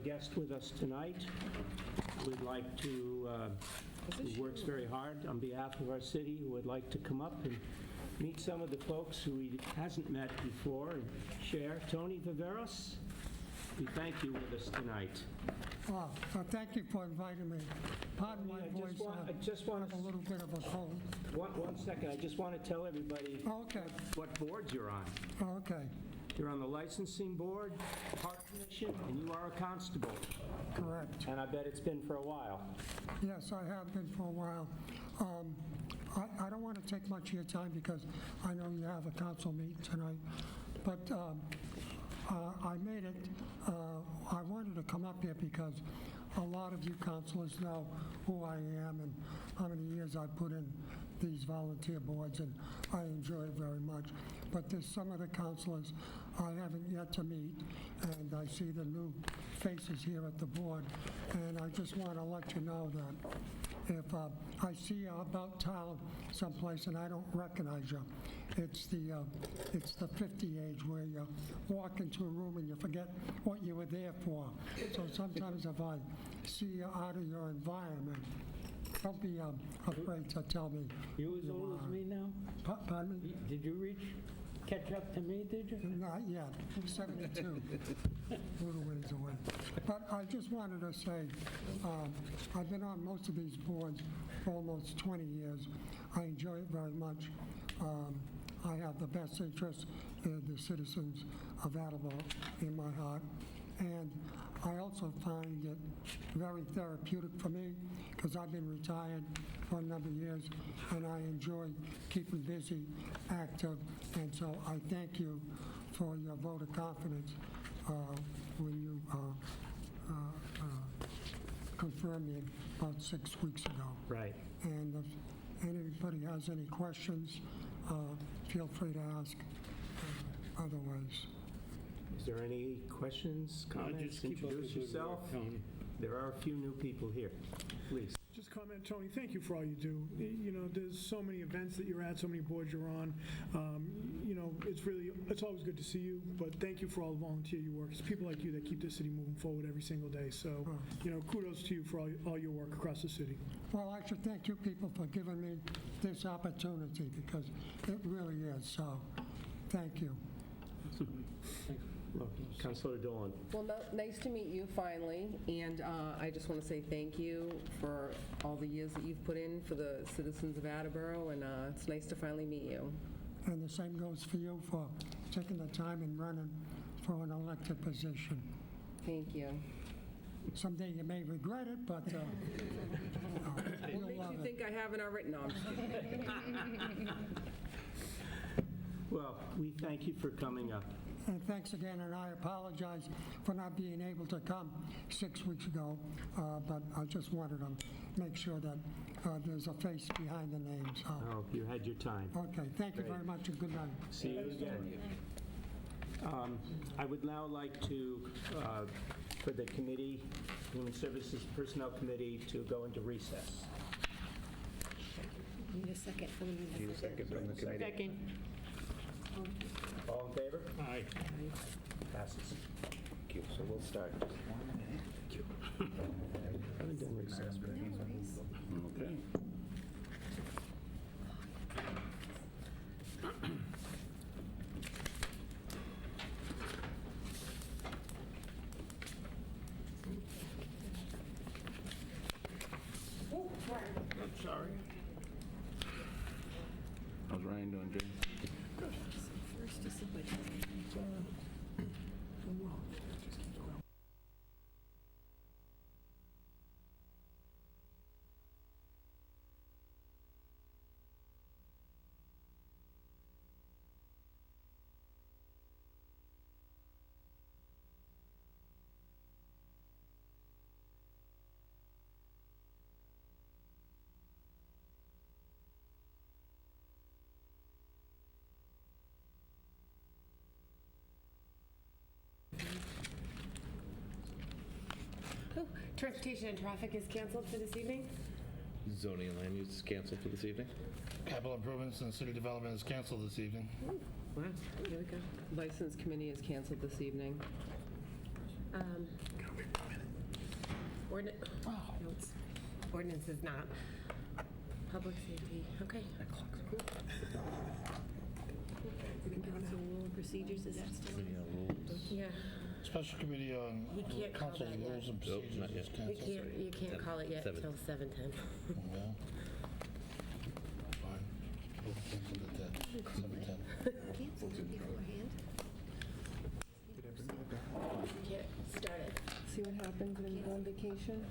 guest with us tonight. We'd like to, who works very hard on behalf of our city, who would like to come up and meet some of the folks who he hasn't met before and share. Tony Viveros, we thank you with us tonight. Thank you for inviting me. Pardon my voice, I just want a little bit of a cold. one second. I just want to tell everybody Okay. what boards you're on. Okay, You're on the licensing board, park commission, and you are a constable. correct. And I bet it's been for a while. Yes, I have been for a while. I don't want to take much of your time because I know you have a council meeting tonight, but I made it, I wanted to come up here because a lot of you councilors know who I am and how many years I put in these volunteer boards, and I enjoy it very much. But there's some of the councilors I haven't yet to meet, and I see the new faces here at the board, and I just want to let you know that if I see you about town someplace and I don't recognize you, it's the 50 age where you walk into a room and you forget what you were there for. So sometimes if I see you out of your environment, don't be afraid to tell me. You as old as me now? Pardon me? Did you catch up to me, did you? Not yet. 72. A little ways away. But I just wanted to say, I've been on most of these boards for almost 20 years. I enjoy it very much. I have the best interest in the citizens of Attleboro in my heart. And I also find it very therapeutic for me because I've been retired for a number of years and I enjoy keeping busy, active, and so I thank you for your vote of confidence when you confirmed me about 6 weeks ago. Right. And if anybody has any questions, feel free to ask. Otherwise, Is there any questions, comments? Just keep up the Introduce good yourself. work, Tony. There are a few new people here. Please. Just comment, Tony, thank you for all you do. You know, there's so many events that you're at, so many boards you're on. You know, it's always good to see you, but thank you for all the volunteer you work. It's people like you that keep the city moving forward every single day. So, you know, kudos to you for all your work across the city. well, I should thank you people for giving me this opportunity because it really is. So, thank you. Look, Councilor Dolan. Well, nice to meet you finally, and I just want to say thank you for all the years that you've put in for the citizens of Attleboro, and it's nice to finally meet you. And the same goes for you for taking the time and running for an elected position. Thank you. Someday you may regret it, but What you'll makes love you it. think I haven't already? No, I'm just kidding. Well, we thank you for coming up. And thanks again, and I apologize for not being able to come 6 weeks ago, but I just wanted to make sure that there's a face behind the name. So, Oh, you had your time. okay, thank you Great. very much and good night. See you again. I would now like to, for the committee, Human Services Personnel Committee, to go into recess. Need a second. Need a second from the committee. Second. All in favor? Aye. Passes. Thank you. So we'll start. I haven't done recess. Okay. I'm sorry. How's Ryan doing, Jay? First is the budget. Oh, transportation and traffic is canceled for this evening? Zoning and land use is canceled for this evening. Capital improvements and city development is canceled this evening. Wow, here we go. License committee is canceled this evening. Ordinance is not. Public safety, okay. Council rule and procedures, is that still? Yeah, Special Committee on You can't call Council that yet. Rules and Nope, Procedures not yet. is you canceled. can't call it yet Seven. till 7:10. Yeah. Fine. We'll cancel it at 7:10. Canceled it beforehand. You can't start it. See what happens when you go on vacation?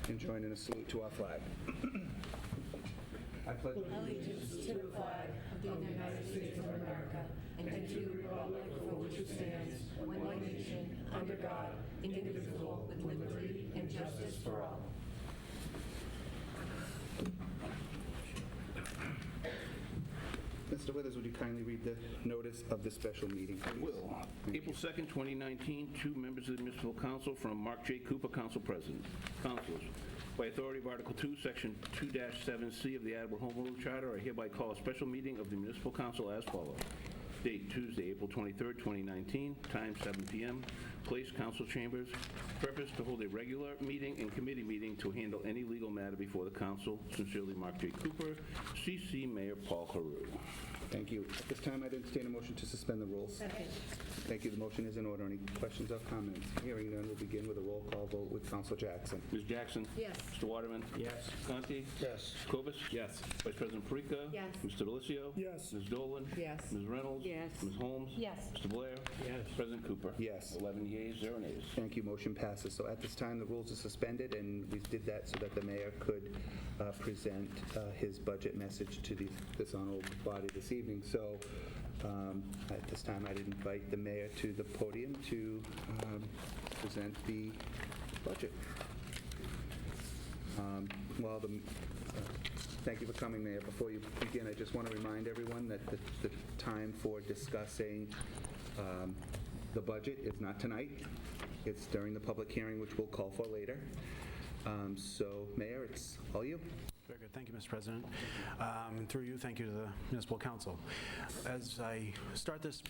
And join in a salute to our flag. I pledge Allegiance to the flag of the United States of America and to the republic for which it stands, one nation, under God, indivisible, with liberty and justice for all. Mr. Withers, would you kindly read the notice of the special meeting? I will. April 2nd, 2019, 2 members of the Municipal Council from Mark J. Cooper, Council President. Councilors, by authority of Article 2, Section 2-7C of the Attleboro Home Rule Charter, I hereby call a special meeting of the Municipal Council as follows. Date, Tuesday, April 23rd, 2019, time 7 p.m., place, council chambers, purpose to hold a regular meeting and committee meeting to handle any legal matter before the council. Sincerely, Mark J. Cooper, CC Mayor Paul Carew. Thank you. At this time, I'd entertain a motion to suspend the rules. Thank you. The motion is in order. Any questions or comments? Hearing none, we'll begin with a roll call vote with Council Jackson. Ms. Jackson? Yes. Mr. Waterman? Yes. Conti? Yes. Kovas? Yes. Vice President Perica? Yes. Mr. Delicio? Yes. Ms. Dolan? Yes. Ms. Reynolds? Yes. Ms. Holmes? Yes. Mr. Blair? Yes. President Cooper? Yes. 11 yeas, 0 nays. Thank you. Motion passes. So at this time, the rules are suspended, and we did that so that the mayor could present his budget message to this honorable body this evening. So at this time, I'd invite the mayor to the podium to present the budget. Thank you for coming, Mayor. Before you begin, I just want to remind everyone that the time for discussing the budget is not tonight. It's during the public hearing, which we'll call for later. So, Mayor, it's all you. Very good. Thank you, Mr. President. Through you, thank you to the Municipal Council. As I start this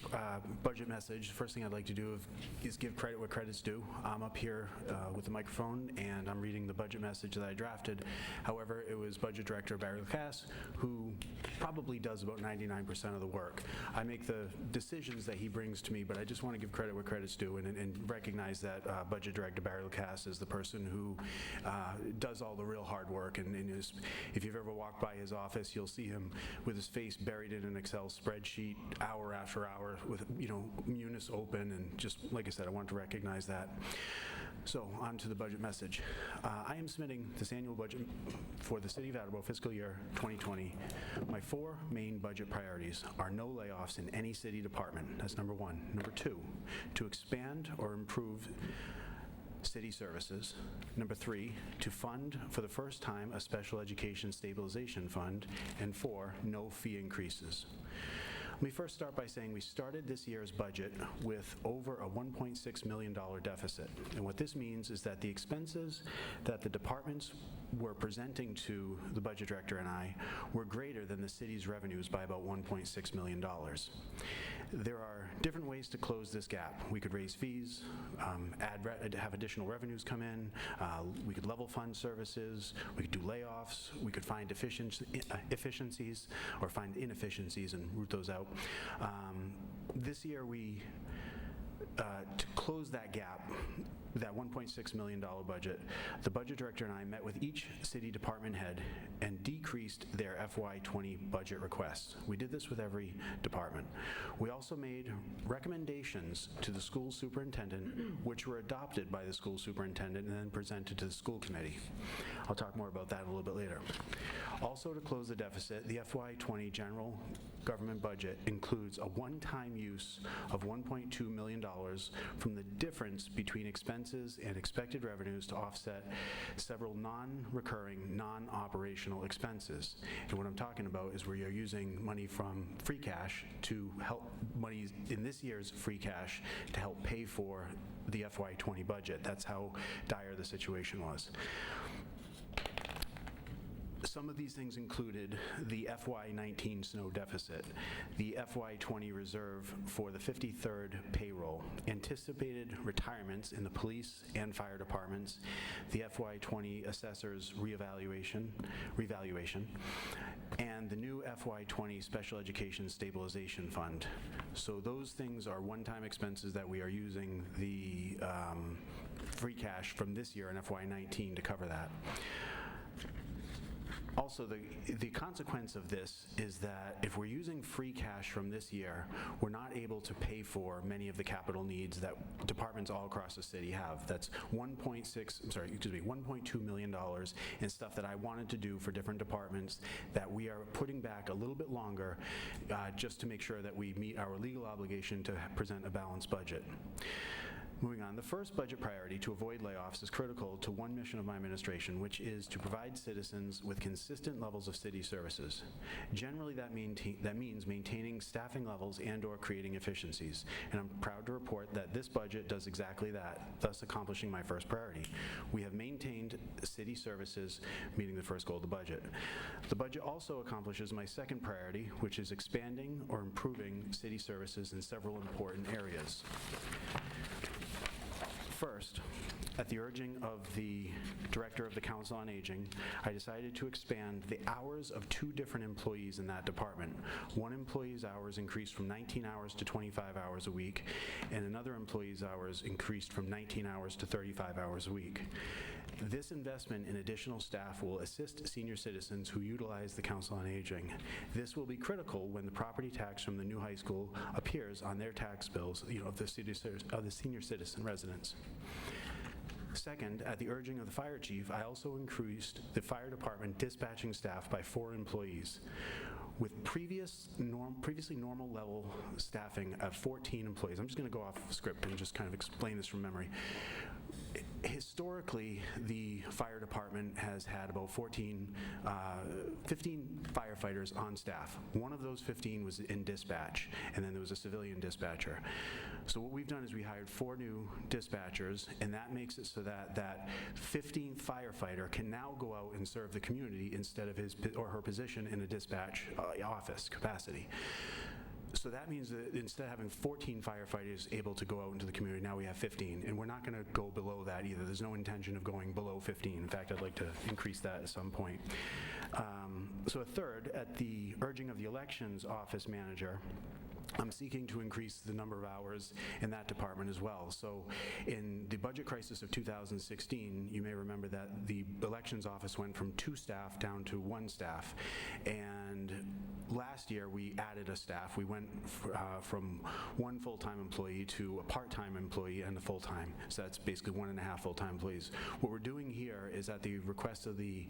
budget message, the first thing I'd like to do is give credit where credit's due. I'm up here with the microphone, and I'm reading the budget message that I drafted. However, it was Budget Director Barry Lacasse who probably does about 99% of the work. I make the decisions that he brings to me, but I just want to give credit where credit's due and recognize that Budget Director Barry Lacasse is the person who does all the real hard work. And if you've ever walked by his office, you'll see him with his face buried in an Excel spreadsheet hour after hour with, Munis open, and just, like I said, I want to recognize that. So, on to the budget message. I am submitting this annual budget for the City of Attleboro fiscal year 2020. My 4 main budget priorities are no layoffs in any city department. That's number 1. Number 2, to expand or improve city services. Number 3, to fund for the first time a special education stabilization fund. And 4, no fee increases. Let me first start by saying we started this year's budget with over a $1.6 million deficit. And what this means is that the expenses that the departments were presenting to the budget director and I were greater than the city's revenues by about $1.6 million. There are different ways to close this gap. We could raise fees, have additional revenues come in, we could level fund services, we could do layoffs, we could find efficiencies or find inefficiencies and root those out. This year to close that gap, that $1.6 million budget, the budget director and I met with each city department head and decreased their FY20 budget requests. We did this with every department. We also made recommendations to the school superintendent, which were adopted by the school superintendent and then presented to the school committee. I'll talk more about that a little bit later. Also, to close the deficit, the FY20 general government budget includes a one-time use of $1.2 million from the difference between expenses and expected revenues to offset several non-recurring, non-operational expenses. And what I'm talking about is we are using money from free cash to help, money in this year's free cash to help pay for the FY20 budget. That's how dire the situation was. Some of these things included the FY19 snow deficit, the FY20 reserve for the 53rd payroll, anticipated retirements in the police and fire departments, the FY20 assessors revaluation, and the new FY20 special education stabilization fund. So those things are one-time expenses that we are using the free cash from this year in FY19 to cover that. Also, the consequence of this is that if we're using free cash from this year, we're not able to pay for many of the capital needs that departments all across the city have. That's $1.2 million in stuff that I wanted to do for different departments that we are putting back a little bit longer just to make sure that we meet our legal obligation to present a balanced budget. Moving on, the first budget priority to avoid layoffs is critical to one mission of my administration, which is to provide citizens with consistent levels of city services. Generally, that means maintaining staffing levels and/or creating efficiencies. And I'm proud to report that this budget does exactly that, thus accomplishing my first priority. We have maintained city services, meeting the first goal of the budget. The budget also accomplishes my second priority, which is expanding or improving city services in several important areas. First, at the urging of the Director of the Council on Aging, I decided to expand the hours of two different employees in that department. One employee's hours increased from 19 hours to 25 hours a week, and another employee's hours increased from 19 hours to 35 hours a week. This investment in additional staff will assist senior citizens who utilize the Council on Aging. This will be critical when the property tax from the new high school appears on their tax bills, of the senior citizen residents. Second, at the urging of the fire chief, I also increased the fire department dispatching staff by 4 employees. With previously normal level staffing of 14 employees, I'm just going to go off script and just kind of explain this from memory. Historically, the fire department has had about 15 firefighters on staff. One of those 15 was in dispatch, and then there was a civilian dispatcher. So what we've done is we hired 4 new dispatchers, and that makes it so that that 15th firefighter can now go out and serve the community instead of his or her position in a dispatch office capacity. So that means that instead of having 14 firefighters able to go out into the community, now we have 15, and we're not going to go below that either. There's no intention of going below 15. In fact, I'd like to increase that at some point. So a third, at the urging of the elections office manager, I'm seeking to increase the number of hours in that department as well. So in the budget crisis of 2016, you may remember that the elections office went from 2 staff down to 1 staff. And last year, we added a staff. We went from 1 full-time employee to a part-time employee and a full-time. So that's basically 1.5 full-time employees. What we're doing here is at the request of the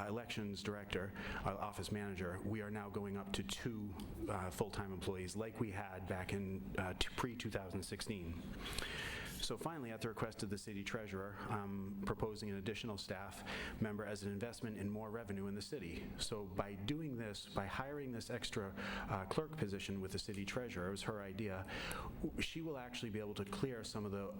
elections director, office manager, we are now going up to 2 full-time employees like we had back in pre-2016. So finally, at the request of the city treasurer, I'm proposing an additional staff member as an investment in more revenue in the city. So by doing this, by hiring this extra clerk position with the city treasurer, it was her idea, she will actually be able to clear some of the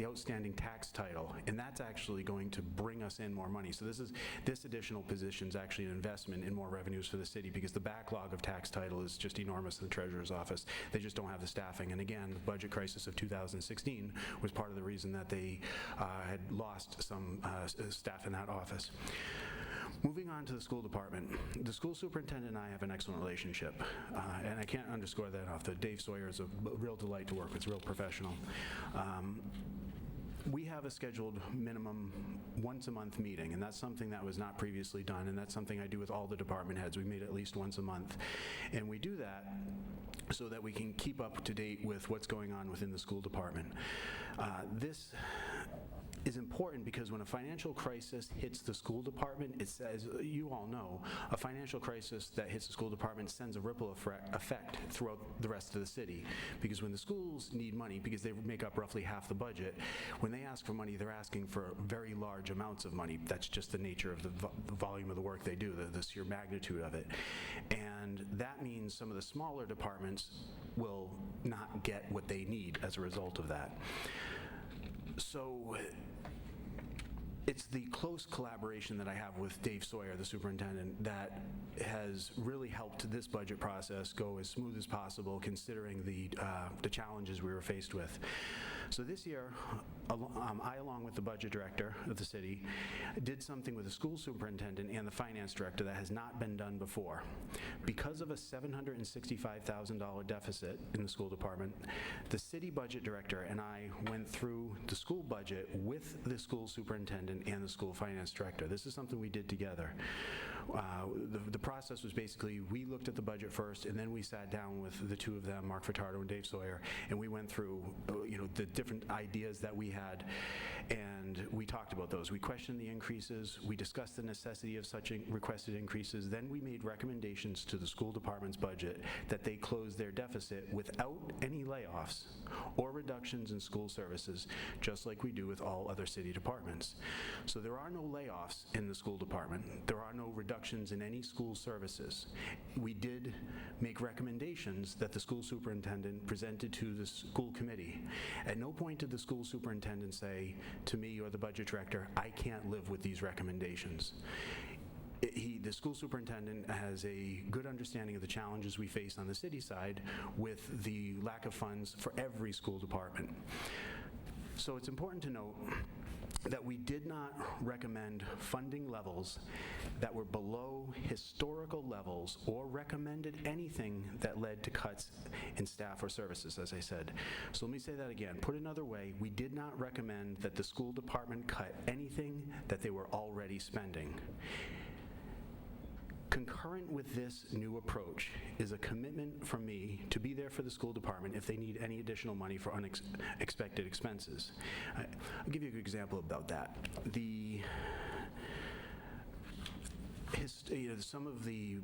outstanding tax title, and that's actually going to bring us in more money. So this additional position is actually an investment in more revenues for the city, because the backlog of tax title is just enormous in the treasurer's office. They just don't have the staffing. And again, the budget crisis of 2016 was part of the reason that they had lost some staff in that office. Moving on to the school department, the school superintendent and I have an excellent relationship, and I can't underscore that enough. Dave Sawyer is a real delight to work with, real professional. We have a scheduled minimum once-a-month meeting, and that's something that was not previously done, and that's something I do with all the department heads. We meet at least once a month, and we do that so that we can keep up to date with what's going on within the school department. This is important because when a financial crisis hits the school department, it says, you all know, a financial crisis that hits the school department sends a ripple effect throughout the rest of the city. Because when the schools need money, because they make up roughly half the budget, when they ask for money, they're asking for very large amounts of money. That's just the nature of the volume of the work they do, the sheer magnitude of it. And that means some of the smaller departments will not get what they need as a result of that. So it's the close collaboration that I have with Dave Sawyer, the superintendent, that has really helped this budget process go as smooth as possible, considering the challenges we were faced with. So this year, I, along with the budget director of the city, did something with the school superintendent and the finance director that has not been done before. Because of a $765,000 deficit in the school department, the city budget director and I went through the school budget with the school superintendent and the school finance director. This is something we did together. The process was basically, we looked at the budget first, and then we sat down with the two of them, Mark Furtado and Dave Sawyer, and we went through the different ideas that we had, and we talked about those. We questioned the increases, we discussed the necessity of such requested increases, then we made recommendations to the school department's budget that they close their deficit without any layoffs or reductions in school services, just like we do with all other city departments. So there are no layoffs in the school department. There are no reductions in any school services. We did make recommendations that the school superintendent presented to the school committee. At no point did the school superintendent say to me or the budget director, I can't live with these recommendations. The school superintendent has a good understanding of the challenges we face on the city side with the lack of funds for every school department. So it's important to note that we did not recommend funding levels that were below historical levels or recommended anything that led to cuts in staff or services, as I said. So let me say that again. Put another way, we did not recommend that the school department cut anything that they were already spending. Concurrent with this new approach is a commitment from me to be there for the school department if they need any additional money for unexpected expenses. I'll give you a good example about that. Some of the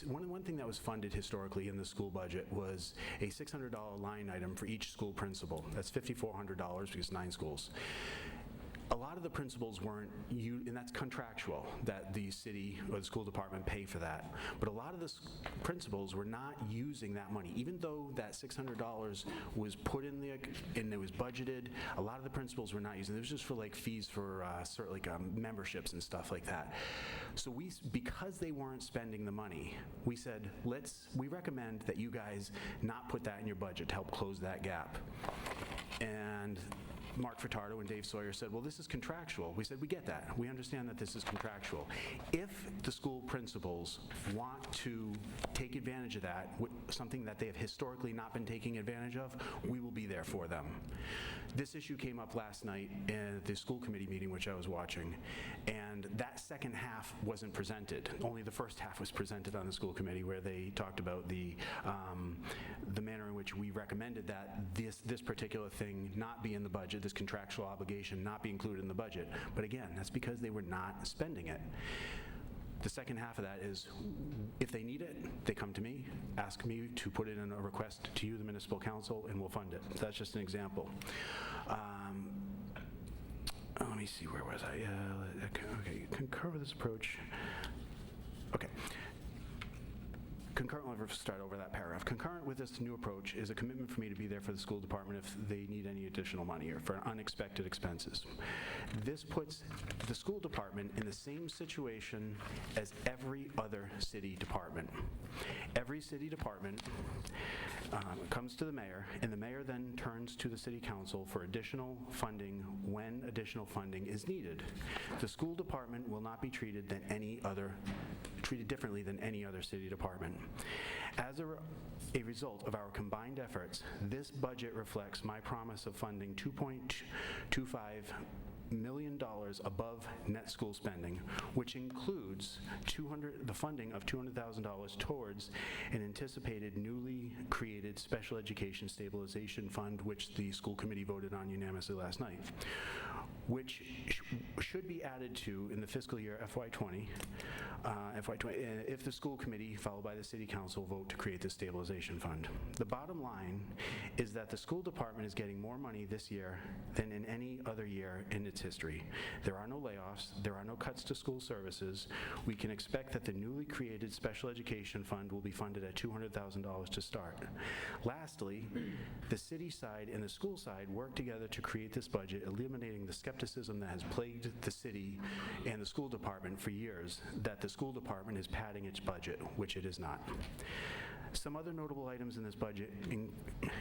one thing that was funded historically in the school budget was a $600 line item for each school principal. That's $5,400 because 9 schools. A lot of the principals weren't, and that's contractual, that the city or the school department pay for that. But a lot of the principals were not using that money. Even though that $600 was put in and it was budgeted, a lot of the principals were not using it. It was just for like fees for memberships and stuff like that. So because they weren't spending the money, we said, we recommend that you guys not put that in your budget to help close that gap. And Mark Furtado and Dave Sawyer said, well, this is contractual. We said, we get that. We understand that this is contractual. If the school principals want to take advantage of that, something that they have historically not been taking advantage of, we will be there for them. This issue came up last night at the school committee meeting, which I was watching, and that second half wasn't presented. Only the first half was presented on the school committee, where they talked about the manner in which we recommended that this particular thing not be in the budget, this contractual obligation not be included in the budget. But again, that's because they were not spending it. The second half of that is, if they need it, they come to me, ask me to put it in a request to you, the municipal council, and we'll fund it. That's just an example. Let me see, where was I? Okay, concur with this approach. Okay. Concurrent, let me start over that paragraph. Concurrent with this new approach is a commitment for me to be there for the school department if they need any additional money or for unexpected expenses. This puts the school department in the same situation as every other city department. Every city department comes to the mayor, and the mayor then turns to the city council for additional funding when additional funding is needed. The school department will not be treated differently than any other city department. As a result of our combined efforts, this budget reflects my promise of funding $2.25 million above net school spending, which includes the funding of $200,000 towards an anticipated newly created special education stabilization fund, which the school committee voted on unanimously last night, which should be added to in the fiscal year FY20, if the school committee, followed by the city council, vote to create this stabilization fund. The bottom line is that the school department is getting more money this year than in any other year in its history. There are no layoffs, there are no cuts to school services. We can expect that the newly created special education fund will be funded at $200,000 to start. Lastly, the city side and the school side work together to create this budget, eliminating the skepticism that has plagued the city and the school department for years, that the school department is padding its budget, which it is not. Some other notable items in this budget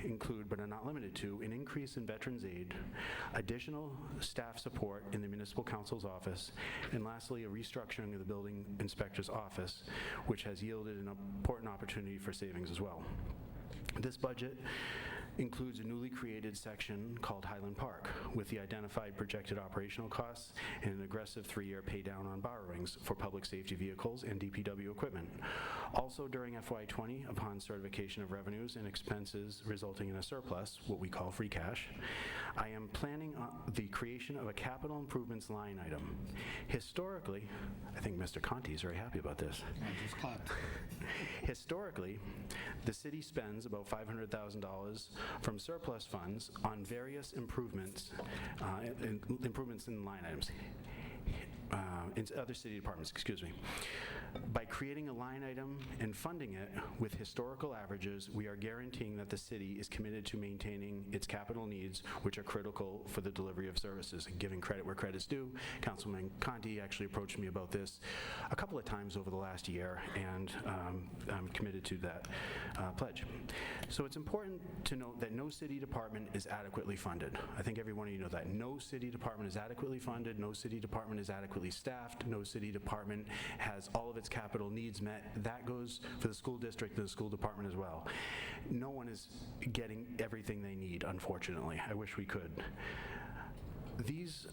include, but are not limited to, an increase in veterans aid, additional staff support in the municipal council's office, and lastly, a restructuring of the building inspector's office, which has yielded an important opportunity for savings as well. This budget includes a newly created section called Highland Park, with the identified projected operational costs and an aggressive 3-year pay down on borrowings for public safety vehicles and DPW equipment. Also during FY20, upon certification of revenues and expenses resulting in a surplus, what we call free cash, I am planning the creation of a capital improvements line item. Historically, I think Mr. Conti is very happy about this. I just clapped. Historically, the city spends about $500,000 from surplus funds on various improvements in line items. In other city departments, excuse me. By creating a line item and funding it with historical averages, we are guaranteeing that the city is committed to maintaining its capital needs, which are critical for the delivery of services. And giving credit where credit's due, Councilman Conti actually approached me about this a couple of times over the last year, and I'm committed to that pledge. So it's important to note that no city department is adequately funded. I think every one of you know that. No city department is adequately funded, no city department is adequately staffed, no city department has all of its capital needs met. That goes for the school district and the school department as well. No one is getting everything they need, unfortunately. I wish we could. These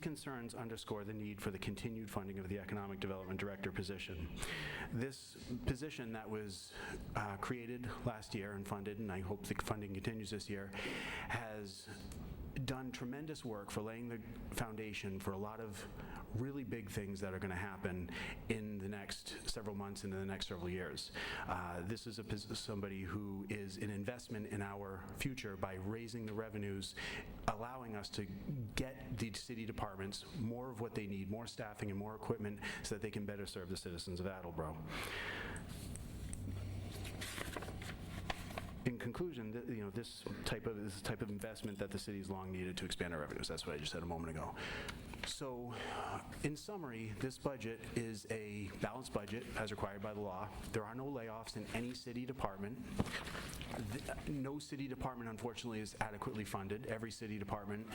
concerns underscore the need for the continued funding of the Economic Development Director position. This position that was created last year and funded, and I hope the funding continues this year, has done tremendous work for laying the foundation for a lot of really big things that are going to happen in the next several months and in the next several years. This is somebody who is an investment in our future by raising the revenues, allowing us to get the city departments more of what they need, more staffing and more equipment, so that they can better serve the citizens of Attleboro. In conclusion, this type of investment that the city's long needed to expand our revenues. That's what I just said a moment ago. So, in summary, this budget is a balanced budget as required by the law. There are no layoffs in any city department. No city department, unfortunately, is adequately funded. Every city department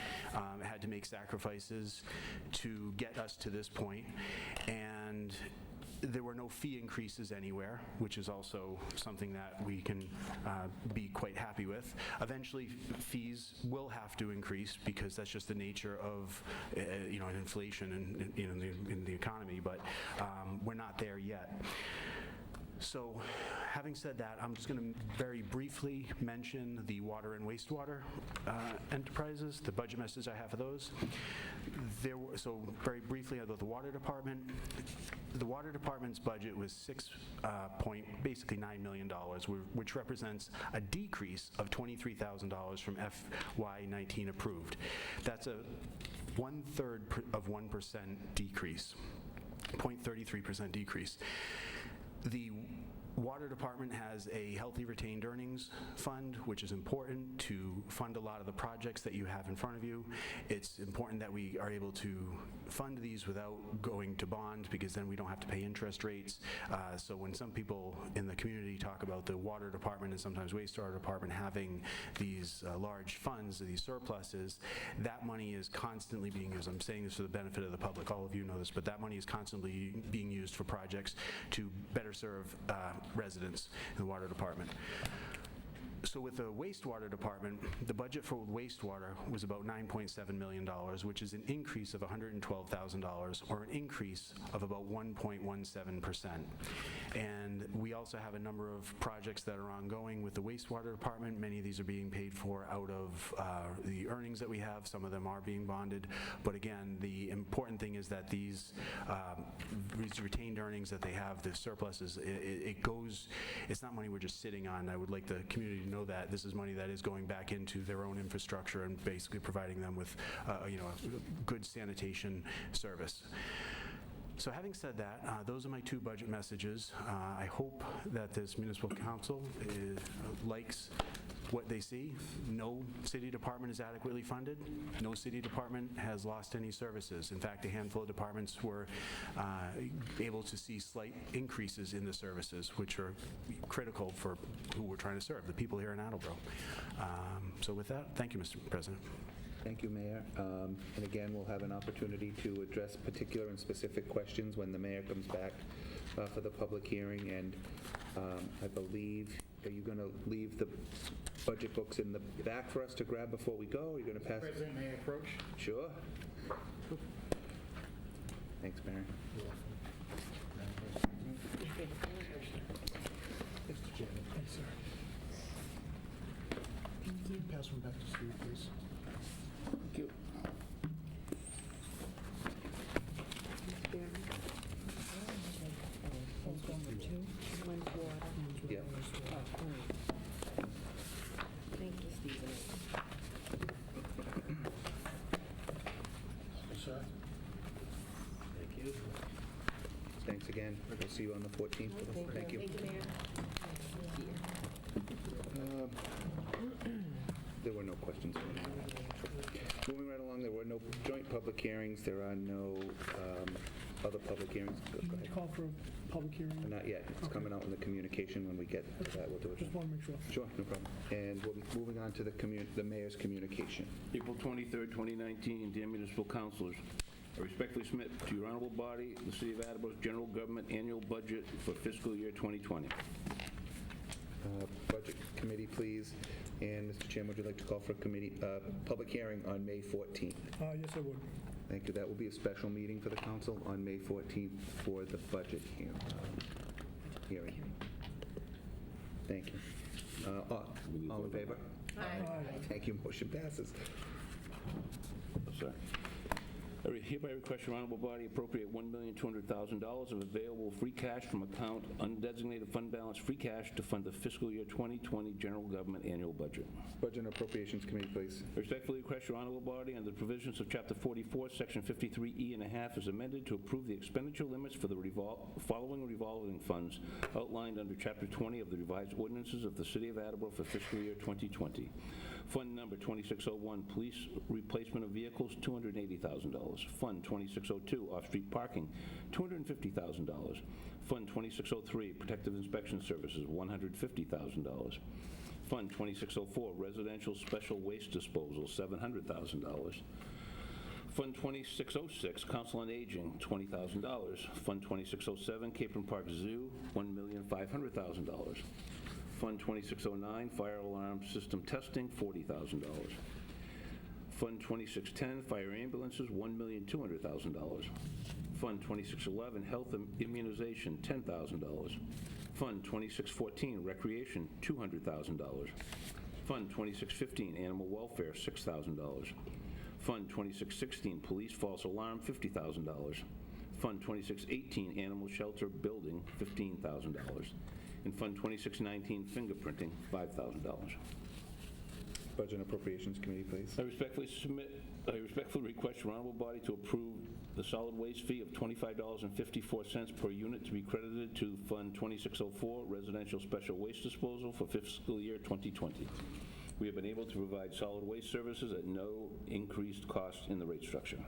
had to make sacrifices to get us to this point, and there were no fee increases anywhere, which is also something that we can be quite happy with. Eventually, fees will have to increase because that's just the nature of inflation in the economy, but we're not there yet. So Having said that, I'm just going to very briefly mention the water and wastewater enterprises, the budget message I have for those. So very briefly about the water department. The water department's budget was basically $9 million, which represents a decrease of $23,000 from FY19 approved. That's a 1/3 of 1% decrease, 0.33% decrease. The water department has a healthy retained earnings fund, which is important to fund a lot of the projects that you have in front of you. It's important that we are able to fund these without going to bond, because then we don't have to pay interest rates. So when some people in the community talk about the water department and sometimes wastewater department having these large funds, these surpluses, that money is constantly being used. I'm saying this for the benefit of the public. All of you know this, but that money is constantly being used for projects to better serve residents in the water department. So with the wastewater department, the budget for wastewater was about $9.7 million, which is an increase of $112,000, or an increase of about 1.17%. And we also have a number of projects that are ongoing with the wastewater department. Many of these are being paid for out of the earnings that we have. Some of them are being bonded. But again, the important thing is that these retained earnings that they have, the surpluses, it's not money we're just sitting on. I would like the community to know that this is money that is going back into their own infrastructure and basically providing them with a good sanitation service. So having said that, those are my two budget messages. I hope that this municipal council likes what they see. No city department is adequately funded. No city department has lost any services. In fact, a handful of departments were able to see slight increases in the services, which are critical for who we're trying to serve, the people here in Attleboro. So with that, thank you, Mr. President. Thank you, Mayor. And again, we'll have an opportunity to address particular and specific questions when the mayor comes back for the public hearing. And I believe, are you going to leave the budget books in the back for us to grab before we go? Or are you going to pass? President, may I approach? Sure. Thanks, Mayor. Pass one back to Steve, please. Thank you. One's water. Yeah. Thank you, Stephen. Sir? Thank you. Thanks again. We'll see you on the 14th. Thank you. Thank you, Mayor. There were no questions. Moving right along, there were no joint public hearings. There are no other public hearings. Go ahead. Call for a public hearing. Not yet. It's coming out in the communication when we get to that. We'll do it. Just want to make sure. Sure, no problem. And we're moving on to the mayor's communication. April 23rd, 2019, dear municipal councilors, I respectfully submit to your honorable body the City of Attleboro's general government annual budget for fiscal year 2020. Budget committee, please. And Mr. Chairman, would you like to call for a public hearing on May 14th? Yes, I would. Thank you. That will be a special meeting for the council on May 14th for the budget hearing. Thank you. All in favor? Aye. Thank you. Motion passes. Sorry. I hereby request your honorable body appropriate $1,200,000 of available free cash from account undesignated fund balance free cash to fund the fiscal year 2020 general government annual budget. Budget and Appropriations Committee, please. I respectfully request your honorable body, under the provisions of Chapter 44, Section 53E and a half, as amended, to approve the expenditure limits for the following revolving funds outlined under Chapter 20 of the revised ordinances of the City of Attleboro for fiscal year 2020. Fund number 2601, police replacement of vehicles, $280,000. Fund 2602, off-street parking, $250,000. Fund 2603, protective inspection services, $150,000. Fund 2604, residential special waste disposal, $700,000. Fund 2606, Council on Aging, $20,000. Fund 2607, Capron Park Zoo, $1,500,000. Fund 2609, fire alarm system testing, $40,000. Fund 2610, fire ambulances, $1,200,000. Fund 2611, Health and Immunization, $10,000. Fund 2614, Recreation, $200,000. Fund 2615, Animal Welfare, $6,000. Fund 2616, Police False Alarm, $50,000. Fund 2618, Animal Shelter Building, $15,000. And Fund 2619, Fingerprinting, $5,000. Budget and Appropriations Committee, please. I respectfully request your honorable body to approve the solid waste fee of $25.54 per unit to be credited to Fund 2604, Residential Special Waste Disposal for fiscal year 2020. We have been able to provide solid waste services at no increased cost in the rate structure.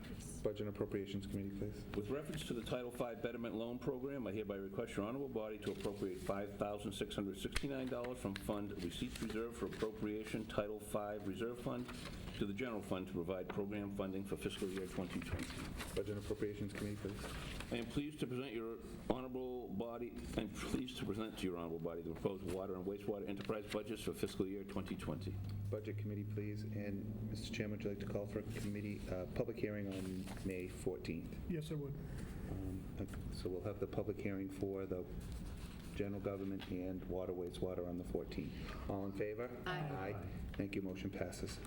Budget and Appropriations Committee, please. With reference to the Title V Betterment Loan Program, I hereby request your honorable body to appropriate $5,669 from Fund Receipts Reserve for Appropriation Title V Reserve Fund to the General Fund to provide program funding for fiscal year 2020. Budget and Appropriations Committee, please. I am pleased to present to your honorable body the proposed water and wastewater enterprise budgets for fiscal year 2020. Budget Committee, please. And Mr. Chairman, would you like to call for a committee public hearing on May 14th? Yes, I would. So we'll have the public hearing for the general government and water, wastewater on the 14th. All in favor? Aye. Thank you. Motion passes.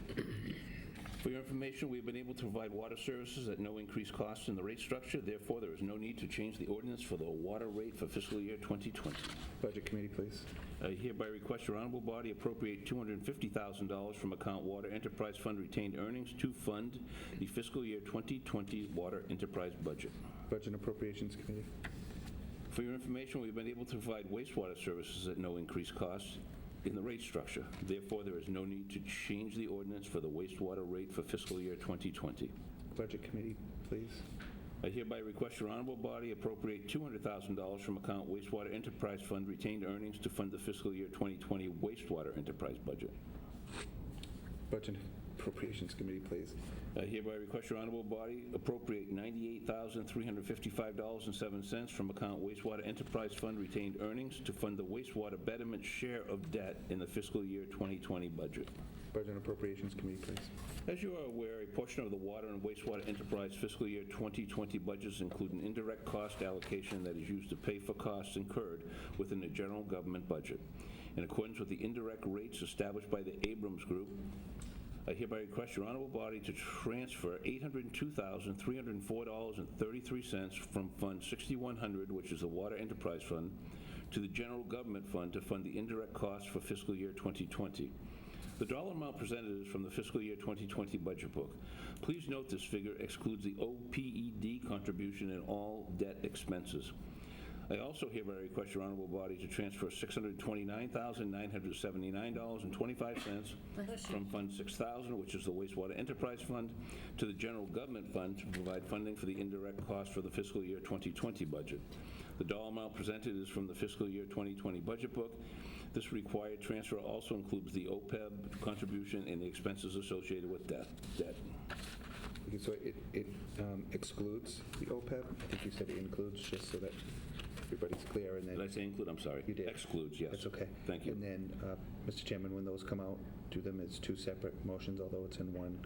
For your information, we have been able to provide water services at no increased cost in the rate structure. Therefore, there is no need to change the ordinance for the water rate for fiscal year 2020. Budget Committee, please. I hereby request your honorable body appropriate $250,000 from account Water Enterprise Fund retained earnings to fund the fiscal year 2020 water enterprise budget. Budget and Appropriations Committee. For your information, we've been able to provide wastewater services at no increased cost in the rate structure. Therefore, there is no need to change the ordinance for the wastewater rate for fiscal year 2020. Budget Committee, please. I hereby request your honorable body appropriate $200,000 from account Wastewater Enterprise Fund retained earnings to fund the fiscal year 2020 wastewater enterprise budget. Budget and Appropriations Committee, please. I hereby request your honorable body appropriate $98,355.07 from account Wastewater Enterprise Fund retained earnings to fund the wastewater betterment share of debt in the fiscal year 2020 budget. Budget and Appropriations Committee, please. As you are aware, a portion of the water and wastewater enterprise fiscal year 2020 budgets include an indirect cost allocation that is used to pay for costs incurred within the general government budget. In accordance with the indirect rates established by the Abrams Group, I hereby request your honorable body to transfer $802,304.33 from Fund 6100, which is the Water Enterprise Fund, to the General Government Fund to fund the indirect costs for fiscal year 2020. The dollar amount presented is from the fiscal year 2020 budget book. Please note this figure excludes the OPED contribution and all debt expenses. I also hereby request your honorable body to transfer $629,979.25 from Fund 6000, which is the Wastewater Enterprise Fund, to the General Government Fund to provide funding for the indirect cost for the fiscal year 2020 budget. The dollar amount presented is from the fiscal year 2020 budget book. This required transfer also includes the OPEB contribution and the expenses associated with debt. Okay, so it excludes the OPEB? I think you said it includes, just so that everybody's clear. And then Did I say include? I'm sorry. You did. Excludes, yes. That's okay. Thank you. And then, Mr. Chairman, when those come out, do them as two separate motions, although it's in one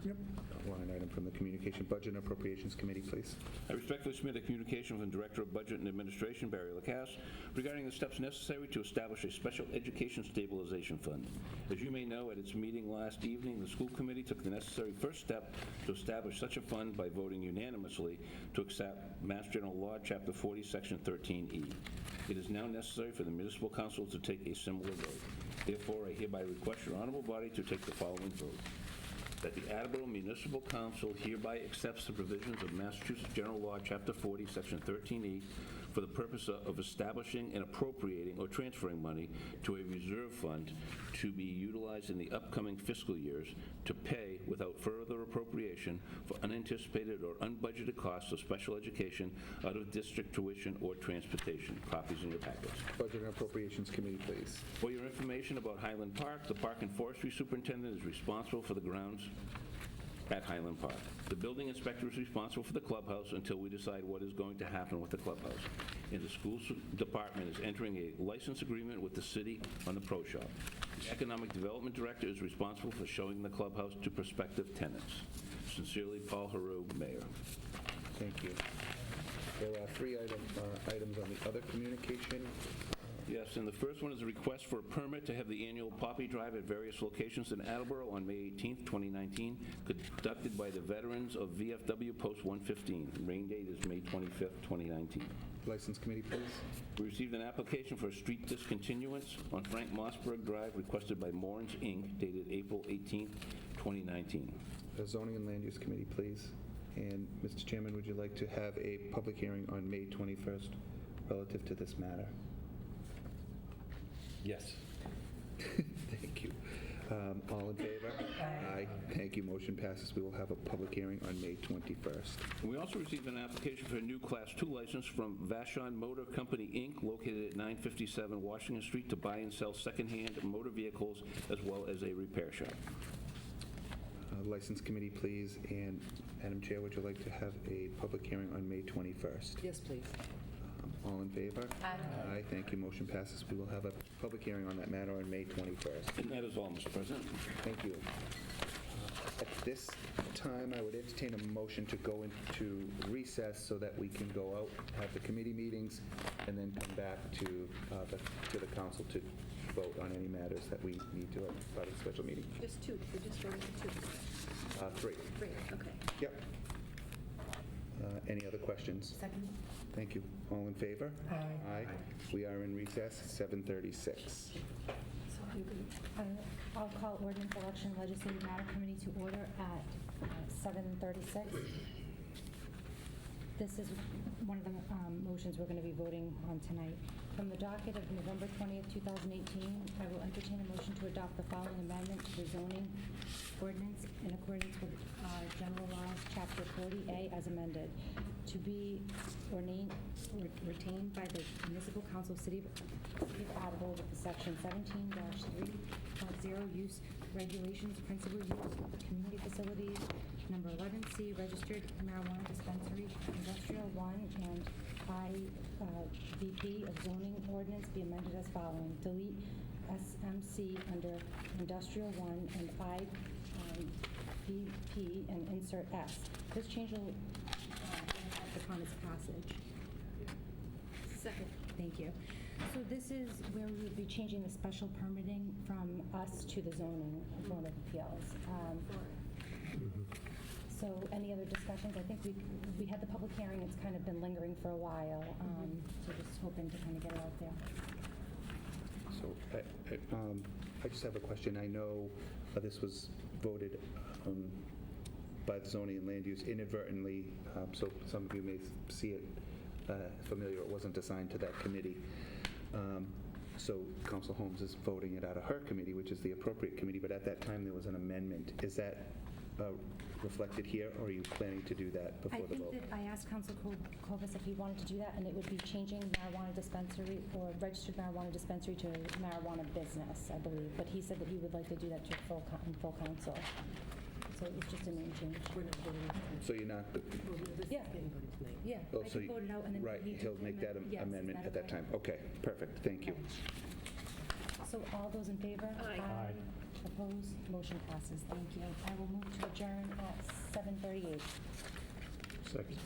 line item from the Communication Budget and Appropriations Committee, please. I respectfully submit a communication from the Director of Budget and Administration, Barry Lacasse, regarding the steps necessary to establish a special education stabilization fund. As you may know, at its meeting last evening, the school committee took the necessary first step to establish such a fund by voting unanimously to accept Mass General Law, Chapter 40, Section 13E. It is now necessary for the municipal council to take a similar vote. Therefore, I hereby request your honorable body to take the following vote. That the Attleboro Municipal Council hereby accepts the provisions of Massachusetts General Law, Chapter 40, Section 13E, for the purpose of establishing and appropriating or transferring money to a reserve fund to be utilized in the upcoming fiscal years to pay, without further appropriation, for unanticipated or unbudgeted costs of special education out of district tuition or transportation. Copies in your packets. Budget and Appropriations Committee, please. For your information about Highland Park, the Park and Forestry Superintendent is responsible for the grounds at Highland Park. The building inspector is responsible for the clubhouse until we decide what is going to happen with the clubhouse. And the school department is entering a license agreement with the city on the pro shop. The economic development director is responsible for showing the clubhouse to prospective tenants. Sincerely, Paul Heroux, Mayor. Thank you. There are three items on the other communication. Yes, and the first one is a request for a permit to have the annual Poppy Drive at various locations in Attleboro on May 18th, 2019, conducted by the veterans of VFW Post 115. Rain date is May 25th, 2019. License committee, please. We received an application for a street discontinuance on Frank Mossberg Drive requested by Moran's, Inc., dated April 18th, 2019. Zoning and land use committee, please. And Mr. Chairman, would you like to have a public hearing on May 21st relative to this matter? Yes. Thank you. All in favor? Aye. Thank you. Motion passes. We will have a public hearing on May 21st. We also received an application for a new Class 2 license from Vashon Motor Company, Inc., located at 957 Washington Street, to buy and sell secondhand motor vehicles as well as a repair shop. License committee, please. And Madam Chair, would you like to have a public hearing on May 21st? Yes, please. All in favor? Aye. Aye. Thank you. Motion passes. We will have a public hearing on that matter on May 21st. And that is all, Mr. President. Thank you. At this time, I would entertain a motion to go into recess so that we can go out, have the committee meetings, and then come back to the council to vote on any matters that we need to as part of the special meeting. Just two, we're just voting for two. Three. Great, okay. Yep. Any other questions? Second? Thank you. All in favor? Aye. We are in recess, 7:36. I'll call ordinance election legislative matter committee to order at 7:36. This is one of the motions we're going to be voting on tonight. From the docket of November 20th, 2018, I will entertain a motion to adopt the following amendment to the zoning ordinance in accordance with General Laws, Chapter 40A, as amended, to be retained by the Municipal Council of City of Attleboro with the Section 17-3.0 use regulations, principal use, community facilities, number 11C, registered marijuana dispensary, industrial 1, and IVP of zoning ordinance be amended as following. Delete SMC under industrial 1 and IVP and insert S. This change will impact upon its passage. Second. Thank you. So this is where we would be changing the special permitting from us to the zoning board of appeals. So any other discussions? I think we had the public hearing. It's kind of been lingering for a while. So just hoping to kind of get it out there. So I just have a question. I know this was voted by the zoning and land use inadvertently, so some of you may see it familiar. It wasn't assigned to that committee. So Council Holmes is voting it out of her committee, which is the appropriate committee, but at that time there was an amendment. Is that reflected here, or are you planning to do that before the vote? I think that I asked Council Kovas if he wanted to do that, and it would be changing marijuana dispensary or registered marijuana dispensary to marijuana business, I believe. But he said that he would like to do that to full council. So it was just a name change. So you're not... Yeah. Yeah. Oh, I so can vote it out and then right, we need to he'll make that Yes, amendment is at that time. Okay, perfect. Thank you. So all those in favor? Aye. Aye. Opposed? Motion passes. Thank you. I will move to adjourn at 7:38. Second.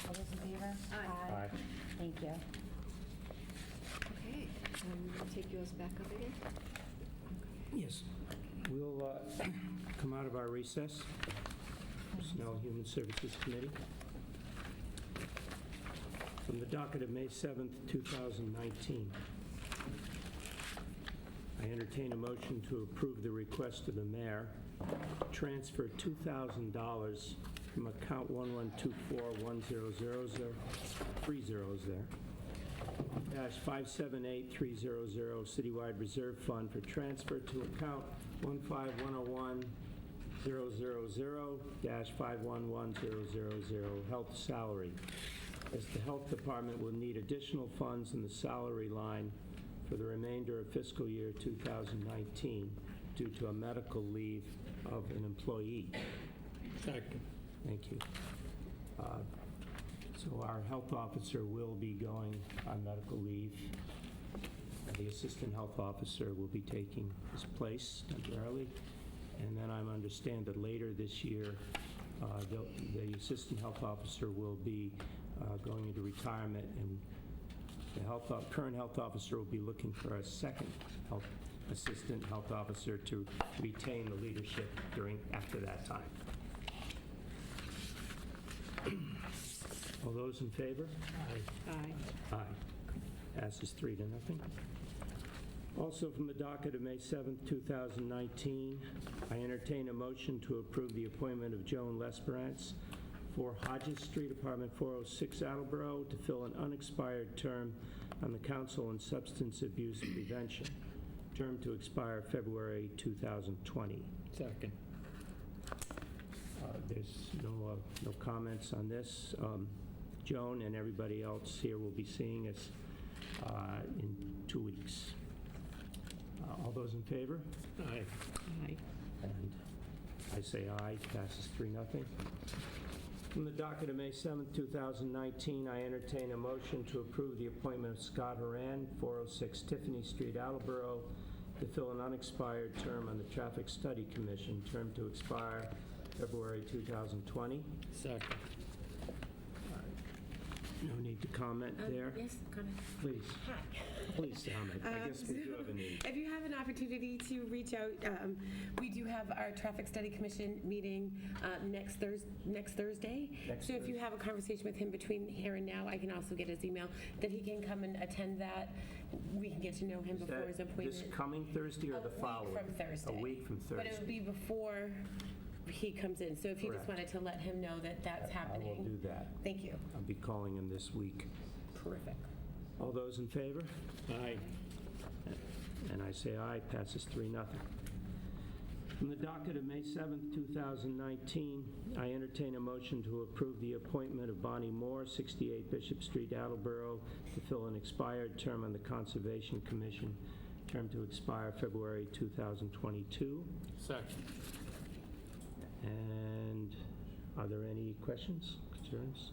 All those in favor? Aye. Aye. Thank you. Okay, take yours back up again? Yes. We'll come out of our recess. Personnel and Human Services Committee. From the docket of May 7th, 2019. I entertain a motion to approve the request of the mayor to transfer $2,000 from account 11241000, 3 zeros there, -578300 Citywide Reserve Fund for transfer to account 15101-000-511000 Health Salary, as the Health Department will need additional funds in the salary line for the remainder of fiscal year 2019 due to a medical leave of an employee. Second. Thank you. So our health officer will be going on medical leave. The assistant health officer will be taking his place temporarily. And then I understand that later this year, the assistant health officer will be going into retirement, and the current health officer will be looking for a second assistant health officer to retain the leadership after that time. All those in favor? Aye. Aye. Passes 3-0. Also from the docket of May 7th, 2019, I entertain a motion to approve the appointment of Joan Lesperance, 4 Hodges Street, Apartment 406, Attleboro, to fill an unexpired term on the Council on Substance Abuse Prevention, term to expire February 2020. Second. There's no comments on this. Joan and everybody else here will be seeing us in 2 weeks. All those in favor? Aye. Aye. And I say aye. Passes 3-0. From the docket of May 7th, 2019, I entertain a motion to approve the appointment of Scott Horan, 406 Tiffany Street, Attleboro, to fill an unexpired term on the Traffic Study Commission, term to expire February 2020. Second. No need to comment there. Yes, comment. Please. Hi. Please comment. I guess we do have a need. If you have an opportunity to reach out, we do have our Traffic Study Commission meeting next Thursday. So if you have a conversation with him between here and now, I can also get his email, that he can come and attend that. We can get to know him before his appointment. This coming Thursday or the following? A week from Thursday. A week from Thursday. But it would be before he comes in. So if you just Correct. wanted to let him know that that's happening. I will do that. Thank you. I'll be calling him this week. Terrific. All those in favor? Aye. And I say aye. Passes 3-0. From the docket of May 7th, 2019, I entertain a motion to approve the appointment of Bonnie Moore, 68 Bishop Street, Attleboro, to fill an expired term on the Conservation Commission, term to expire February 2022. Second. And are there any questions, concerns?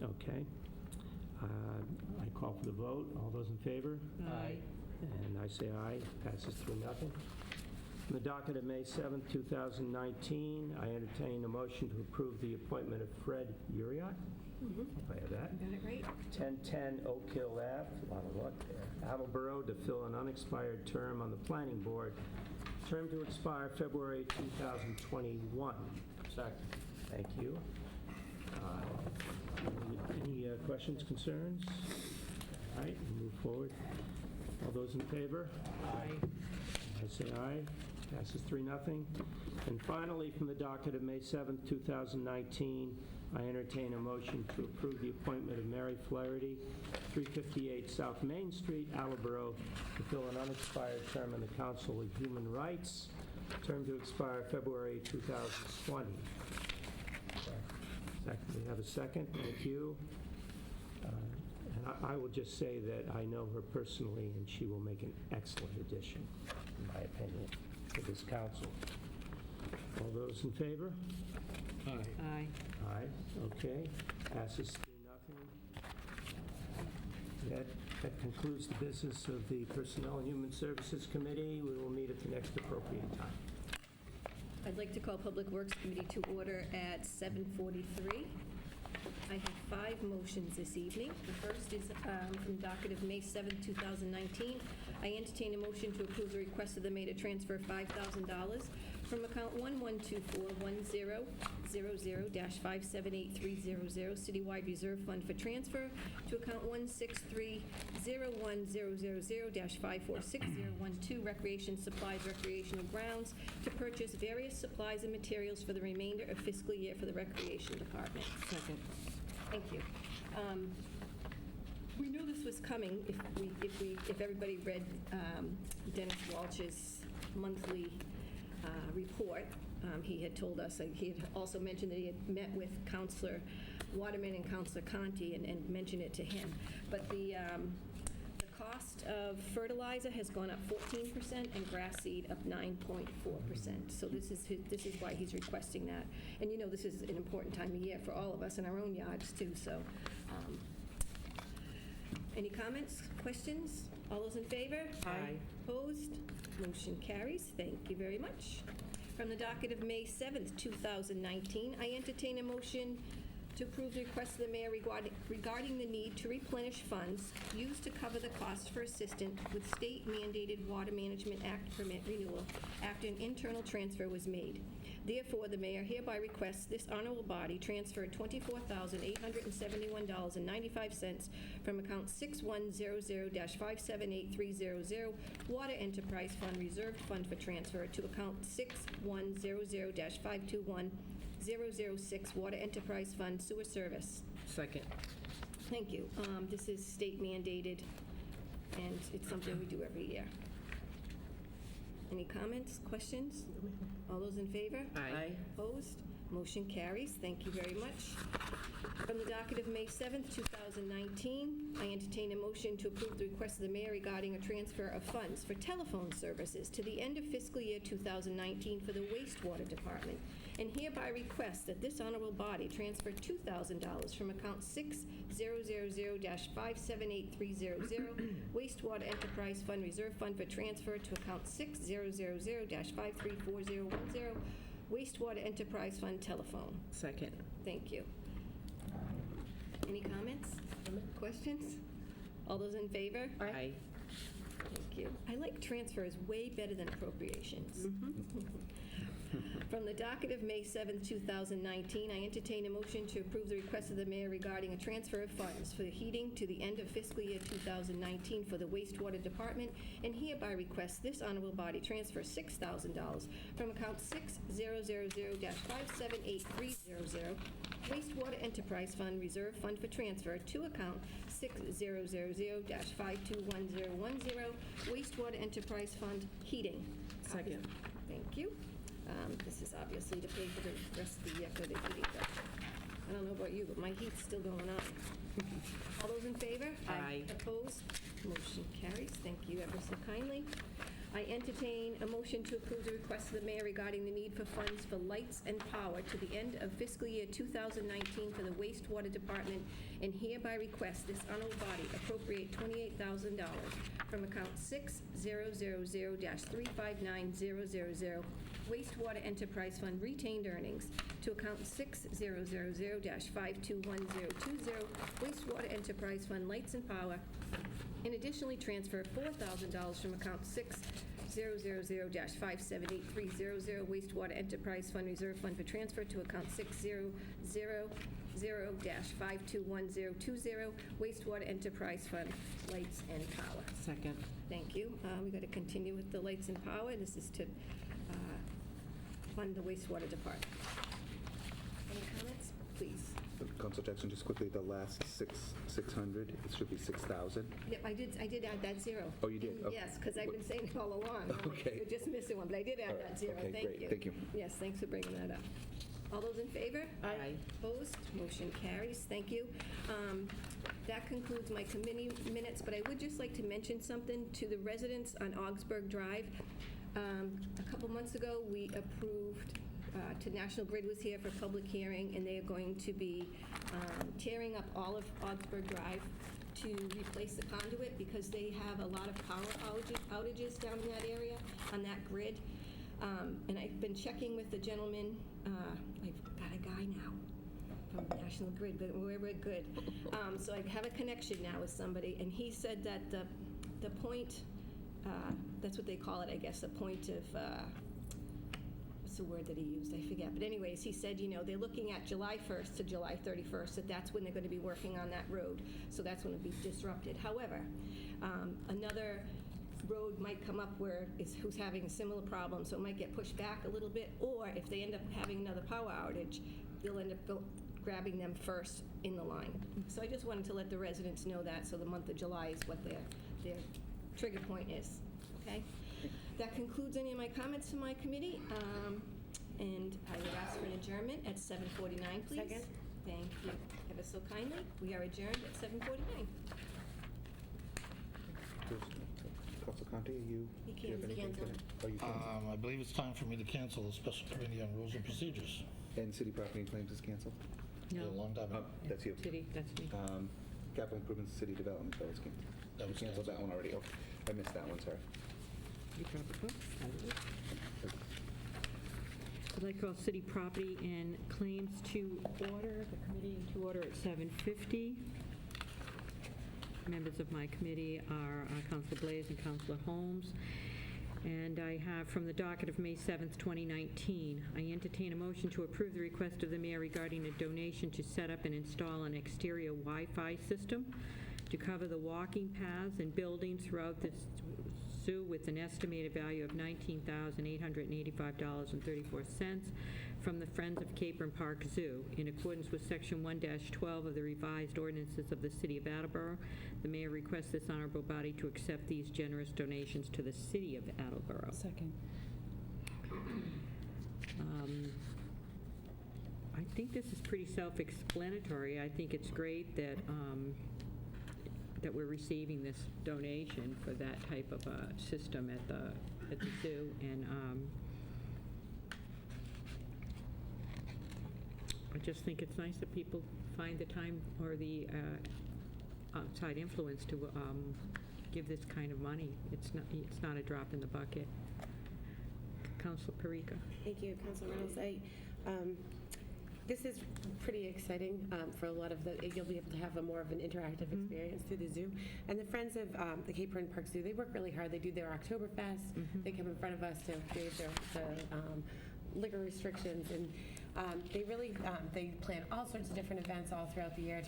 Okay. I call for the vote. All those in favor? Aye. And I say aye. Passes 3-0. On the docket of May 7th, 2019, I entertain a motion to approve the appointment of Fred Uriot. I have that. Got it right? 1010 Oak Hill Ave, a lot of luck there, Attleboro, to fill an unexpired term on the Planning Board, term to expire February 2021. Second. Thank you. Any questions, concerns? All right, we'll move forward. All those in favor? Aye. I say aye. Passes 3-0. And finally, from the docket of May 7th, 2019, I entertain a motion to approve the appointment of Mary Flaherty, 358 South Main Street, Attleboro, to fill an unexpired term on the Council of Human Rights, term to expire February 2020. We have a second. Thank you. And I will just say that I know her personally, and she will make an excellent addition, in my opinion, to this council. All those in favor? Aye. Aye. Aye. Okay. Passes 3-0. That concludes the business of the Personnel and Human Services Committee. We will meet at the next appropriate time. I'd like to call Public Works Committee to order at 7:43. I have 5 motions this evening. The first is from docket of May 7, 2019. I entertain a motion to approve the request of the mayor to transfer $5,000 from account 11241000-578300 Citywide Reserve Fund for transfer to account 163-01000-546012 Recreation Supplies, Recreational Grounds to purchase various supplies and materials for the remainder of fiscal year for the Recreation Department. Second. Thank you. We knew this was coming if everybody read Dennis Walsh's monthly report. He had told us, he had also mentioned that he had met with Councilor Waterman and Councilor Conti and mentioned it to him. But the cost of fertilizer has gone up 14% and grass seed up 9.4%. So this is why he's requesting that. And you know this is an important time of year for all of us in our own yards too. So any comments, questions? All those in favor? Aye. Opposed? Motion carries. Thank you very much. From the docket of May 7th, 2019, I entertain a motion to approve the request of the mayor regarding the need to replenish funds used to cover the costs for assistance with state-mandated Water Management Act permit renewal after an internal transfer was made. Therefore, the mayor hereby requests this honorable body transfer $24,871.95 from account 6100-578300 Water Enterprise Fund Reserved Fund for transfer to account 6100-521-006 Water Enterprise Fund Sewer Service. Second. Thank you. This is state mandated, and it's something we do every year. Any comments, questions? All those in favor? Aye. Opposed? Motion carries. Thank you very much. From the docket of May 7th, 2019, I entertain a motion to approve the request of the mayor regarding a transfer of funds for telephone services to the end of fiscal year 2019 for the wastewater department, and hereby request that this honorable body transfer $2,000 from account 6000-578300 wastewater enterprise fund reserve fund for transfer to account 6000-534010 wastewater enterprise fund telephone. Second. Thank you. Any comments? Questions? All those in favor? Aye. Thank you. I like transfers way better than appropriations. From the docket of May 7th, 2019, I entertain a motion to approve the request of the mayor regarding a transfer of funds for the heating to the end of fiscal year 2019 for the wastewater department, and hereby request this honorable body transfer $6,000 from account 6000-578300 wastewater enterprise fund reserve fund for transfer to account 6000-521010 wastewater enterprise fund heating. Second. Thank you. This is obviously to pay for the rest of the year for the heating bill. I don't know about you, but my heat's still going up. All those in favor? Aye. Opposed? Motion carries. Thank you ever so kindly. I entertain a motion to approve the request of the mayor regarding the need for funds for lights and power to the end of fiscal year 2019 for the wastewater department, and hereby request this honorable body appropriate $28,000 from account 6000-359000 wastewater enterprise fund retained earnings to account 6000-521020 wastewater enterprise fund lights and power, and additionally transfer $4,000 from account 6000-578300 wastewater enterprise fund reserve fund for transfer to account 6000-521020 wastewater enterprise fund lights and power. Second. Thank you. We got to continue with the lights and power. This is to fund the wastewater department. Any comments? Please. Council Jackson, just quickly, the last 600, it should be 6,000. Yep, I did add that zero. Oh, you did? Okay. Yes, because I've been saying it all along. Okay. You're just missing one, but I did add All right. that zero. Okay, Thank great. you. Thank you. Yes, thanks for bringing that up. All those in favor? Aye. Opposed? Motion carries. Thank you. That concludes my committee minutes, but I would just like to mention something to the residents on Augsburg Drive. A couple months ago, we approved, National Grid was here for public hearing, and they are going to be tearing up all of Augsburg Drive to replace the conduit because they have a lot of power outages down in that area on that grid. And I've been checking with the gentleman, I've got a guy now from National Grid, but we're good. So I have a connection now with somebody, and he said that the point, that's what they call it, I guess, the point of, what's the word that he used? I forget. But anyways, he said, they're looking at July 1st to July 31st, that's when they're going to be working on that road. So that's when it'll be disrupted. However, another road might come up who's having a similar problem, so it might get pushed back a little bit, or if they end up having another power outage, they'll end up grabbing them first in the line. So I just wanted to let the residents know that, so the month of July is what their trigger point is, okay? That concludes any of my comments to my committee, and I would ask for an adjournment at 7:49, please. Second. Thank you ever so kindly. We are adjourned at 7:49. Council Conte, you He do you have can't anything cancel. to- Oh, you canceled. I believe it's time for me to cancel the special committee on rules and procedures. And city property and claims is canceled? A long time ago. That's you. City, that's me. Capital improvements, city development, that was canceled. That was You canceled that one already, okay. I missed that one, sorry. You probably, I'd like to call city property and claims to order, the committee to order at 7:50. Members of my committee are Councilor Blaze and Councilor Holmes. And I have from the docket of May 7th, 2019, I entertain a motion to approve the request of the mayor regarding a donation to set up and install an exterior Wi-Fi system to cover the walking paths and buildings throughout the zoo with an estimated value of $19,885.34 from the Friends of Capron Park Zoo. In accordance with Section 1-12 of the revised ordinances of the City of Attleboro, the mayor requests this honorable body to accept these generous donations to the City of Attleboro. Second. I think this is pretty self-explanatory. I think it's great that that we're receiving this donation for that type of a system at the zoo, and I just think it's nice that people find the time or the outside influence to give this kind of money. It's not a drop in the bucket. Councilor Parika. Thank you, Councilor Reynolds. This is pretty exciting for a lot of you'll be able to have more of an interactive experience through the zoo. And the Friends of the Capron Park Zoo, they work really hard. They do their Oktoberfest. They come in front of us to create the liquor restrictions. And they really, they plan all sorts of different events all throughout the year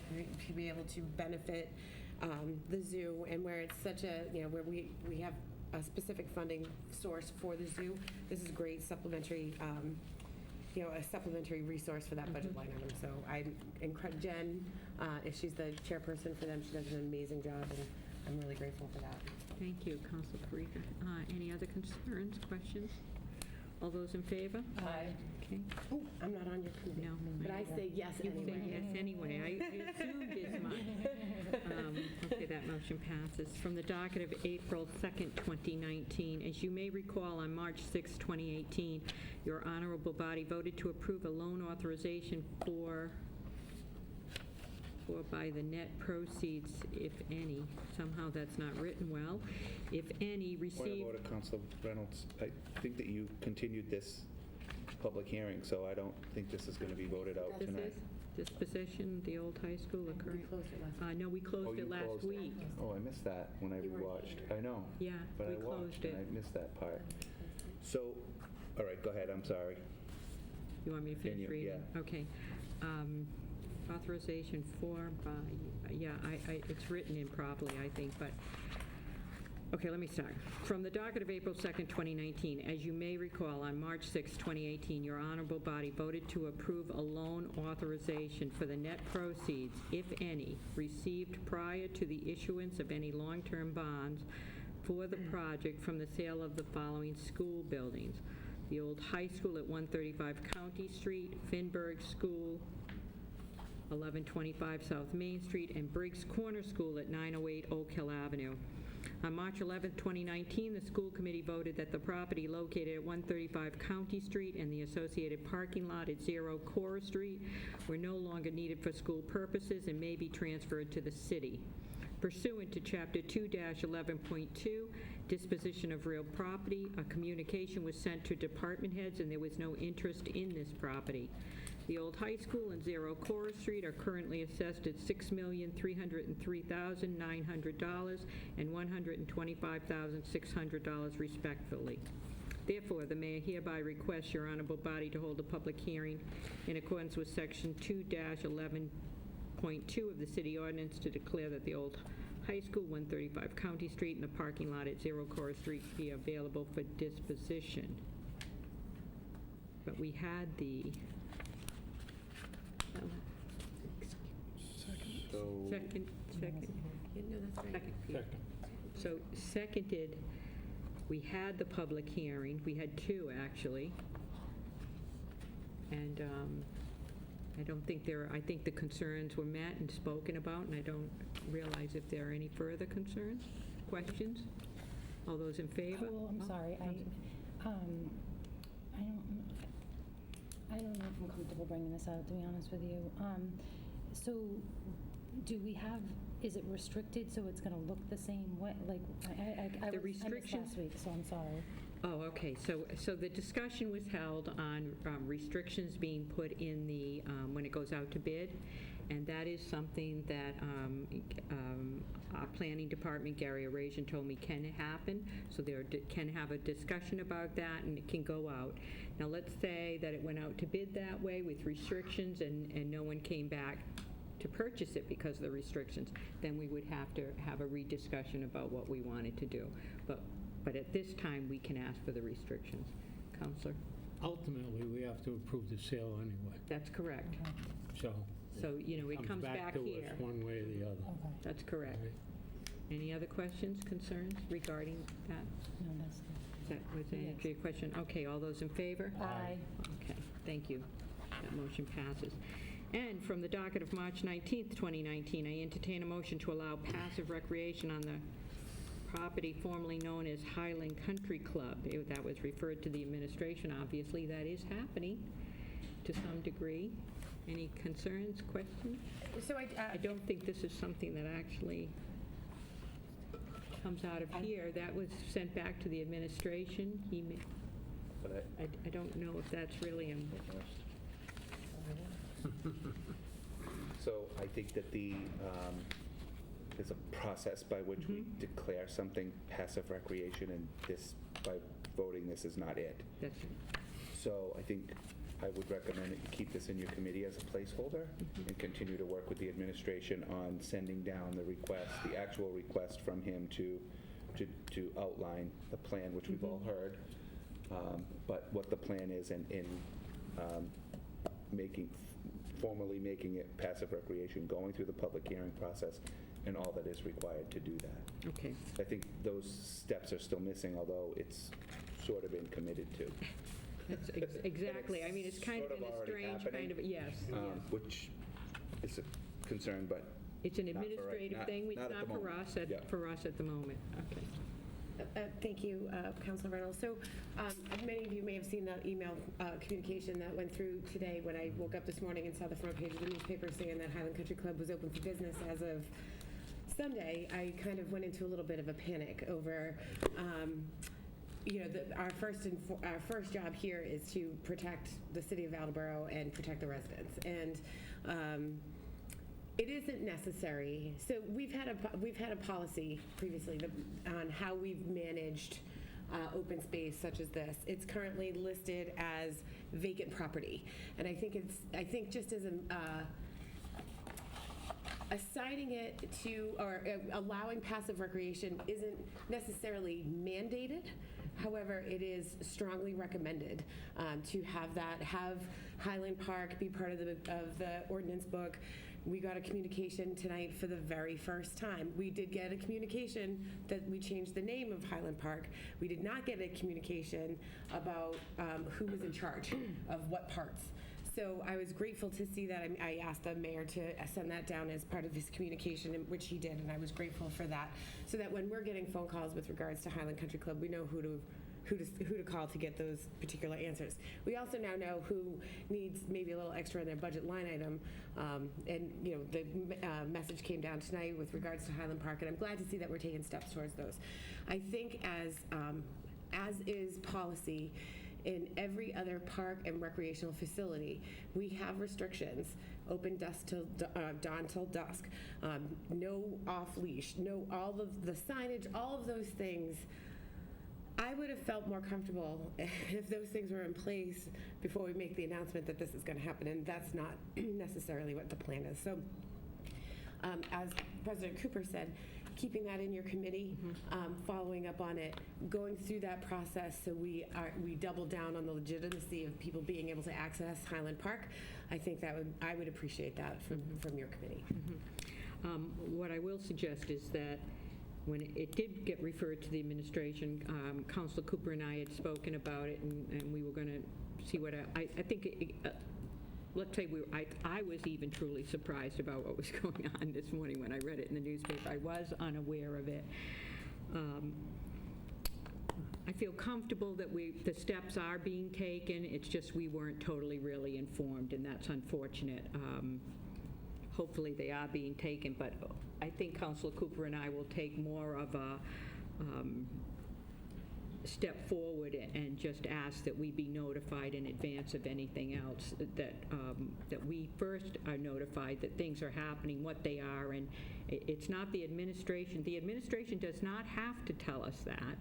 to be able to benefit the zoo. And where it's such a, where we have a specific funding source for the zoo, this is great supplementary a supplementary resource for that budget line item. So I'm incredible. Jen, if she's the chairperson for them, she does an amazing job, and I'm really grateful for that. Thank you, Councilor Parika. Any other concerns, questions? All those in favor? Aye. Okay. Oh, I'm not on your committee. No. But I say yes You anyway. say yes anyway. I assumed as much. Okay, that motion passes. From the docket of April 2nd, 2019, as you may recall, on March 6, 2018, your honorable body voted to approve a loan authorization for by the net proceeds, if any. Somehow that's not written well. If any, Point of received... order, Councilor Reynolds. I think that you continued this public hearing, so I don't think this is going to be voted out This tonight. is disposition, the old high school, the current... We closed it last No, we closed you it last closed it. week. Oh, I missed that when I rewatched. I know. Yeah, But we I closed watched and it. I missed that part. So, all right, go ahead. I'm sorry. You want me to finish Can you? reading? Yeah. Okay. Authorization for by, it's written improperly, I think, but, okay, let me start. From the docket of April 2nd, 2019, as you may recall, on March 6, 2018, your honorable body voted to approve a loan authorization for the net proceeds, if any, received prior to the issuance of any long-term bonds for the project from the sale of the following school buildings: the old high school at 135 County Street, Finberg School, 1125 South Main Street, and Briggs Corner School at 908 Oak Hill Avenue. On March 11, 2019, the school committee voted that the property located at 135 County Street and the associated parking lot at 0 Cora Street were no longer needed for school purposes and may be transferred to the city. Pursuant to Chapter 2-11.2, disposition of real property, a communication was sent to department heads and there was no interest in this property. The old high school and 0 Cora Street are currently assessed at $6,303,900 and $125,600 respectively. Therefore, the mayor hereby requests your honorable body to hold a public hearing in accordance with Section 2-11.2 of the city ordinance to declare that the old high school, 135 County Street, and the parking lot at 0 Cora Street be available for disposition. But we had the... Second. Yeah, no, that's right. Second. So seconded, we had the public hearing, we had two, actually. And I don't think I think the concerns were met and spoken about, and I don't realize if there are any further concerns, questions? All those in favor? Oh, I'm sorry, I don't know if I'm comfortable bringing this out, to be honest with you. So do we have, is it restricted so it's going to look the same way? Like, I The missed restrictions- last week, so I'm sorry. Oh, okay, so the discussion was held on restrictions being put in the, when it goes out to bid, and that is something that our planning department, Gary Arazian, told me can happen, so there can have a discussion about that, and it can go out. Now, let's say that it went out to bid that way with restrictions, and no one came back to purchase it because of the restrictions, then we would have to have a rediscussion about what we wanted to do. But at this time, we can ask for the restrictions. Counselor? Ultimately, we have to approve the sale anyway, That's correct. so. So, it comes back to here. us one way or the other. That's correct. Any other questions, concerns regarding that? No, that's good. Was that answer your question? Okay, all those in favor? Aye. Okay, thank you. That motion passes. And from the docket of March 19th, 2019, I entertain a motion to allow passive recreation on the property formerly known as Highland Country Club. That was referred to the administration. Obviously, that is happening to some degree. Any concerns, questions? So I don't think this is something that actually comes out of here. That was sent back to the administration. I don't know if that's really So I think that there's a process by which we declare something passive recreation, and this, by voting, this is not it. That's it. So I think I would recommend that you keep this in your committee as a placeholder and continue to work with the administration on sending down the request, the actual request from him to outline the plan, which we've all heard, but what the plan is, and in formally making it passive recreation, going through the public hearing process, and all that is required to do that. Okay. I think those steps are still missing, although it's sort of been committed to. That's exactly. I mean, it's kind of Sort in a already strange happening, kind of, yes. which is a concern, but It's an not for right- administrative not- thing. It's not at not the for moment. us, Yeah. for us at the moment. Okay. Thank you, Councilor Reynolds. So many of you may have seen the email communication that went through today when I woke up this morning and saw the front page of the newspaper saying that Highland Country Club was open for business as of Sunday. I kind of went into a little bit of a panic over, our first job here is to protect the city of Attleboro and protect the residents. And it isn't necessary. So we've had a policy previously on how we've managed open space such as this. It's currently listed as vacant property, and I think just as assigning it to or allowing passive recreation isn't necessarily mandated. However, it is strongly recommended to have Highland Park be part of the ordinance book. We got a communication tonight for the very first time. We did get a communication that we changed the name of Highland Park. We did not get a communication about who was in charge of what parts. So I was grateful to see that. I asked the mayor to send that down as part of his communication, which he did, and I was grateful for that, so that when we're getting phone calls with regards to Highland Country Club, we know who to call to get those particular answers. We also now know who needs maybe a little extra in their budget line item, and the message came down tonight with regards to Highland Park, and I'm glad to see that we're taking steps towards those. I think as is policy in every other park and recreational facility, we have restrictions: open dusk till dawn till dusk, no off leash, no all of the signage, all of those things. I would have felt more comfortable if those things were in place before we make the announcement that this is going to happen, and that's not necessarily what the plan is. So, as President Cooper said, keeping that in your committee, following up on it, going through that process so we double down on the legitimacy of people being able to access Highland Park. I think I would appreciate that from your committee. What I will suggest is that when it did get referred to the administration, Councilor Cooper and I had spoken about it, and we were going to see what I think. Let's say I was even truly surprised about what was going on this morning when I read it in the newspaper. I was unaware of it. I feel comfortable that the steps are being taken. It's just we weren't totally really informed, and that's unfortunate. hopefully they are being taken, but I think Councilor Cooper and I will take more of a step forward and just ask that we be notified in advance of anything else, that we first are notified that things are happening, what they are, and it's not the administration. The administration does not have to tell us that,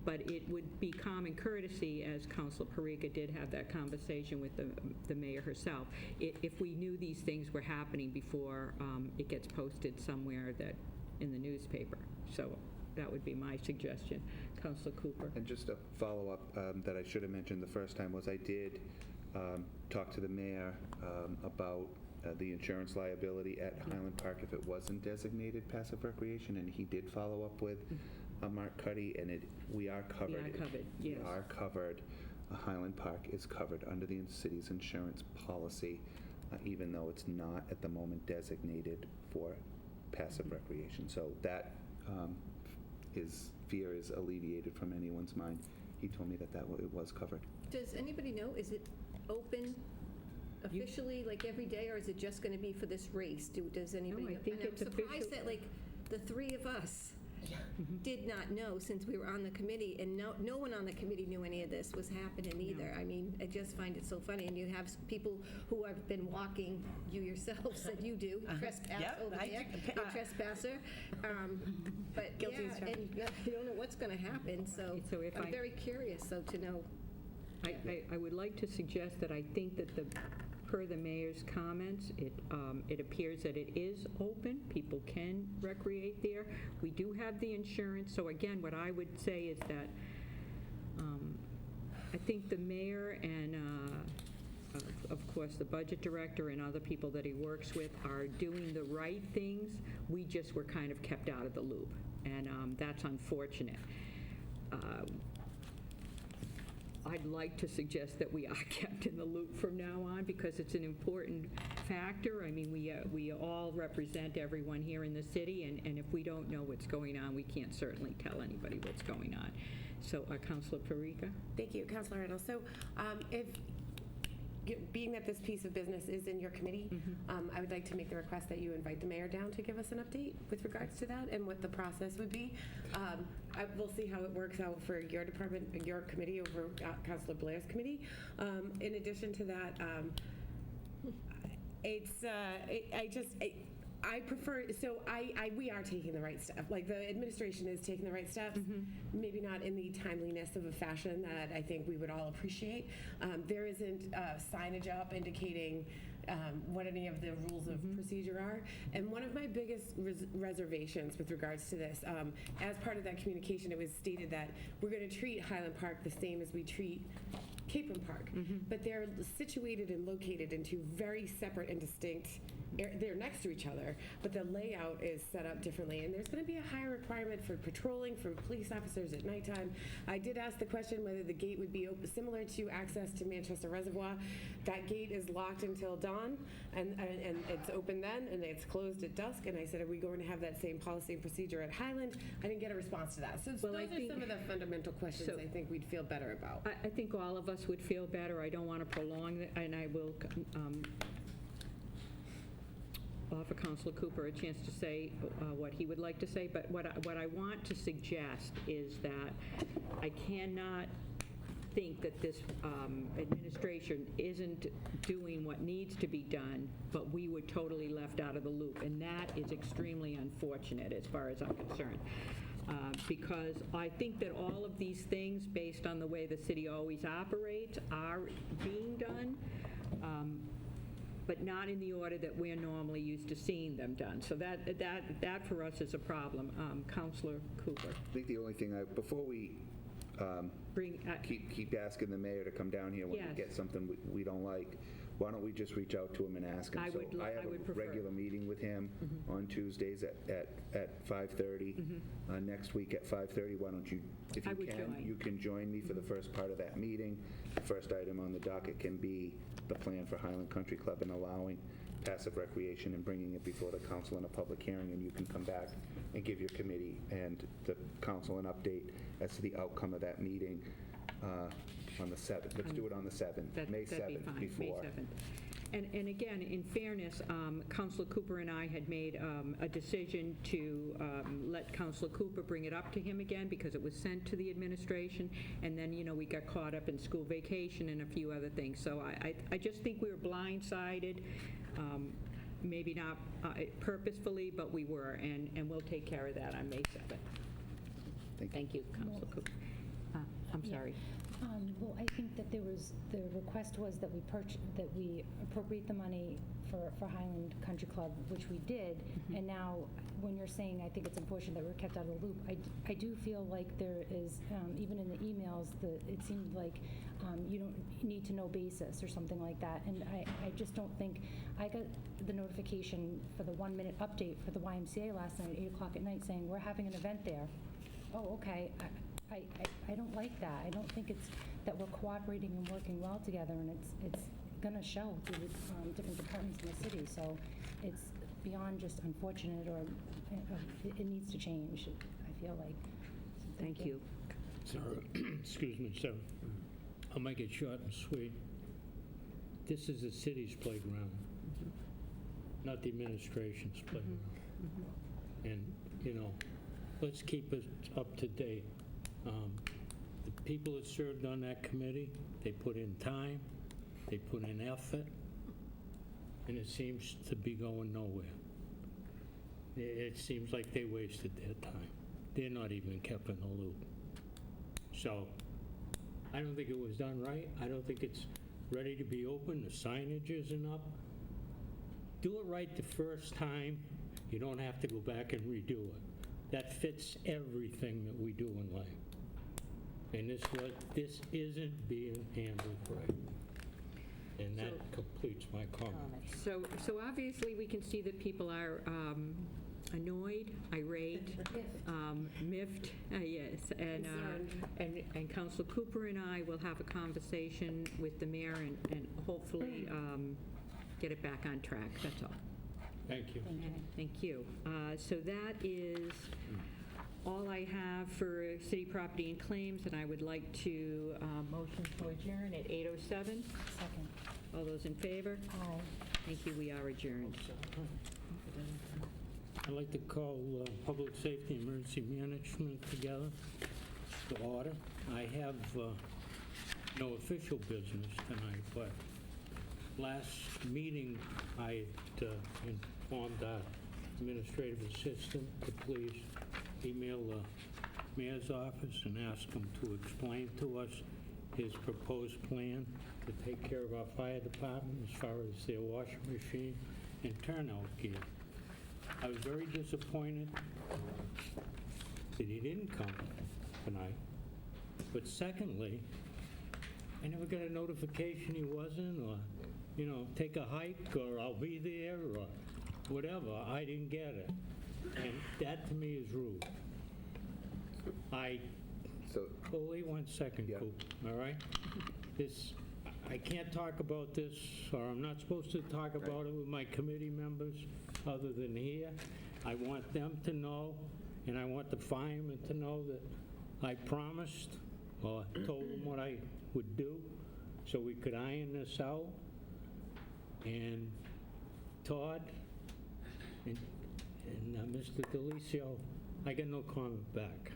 but it would be common courtesy, as Councilor Parika did have that conversation with the mayor herself, if we knew these things were happening before it gets posted somewhere that in the newspaper. So that would be my suggestion. Councilor Cooper. And just a follow-up that I should have mentioned the first time was I did talk to the mayor about the insurance liability at Highland Park if it wasn't designated passive recreation, and he did follow up with Mark Cuddy, and we are covered. We are covered, yes. We are covered. Highland Park is covered under the city's insurance policy, even though it's not at the moment designated for passive recreation. So that his fear is alleviated from anyone's mind. He told me that it was covered. Does anybody know, is it open officially, like every day, or is it just going to be for this race? Does anybody No, I know? think And it's I'm surprised official. that, like, the three of us did not know, since we were on the committee, and no one on the committee knew any of this was happening either. I mean, I just find it so funny, and you have people who have been walking, you yourself said you do, trespass Yep, over I there, do. a trespasser. But Guilty yeah, as charged. and you don't know what's going to happen, so So if I'm very curious, so to know. I would like to suggest that I think that per the mayor's comments, it appears that it is open. People can recreate there. We do have the insurance. So again, what I would say is that I think the mayor and, of course, the budget director and other people that he works with are doing the right things. We just were kind of kept out of the loop, and that's unfortunate. I'd like to suggest that we are kept in the loop from now on, because it's an important factor. I mean, we all represent everyone here in the city, and if we don't know what's going on, we can't certainly tell anybody what's going on. So, Councilor Parika? Thank you, Councilor Reynolds. So being that this piece of business is in your committee, I would like to make the request that you invite the mayor down to give us an update with regards to that and what the process would be. We'll see how it works out for your department, your committee over Councilor Blair's committee. In addition to that, I prefer, so we are taking the right step. Like, the administration is taking the right steps, maybe not in the timeliness of a fashion that I think we would all appreciate. There isn't signage up indicating what any of the rules of procedure are. And one of my biggest reservations with regards to this, as part of that communication, it was stated that we're going to treat Highland Park the same as we treat Capron Park. But they're situated and located in two very separate and distinct they're next to each other, but the layout is set up differently, and there's going to be a higher requirement for patrolling for police officers at nighttime. I did ask the question whether the gate would be open, similar to access to Manchester Reservoir. That gate is locked until dawn, and it's open then, and it's closed at dusk. And I said, are we going to have that same policy and procedure at Highland? I didn't get a response to that. So those are some of the fundamental questions I think we'd feel better about. I think all of us would feel better. I don't want to prolong it, and I will offer Councilor Cooper a chance to say what he would like to say, but what I want to suggest is that I cannot think that this administration isn't doing what needs to be done, but we were totally left out of the loop, and that is extremely unfortunate as far as I'm concerned. Because I think that all of these things, based on the way the city always operates, are being done, but not in the order that we're normally used to seeing them done. So that for us is a problem. Councilor Cooper. I think the only thing, before we keep asking the mayor to come down here when we get something we don't like, why don't we just reach out to him and ask him? I have a regular meeting with him on Tuesdays at 5:30. Next week at 5:30, why don't you, if you can, you can join me for the first part of that meeting. The first item on the docket can be the plan for Highland Country Club and allowing passive recreation and bringing it before the council in a public hearing, and you can come back and give your committee and the council an update as to the outcome of that meeting on the 7th. Let's do it on the 7th, May 7th, before. May 7th. And again, in fairness, Councilor Cooper and I had made a decision to let Councilor Cooper bring it up to him again because it was sent to the administration, and then, we got caught up in school vacation and a few other things. So I just think we were blindsided, maybe not purposefully, but we were, and we'll take care of that on May 7th. Thank you, Councilor Cooper. I'm sorry. Well, I think that the request was that we appropriate the money for Highland Country Club, which we did, and now, when you're saying, I think it's unfortunate that we're kept out of the loop, I do feel like there is, even in the emails, it seemed like you don't need to know basis or something like that, and I just don't think, I got the notification for the 1-minute update for the YMCA last night at 8 o'clock at night saying, we're having an event there. Oh, okay. I don't like that. I don't think it's that we're cooperating and working well together, and it's going to show through the different departments in the city. So it's beyond just unfortunate, or it needs to change, I feel like. So Thank you. Excuse me, sir. I'll make it short and sweet. This is the city's playground, not the administration's playground. And, let's keep it up to date. The people that served on that committee, they put in time, they put in effort, and it seems to be going nowhere. It seems like they wasted their time. They're not even kept in the loop. So, I don't think it was done right. I don't think it's ready to be open. The signage isn't up. Do it right the first time. You don't have to go back and redo it. That fits everything that we do in life. And this isn't being handled right. And that completes my comments. So obviously, we can see that people are annoyed, irate, miffed, yes, and Councilor Cooper and I will have a conversation with the mayor and hopefully get it back on track, that's all. Thank you. Thank you. So that is all I have for city property and claims, and I would like to motion to adjourn at 8:07. Second. All those in favor? Aye. Thank you, we are adjourned. I'd like to call Public Safety and Emergency Management together to order. I have no official business tonight, but last meeting I had informed our administrative assistant to please email the mayor's office and ask him to explain to us his proposed plan to take care of our fire department as far as their washing machine and turnout gear. I was very disappointed that he didn't come tonight. But secondly, I never got a notification he wasn't, or, take a hike, or I'll be there, or whatever. I didn't get it. And that to me is rude. Wait 1 second, Yeah. Coop, all right? I can't talk about this, or I'm not supposed to talk about it with my committee members other than here. I want them to know, and I want the firemen to know that I promised, or told them what I would do, so we could iron this out. And Todd and Mr. Delicio, I got no comment back.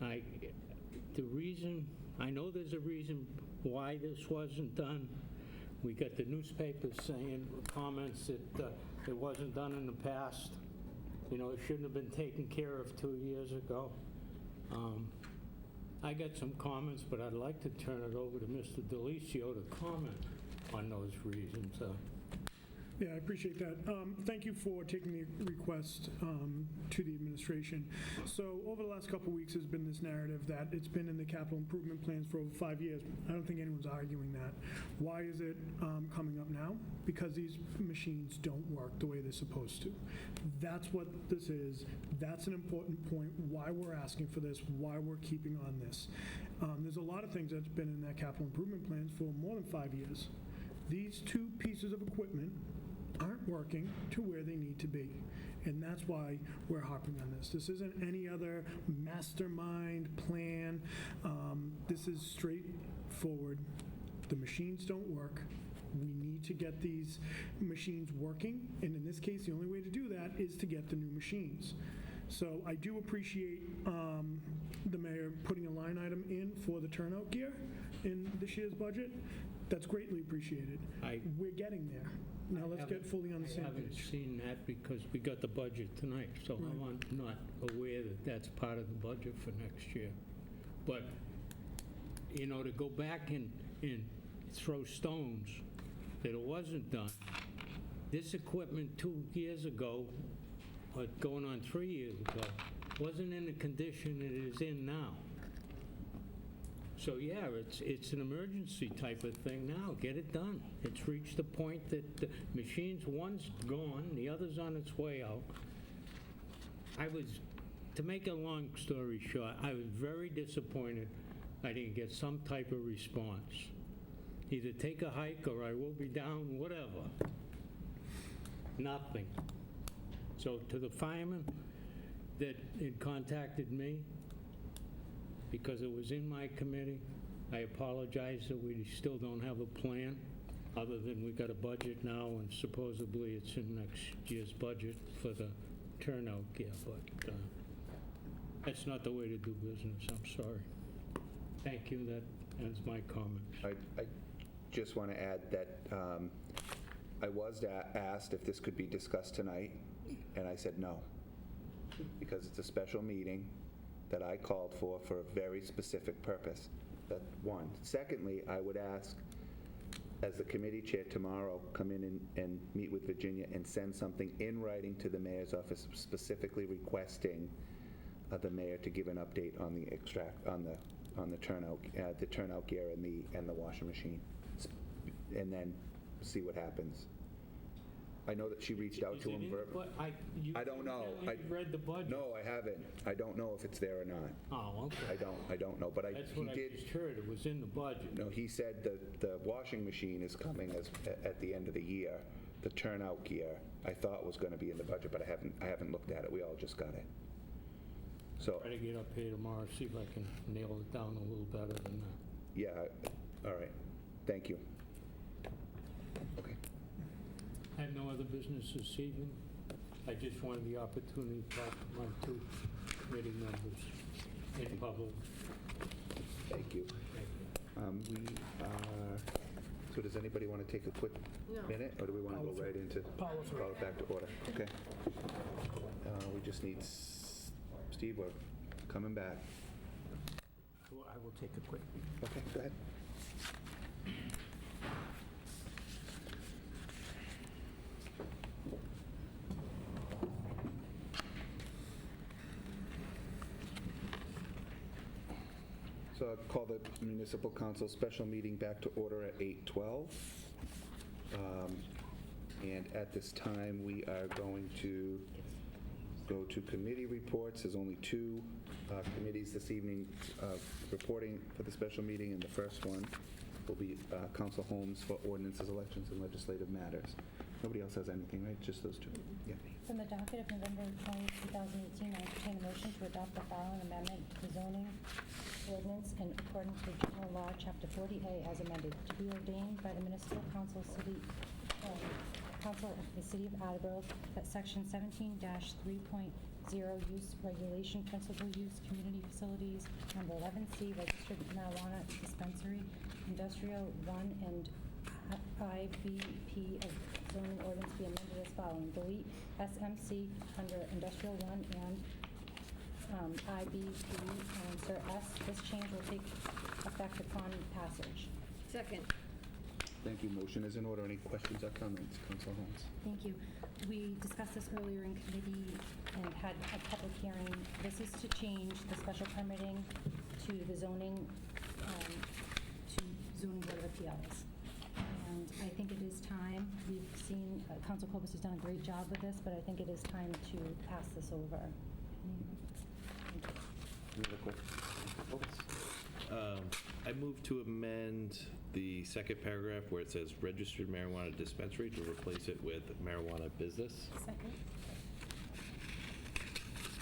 I know there's a reason why this wasn't done. We got the newspapers saying comments that it wasn't done in the past. It shouldn't have been taken care of 2 years ago. I got some comments, but I'd like to turn it over to Mr. Delicio to comment on those reasons. Yeah, I appreciate that. Thank you for taking the request to the administration. So over the last couple of weeks, there's been this narrative that it's been in the capital improvement plans for over 5 years. I don't think anyone's arguing that. Why is it coming up now? Because these machines don't work the way they're supposed to. That's what this is. That's an important point, why we're asking for this, why we're keeping on this. There's a lot of things that's been in that capital improvement plans for more than 5 years. These two pieces of equipment aren't working to where they need to be. And that's why we're harping on this. This isn't any other mastermind plan. This is straightforward. The machines don't work. We need to get these machines working, and in this case, the only way to do that is to get the new machines. So I do appreciate the mayor putting a line item in for the turnout gear in this year's budget. That's greatly appreciated. We're getting there. Now let's get fully on the same I haven't page. seen that because we got the budget tonight, so I'm not aware that that's part of the budget for next year. But, to go back and throw stones that it wasn't done, this equipment 2 years ago, or going on 3 years ago, wasn't in the condition it is in now. So, yeah, it's an emergency type of thing now. Get it done. It's reached the point that the machine's one's gone, the other's on its way out. To make a long story short, I was very disappointed I didn't get some type of response. Either take a hike or I will be down, whatever. Nothing. So to the firemen that had contacted me, because it was in my committee, I apologize that we still don't have a plan, other than we got a budget now, and supposedly it's in next year's budget for the turnout gear, but that's not the way to do business, I'm sorry. Thank you, that ends my comment. I just want to add that I was asked if this could be discussed tonight, and I said no, because it's a special meeting that I called for a very specific purpose. That's one. Secondly, I would ask, as the committee chair tomorrow, come in and meet with Virginia and send something in writing to the mayor's office specifically requesting the mayor to give an update on the turnout gear and the washing machine, and then see what happens. I know that she reached out to him. I don't know. I read the budget. No, I haven't. I don't know if it's there or not. Oh, okay. I don't know, but That's he what I did. just heard, it was in the budget. No, he said that the washing machine is coming at the end of the year. The turnout gear, I thought was going to be in the budget, but I haven't looked at it. We all just got it. So, Try to get up here tomorrow, see if I can nail it down a little better than that. yeah, all right. Thank you. Okay. I have no other business this evening. I just wanted the opportunity to talk to my two committee members in public. Thank you. So does anybody want to take a quick minute, or do we want to go right into call it back to order? Okay. We just need Steve, we're coming back. I will take a quick. Okay, go ahead. So I'll call the municipal council special meeting back to order at 8:12. And at this time, we are going to go to committee reports. There's only two committees this evening reporting for the special meeting, and the first one will be Council Holmes for ordinances, elections, and legislative matters. Nobody else has anything, right? Just those two? Yeah. From the docket of November 20, 2018, I entertain a motion to adopt the following amendment to the zoning ordinance in accordance with General Law, Chapter 40A, as amended, to be ordained by the Municipal Council of the City of Attleboro that Section 17-3.0 Use Regulation, Principal Use, Community Facilities, Number 11C, Registered Marijuana Dispensary, Industrial 1, and IBP of zoning ordinance be amended as following. Delete SMC under Industrial 1 and IBP and insert S. This change will take effect upon passage. Second. Thank you. Motion is in order. Any questions or comments? Council Holmes. Thank you. We discussed this earlier in committee and had a public hearing. This is to change the special permitting to the zoning, to zoning board of appeals. And I think it is time, we've seen, Council Cobus has done a great job with this, but I think it is time to pass this over. I move to amend the second paragraph where it says registered marijuana dispensary to replace it with marijuana business. Second.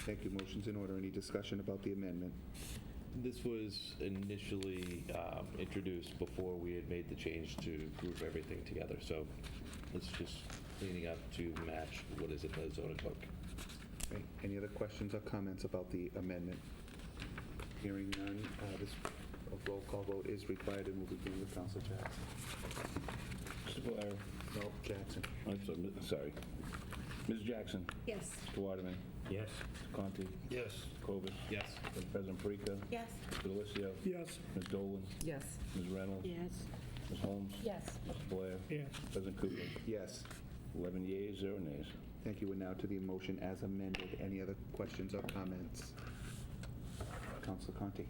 Thank you. Motion's in order. Any discussion about the amendment? This was initially introduced before we had made the change to group everything together. So it's just cleaning up to match what is in the zoning book. Okay. Any other questions or comments about the amendment? Hearing none, this roll call vote is required, and we'll begin with Council Jackson. Mr. Blair. No, Jackson. I'm sorry. Ms. Jackson. Yes. Mr. Waterman. Yes. Mr. Conti. Yes. Mr. Cobus. Yes. Vice President Perica. Yes. Mr. Delicio. Yes. Ms. Dolan. Yes. Ms. Reynolds. Yes. Ms. Holmes. Yes. Mr. Blair. Yes. President Cooper. Yes. 11 yeas, 0 nays. Thank you. And now to the motion as amended. Any other questions or comments? Councilor Conti.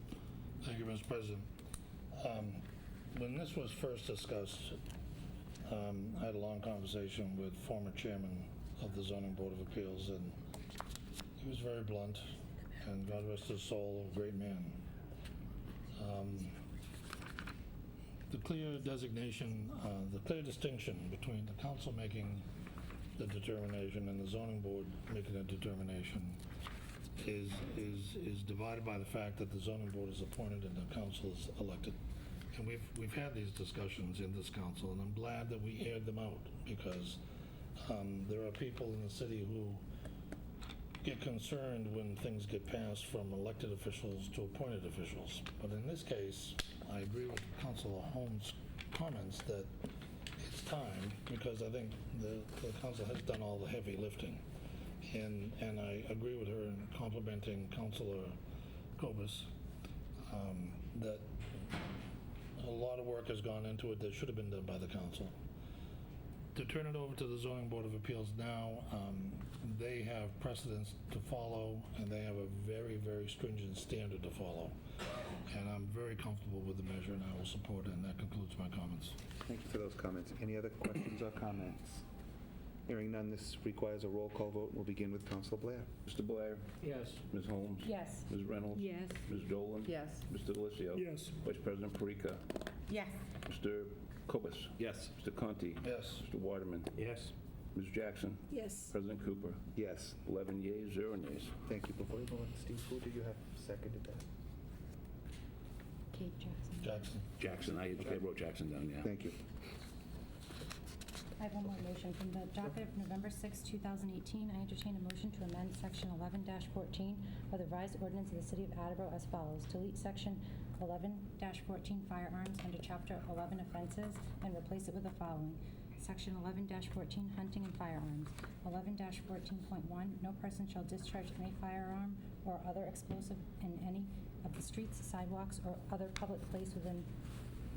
Thank you, Mr. President. When this was first discussed, I had a long conversation with former chairman of the Zoning Board of Appeals, and he was very blunt, and God rest his soul, a great man. The clear designation, the clear distinction between the council making the determination and the zoning board making a determination is divided by the fact that the zoning board is appointed and the council is elected. And we've had these discussions in this council, and I'm glad that we aired them out, because there are people in the city who get concerned when things get passed from elected officials to appointed officials. But in this case, I agree with Councilor Holmes' comments that it's time, because I think the council has done all the heavy lifting. And I agree with her in complimenting Councilor Cobus that a lot of work has gone into it that should have been done by the council. To turn it over to the Zoning Board of Appeals now, they have precedents to follow, and they have a very, very stringent standard to follow. And I'm very comfortable with the measure, and I will support it, and that concludes my comments. Thank you for those comments. Any other questions or comments? Hearing none, this requires a roll call vote. We'll begin with Councilor Blair. Mr. Blair. Yes. Ms. Holmes. Yes. Ms. Reynolds. Yes. Ms. Dolan. Yes. Mr. Delicio. Yes. Vice President Perica. Yes. Mr. Cobus. Yes. Mr. Conti. Yes. Mr. Waterman. Yes. Ms. Jackson. Yes. President Cooper. Yes. 11 yeas, 0 nays. Thank you. Before you go on, Steve, who did you have seconded that? Kate Jackson. Jackson. Jackson. I wrote Jackson down, yeah. Thank you. I have one more motion. From the docket of November 6, 2018, I entertain a motion to amend Section 11-14 of the revised ordinance of the City of Attleboro as follows. Delete Section 11-14 firearms under Chapter 11 offenses and replace it with the following. Section 11-14 hunting and firearms. 11-14.1 no person shall discharge any firearm or other explosive in any of the streets, sidewalks, or other public place within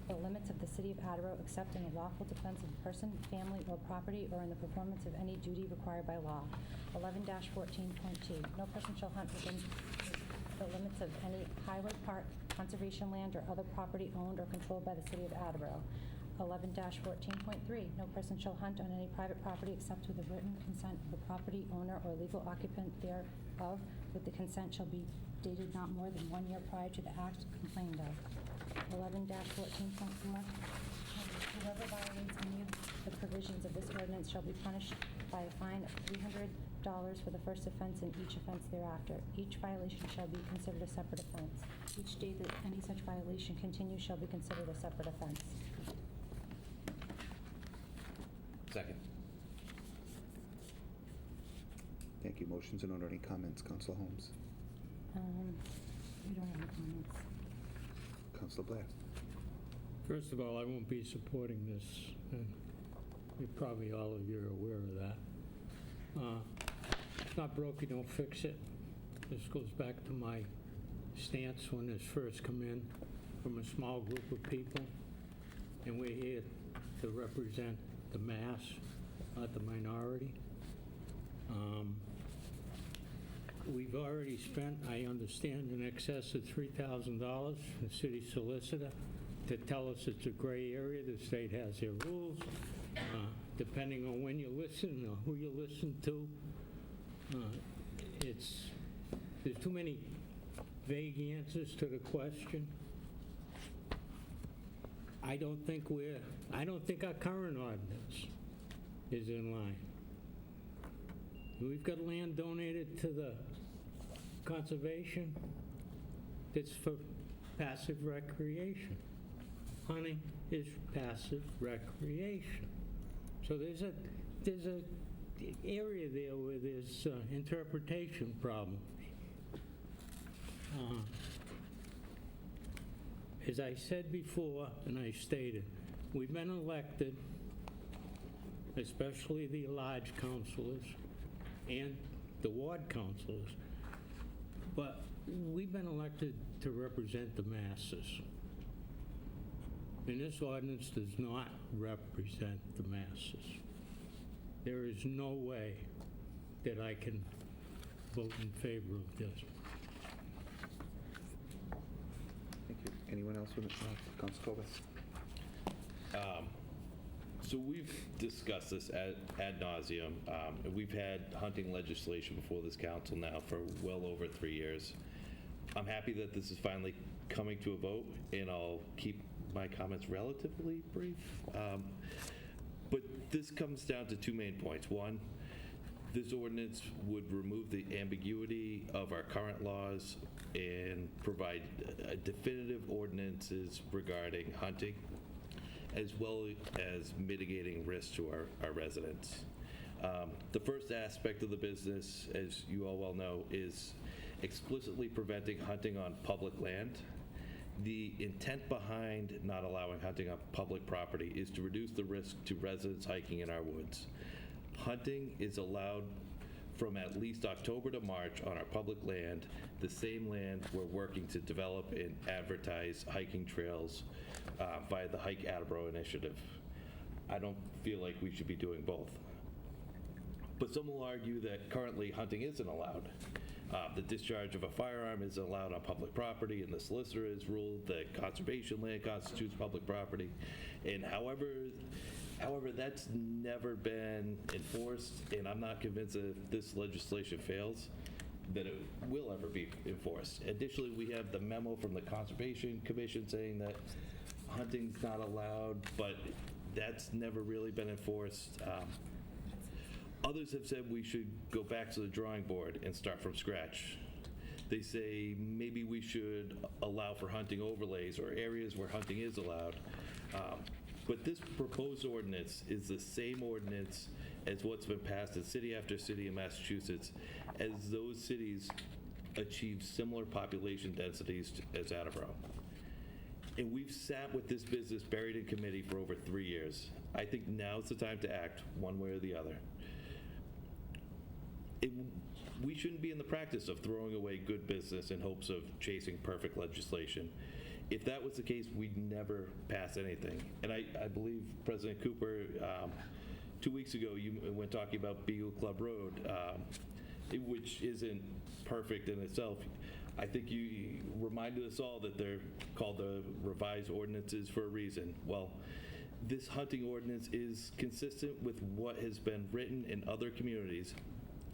the limits of the City of Attleboro except in the lawful defense of a person, family, or property, or in the performance of any duty required by law. 11-14.2 no person shall hunt within the limits of any highway, park, conservation land, or other property owned or controlled by the City of Attleboro. 11-14.3 no person shall hunt on any private property except with the written consent of the property owner or legal occupant thereof, with the consent shall be dated not more than 1 year prior to the act complained of. 11-14.4 whoever violates any of the provisions of this ordinance shall be punished by a fine of $300 for the first offense and each offense thereafter. Each violation shall be considered a separate offense. Each day that any such violation continues shall be considered a separate offense. Second. Thank you. Motion's in order. Any comments? Councilor Holmes. We don't have any comments. Councilor Blair. First of all, I won't be supporting this, and probably all of you are aware of that. It's not broke, you don't fix it. This goes back to my stance when this first come in from a small group of people, and we're here to represent the mass, not the minority. We've already spent, I understand, in excess of $3,000, the city solicitor, to tell us it's a gray area. The state has their rules. Depending on when you listen or who you listen to, there's too many vague answers to the question. I don't think our current ordinance is in line. We've got land donated to the conservation. It's for passive recreation. Hunting is passive recreation. So there's a area there where there's interpretation problems. As I said before, and I stated, we've been elected, especially the large councilors and the ward councilors, but we've been elected to represent the masses. And this ordinance does not represent the masses. There is no way that I can vote in favor of this. Thank you. Anyone else with Council Kovas? So we've discussed this ad nauseum. We've had hunting legislation before this council now for well over 3 years. I'm happy that this is finally coming to a vote, and I'll keep my comments relatively brief. But this comes down to two main points. One, this ordinance would remove the ambiguity of our current laws and provide definitive ordinances regarding hunting, as well as mitigating risks to our residents. The first aspect of the business, as you all well know, is explicitly preventing hunting on public land. The intent behind not allowing hunting on public property is to reduce the risk to residents hiking in our woods. Hunting is allowed from at least October to March on our public land, the same land we're working to develop and advertise hiking trails via the Hike Attleboro initiative. I don't feel like we should be doing both. But some will argue that currently hunting isn't allowed. The discharge of a firearm is allowed on public property, and the solicitor has ruled that conservation land constitutes public property. And however, that's never been enforced, and I'm not convinced that if this legislation fails, that it will ever be enforced. Additionally, we have the memo from the Conservation Commission saying that hunting's not allowed, but that's never really been enforced. Others have said we should go back to the drawing board and start from scratch. They say maybe we should allow for hunting overlays or areas where hunting is allowed. But this proposed ordinance is the same ordinance as what's been passed in city after city in Massachusetts, as those cities achieve similar population densities as Attleboro. And we've sat with this business buried in committee for over 3 years. I think now's the time to act one way or the other. We shouldn't be in the practice of throwing away good business in hopes of chasing perfect legislation. If that was the case, we'd never pass anything. And I believe President Cooper, 2 weeks ago, you went talking about Beagle Club Road, which isn't perfect in itself. I think you reminded us all that they're called the revised ordinances for a reason. Well, this hunting ordinance is consistent with what has been written in other communities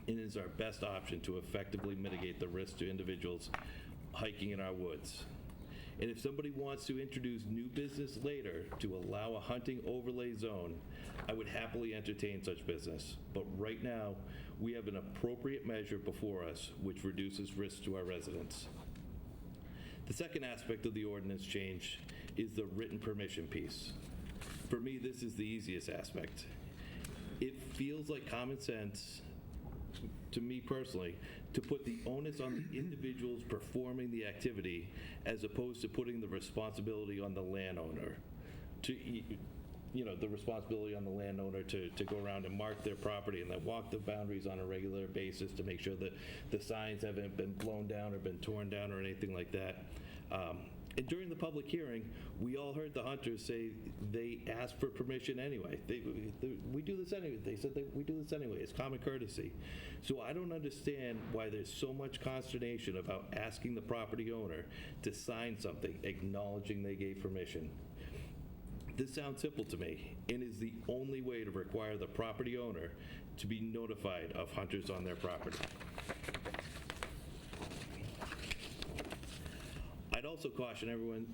and is our best option to effectively mitigate the risk to individuals hiking in our woods. And if somebody wants to introduce new business later to allow a hunting overlay zone, I would happily entertain such business. But right now, we have an appropriate measure before us which reduces risk to our residents. The second aspect of the ordinance change is the written permission piece. For me, this is the easiest aspect. It feels like common sense to me personally, to put the onus on the individuals performing the activity as opposed to putting the responsibility on the landowner to, the responsibility on the landowner to go around and mark their property and then walk the boundaries on a regular basis to make sure that the signs haven't been blown down or been torn down or anything like that. And during the public hearing, we all heard the hunters say they asked for permission anyway. We do this anyway. They said we do this anyway. It's common courtesy. So I don't understand why there's so much consternation about asking the property owner to sign something acknowledging they gave permission. This sounds simple to me and is the only way to require the property owner to be notified of hunters on their property. I'd also caution everyone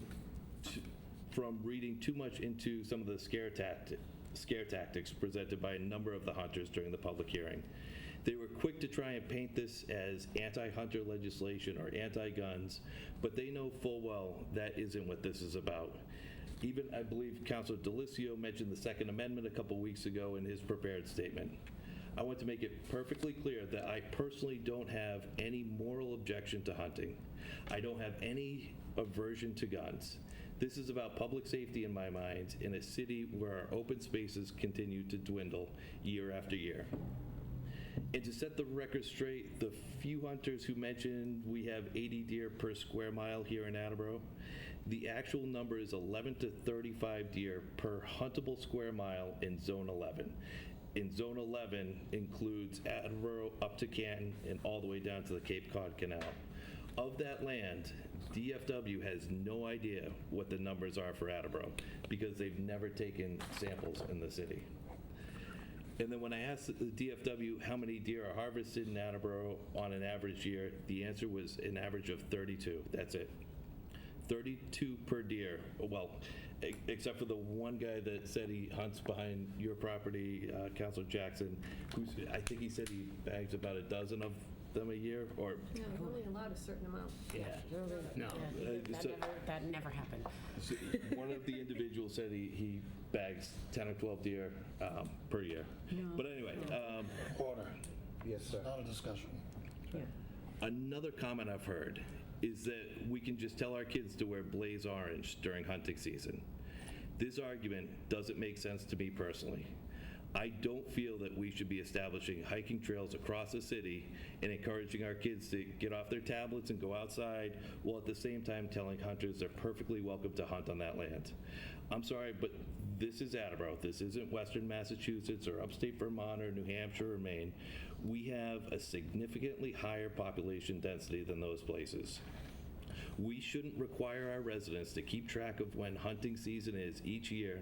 from reading too much into some of the scare tactics presented by a number of the hunters during the public hearing. They were quick to try and paint this as anti-hunter legislation or anti-guns, but they know full well that isn't what this is about. Even, I believe, Councilor Delicio mentioned the Second Amendment a couple weeks ago in his prepared statement. I want to make it perfectly clear that I personally don't have any moral objection to hunting. I don't have any aversion to guns. This is about public safety in my mind in a city where our open spaces continue to dwindle year after year. And to set the record straight, the few hunters who mentioned we have 80 deer per square mile here in Attleboro, the actual number is 11 to 35 deer per huntable square mile in Zone 11. In Zone 11 includes Attleboro up to Canton and all the way down to the Cape Cod Canal. Of that land, DFW has no idea what the numbers are for Attleboro because they've never taken samples in the city. And then when I asked the DFW how many deer are harvested in Attleboro on an average year, the answer was an average of 32. That's it. 32 per deer. Well, except for the one guy that said he hunts behind your property, Councilor Jackson, who's, I think he said he bags about a dozen of them a year, or... No, you're only allowed a certain amount. Yeah. No. That never happened. So one of the individuals said he bags 10 or 12 deer per year. But anyway, Order. Yes, sir. Not a discussion. another comment I've heard is that we can just tell our kids to wear blaze orange during hunting season. This argument doesn't make sense to me personally. I don't feel that we should be establishing hiking trails across the city and encouraging our kids to get off their tablets and go outside, while at the same time telling hunters they're perfectly welcome to hunt on that land. I'm sorry, but this is Attleboro. This isn't Western Massachusetts or upstate Vermont or New Hampshire or Maine. We have a significantly higher population density than those places. We shouldn't require our residents to keep track of when hunting season is each year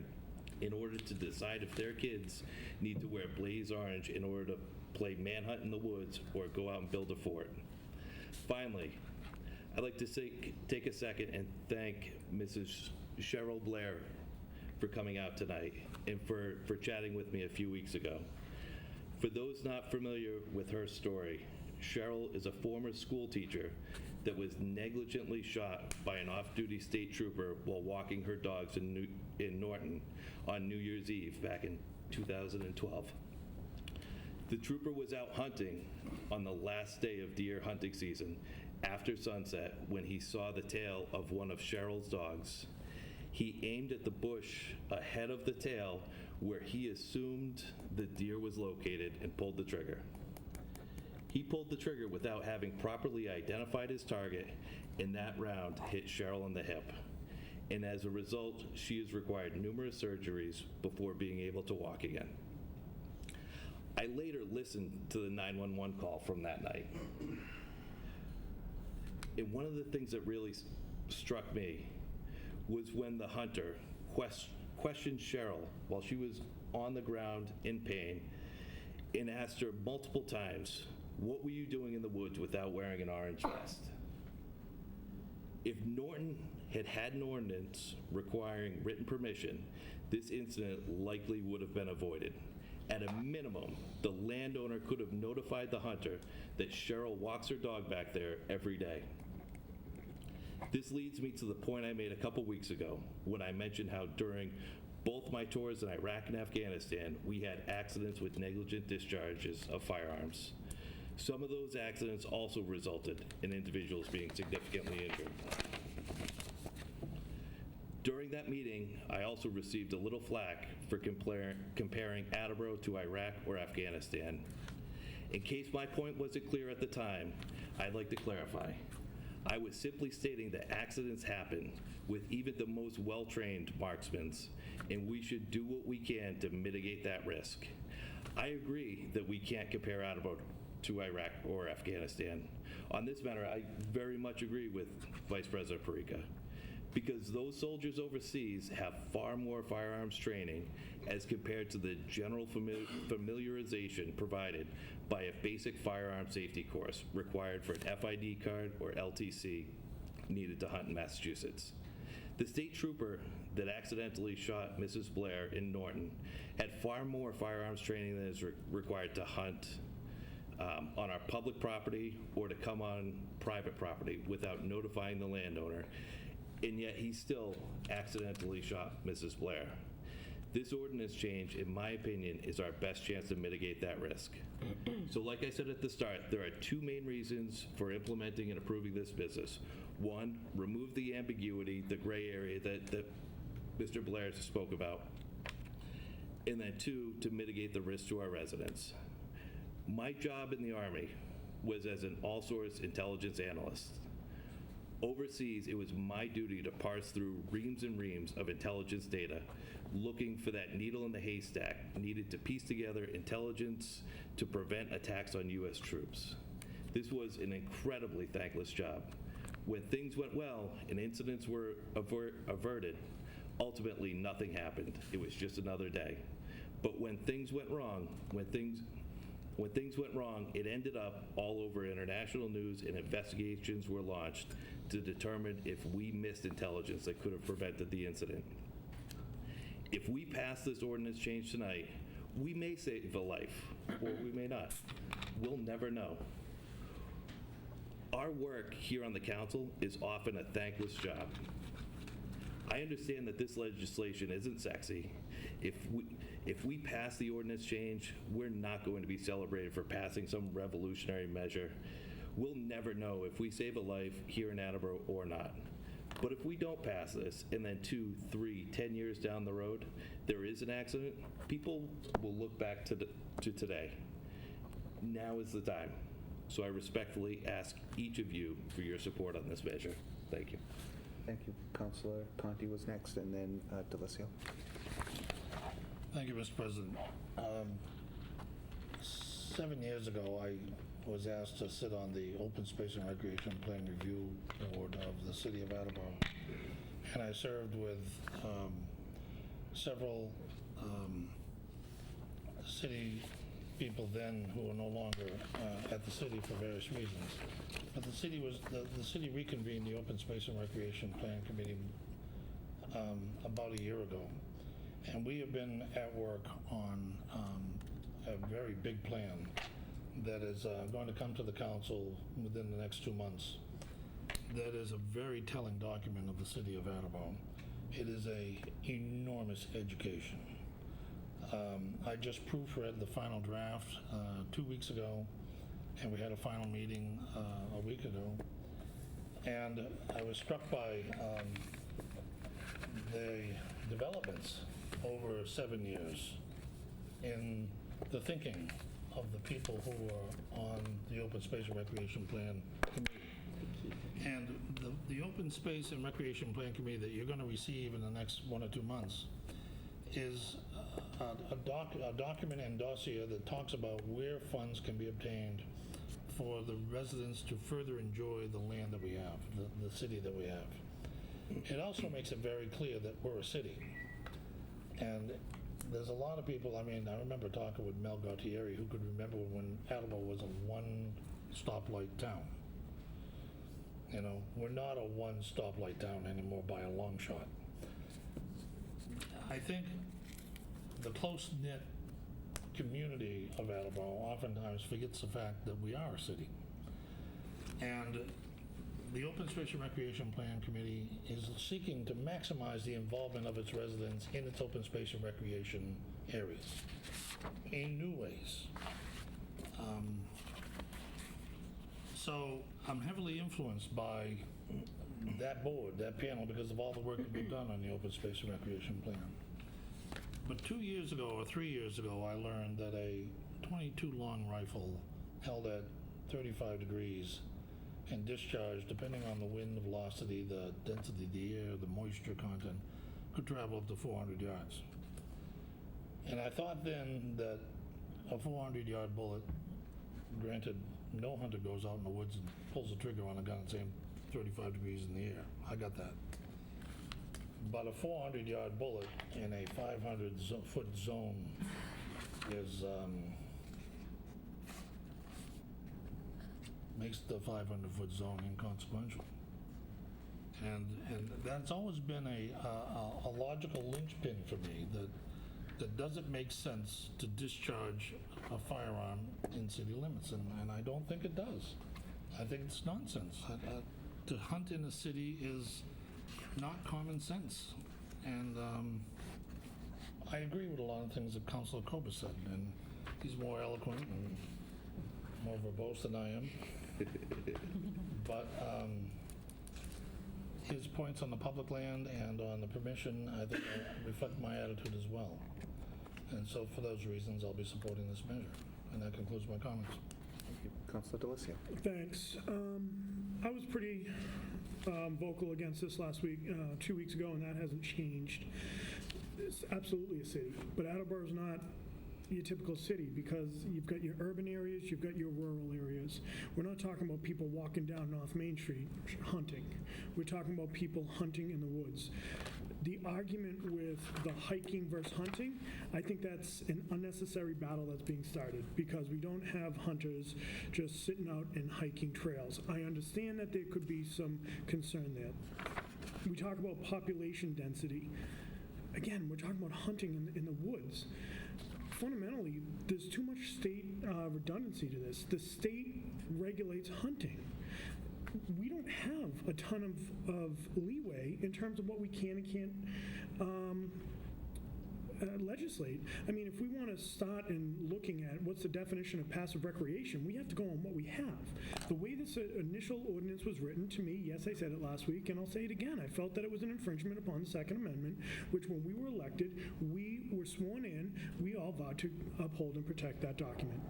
in order to decide if their kids need to wear blaze orange in order to play manhunt in the woods or go out and build a fort. Finally, I'd like to take a second and thank Mrs. Cheryl Blair for coming out tonight and for chatting with me a few weeks ago. For those not familiar with her story, Cheryl is a former school teacher that was negligently shot by an off-duty state trooper while walking her dogs in Norton on New Year's Eve back in 2012. The trooper was out hunting on the last day of deer hunting season after sunset when he saw the tail of one of Cheryl's dogs. He aimed at the bush ahead of the tail where he assumed the deer was located and pulled the trigger. He pulled the trigger without having properly identified his target, and that round hit Cheryl in the hip. And as a result, she has required numerous surgeries before being able to walk again. I later listened to the 911 call from that night. And one of the things that really struck me was when the hunter questioned Cheryl while she was on the ground in pain and asked her multiple times, "What were you doing in the woods without wearing an orange vest?" If Norton had had an ordinance requiring written permission, this incident likely would have been avoided. At a minimum, the landowner could have notified the hunter that Cheryl walks her dog back there every day. This leads me to the point I made a couple weeks ago when I mentioned how during both my tours in Iraq and Afghanistan, we had accidents with negligent discharges of firearms. Some of those accidents also resulted in individuals being significantly injured. During that meeting, I also received a little flack for comparing Attleboro to Iraq or Afghanistan. In case my point wasn't clear at the time, I'd like to clarify. I was simply stating that accidents happen with even the most well-trained marksmen, and we should do what we can to mitigate that risk. I agree that we can't compare Attleboro to Iraq or Afghanistan. On this matter, I very much agree with Vice President Parika, because those soldiers overseas have far more firearms training as compared to the general familiarization provided by a basic firearm safety course required for an FID card or LTC needed to hunt in Massachusetts. The state trooper that accidentally shot Mrs. Blair in Norton had far more firearms training than is required to hunt on our public property or to come on private property without notifying the landowner, and yet he still accidentally shot Mrs. Blair. This ordinance change, in my opinion, is our best chance to mitigate that risk. So like I said at the start, there are two main reasons for implementing and approving this business. One, remove the ambiguity, the gray area that Mr. Blair spoke about. And then two, to mitigate the risk to our residents. My job in the Army was as an all-source intelligence analyst. Overseas, it was my duty to parse through reams and reams of intelligence data, looking for that needle in the haystack needed to piece together intelligence to prevent attacks on U.S. troops. This was an incredibly thankless job. When things went well and incidents were averted, ultimately nothing happened. It was just another day. But when things went wrong, it ended up all over international news, and investigations were launched to determine if we missed intelligence that could have prevented the incident. If we pass this ordinance change tonight, we may save a life, or we may not. We'll never know. Our work here on the council is often a thankless job. I understand that this legislation isn't sexy. If we pass the ordinance change, we're not going to be celebrated for passing some revolutionary measure. We'll never know if we save a life here in Attleboro or not. But if we don't pass this, and then 2, 3, 10 years down the road, there is an accident, people will look back to today. Now is the time. So I respectfully ask each of you for your support on this measure. Thank you. Thank you. Councilor Conti was next, and then DeLisio. Thank you, Mr. President. 7 years ago, I was asked to sit on the Open Space and Recreation Plan Review Board of the City of Attleboro, and I served with several city people then who are no longer at the city for various reasons. But the city reconvened the Open Space and Recreation Plan Committee about a year ago, and we have been at work on a very big plan that is going to come to the council within the next 2 months. That is a very telling document of the city of Attleboro. It is a enormous education. I just proofread the final draft 2 weeks ago, and we had a final meeting a week ago. And I was struck by the developments over 7 years in the thinking of the people who are on the Open Space and Recreation Plan Committee. And the Open Space and Recreation Plan Committee that you're going to receive in the next 1 or 2 months is a document and dossier that talks about where funds can be obtained for the residents to further enjoy the land that we have, the city that we have. It also makes it very clear that we're a city. And there's a lot of people, I remember talking with Mel Gautieri, who could remember when Attleboro was a one-stoplight town. You know, we're not a one-stoplight town anymore by a long shot. I think the close-knit community of Attleboro oftentimes forgets the fact that we are a city. And the Open Space and Recreation Plan Committee is seeking to maximize the involvement of its residents in its open space and recreation areas in new ways. So I'm heavily influenced by that board, that panel, because of all the work that we've done on the Open Space and Recreation Plan. But 2 years ago or 3 years ago, I learned that a .22 long rifle held at 35 degrees and discharged, depending on the wind velocity, the density of the air, the moisture content, could travel up to 400 yards. And I thought then that a 400-yard bullet, granted, no hunter goes out in the woods and pulls the trigger on a gun saying 35 degrees in the air. I got that. But a 400-yard bullet in a 500-foot zone is makes the 500-foot zone inconsequential. And that's always been a logical linchpin for me, that that does it make sense to discharge a firearm in city limits? And I don't think it does. I think it's nonsense. To hunt in a city is not common sense. And I agree with a lot of things that Councilor Koba said, and he's more eloquent and more verbose than I am. But his points on the public land and on the permission, I think, reflect my attitude as well. And so for those reasons, I'll be supporting this measure. And that concludes my comments. Councilor Delissio. Thanks. I was pretty vocal against this last week, 2 weeks ago, and that hasn't changed. It's absolutely a city, but Attleboro is not your typical city because you've got your urban areas, you've got your rural areas. We're not talking about people walking down North Main Street hunting. We're talking about people hunting in the woods. The argument with the hiking versus hunting, I think that's an unnecessary battle that's being started because we don't have hunters just sitting out and hiking trails. I understand that there could be some concern there. We talk about population density. Again, we're talking about hunting in the woods. Fundamentally, there's too much state redundancy to this. The state regulates hunting. We don't have a ton of leeway in terms of what we can and can't legislate. I mean, if we want to start in looking at what's the definition of passive recreation, we have to go on what we have. The way this initial ordinance was written, to me, yes, I said it last week, and I'll say it again, I felt that it was an infringement upon the Second Amendment, which when we were elected, we were sworn in, we all vowed to uphold and protect that document.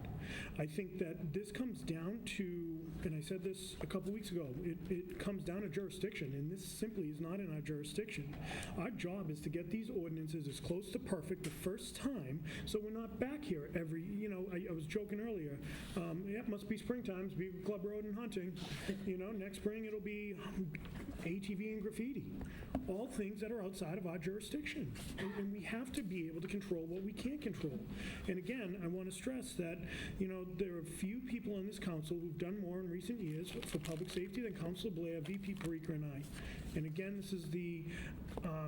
I think that this comes down to, and I said this a couple weeks ago, it comes down to jurisdiction, and this simply is not in our jurisdiction. Our job is to get these ordinances as close to perfect the first time, so we're not back here every, I was joking earlier, it must be springtime, it's Beaver Club Road and hunting, next spring it'll be ATV and graffiti, all things that are outside of our jurisdiction, and we have to be able to control what we can't control. And again, I want to stress that, there are few people in this council who've done more in recent years for public safety than Councilor Blair, VP Parika, and I. And again, this is the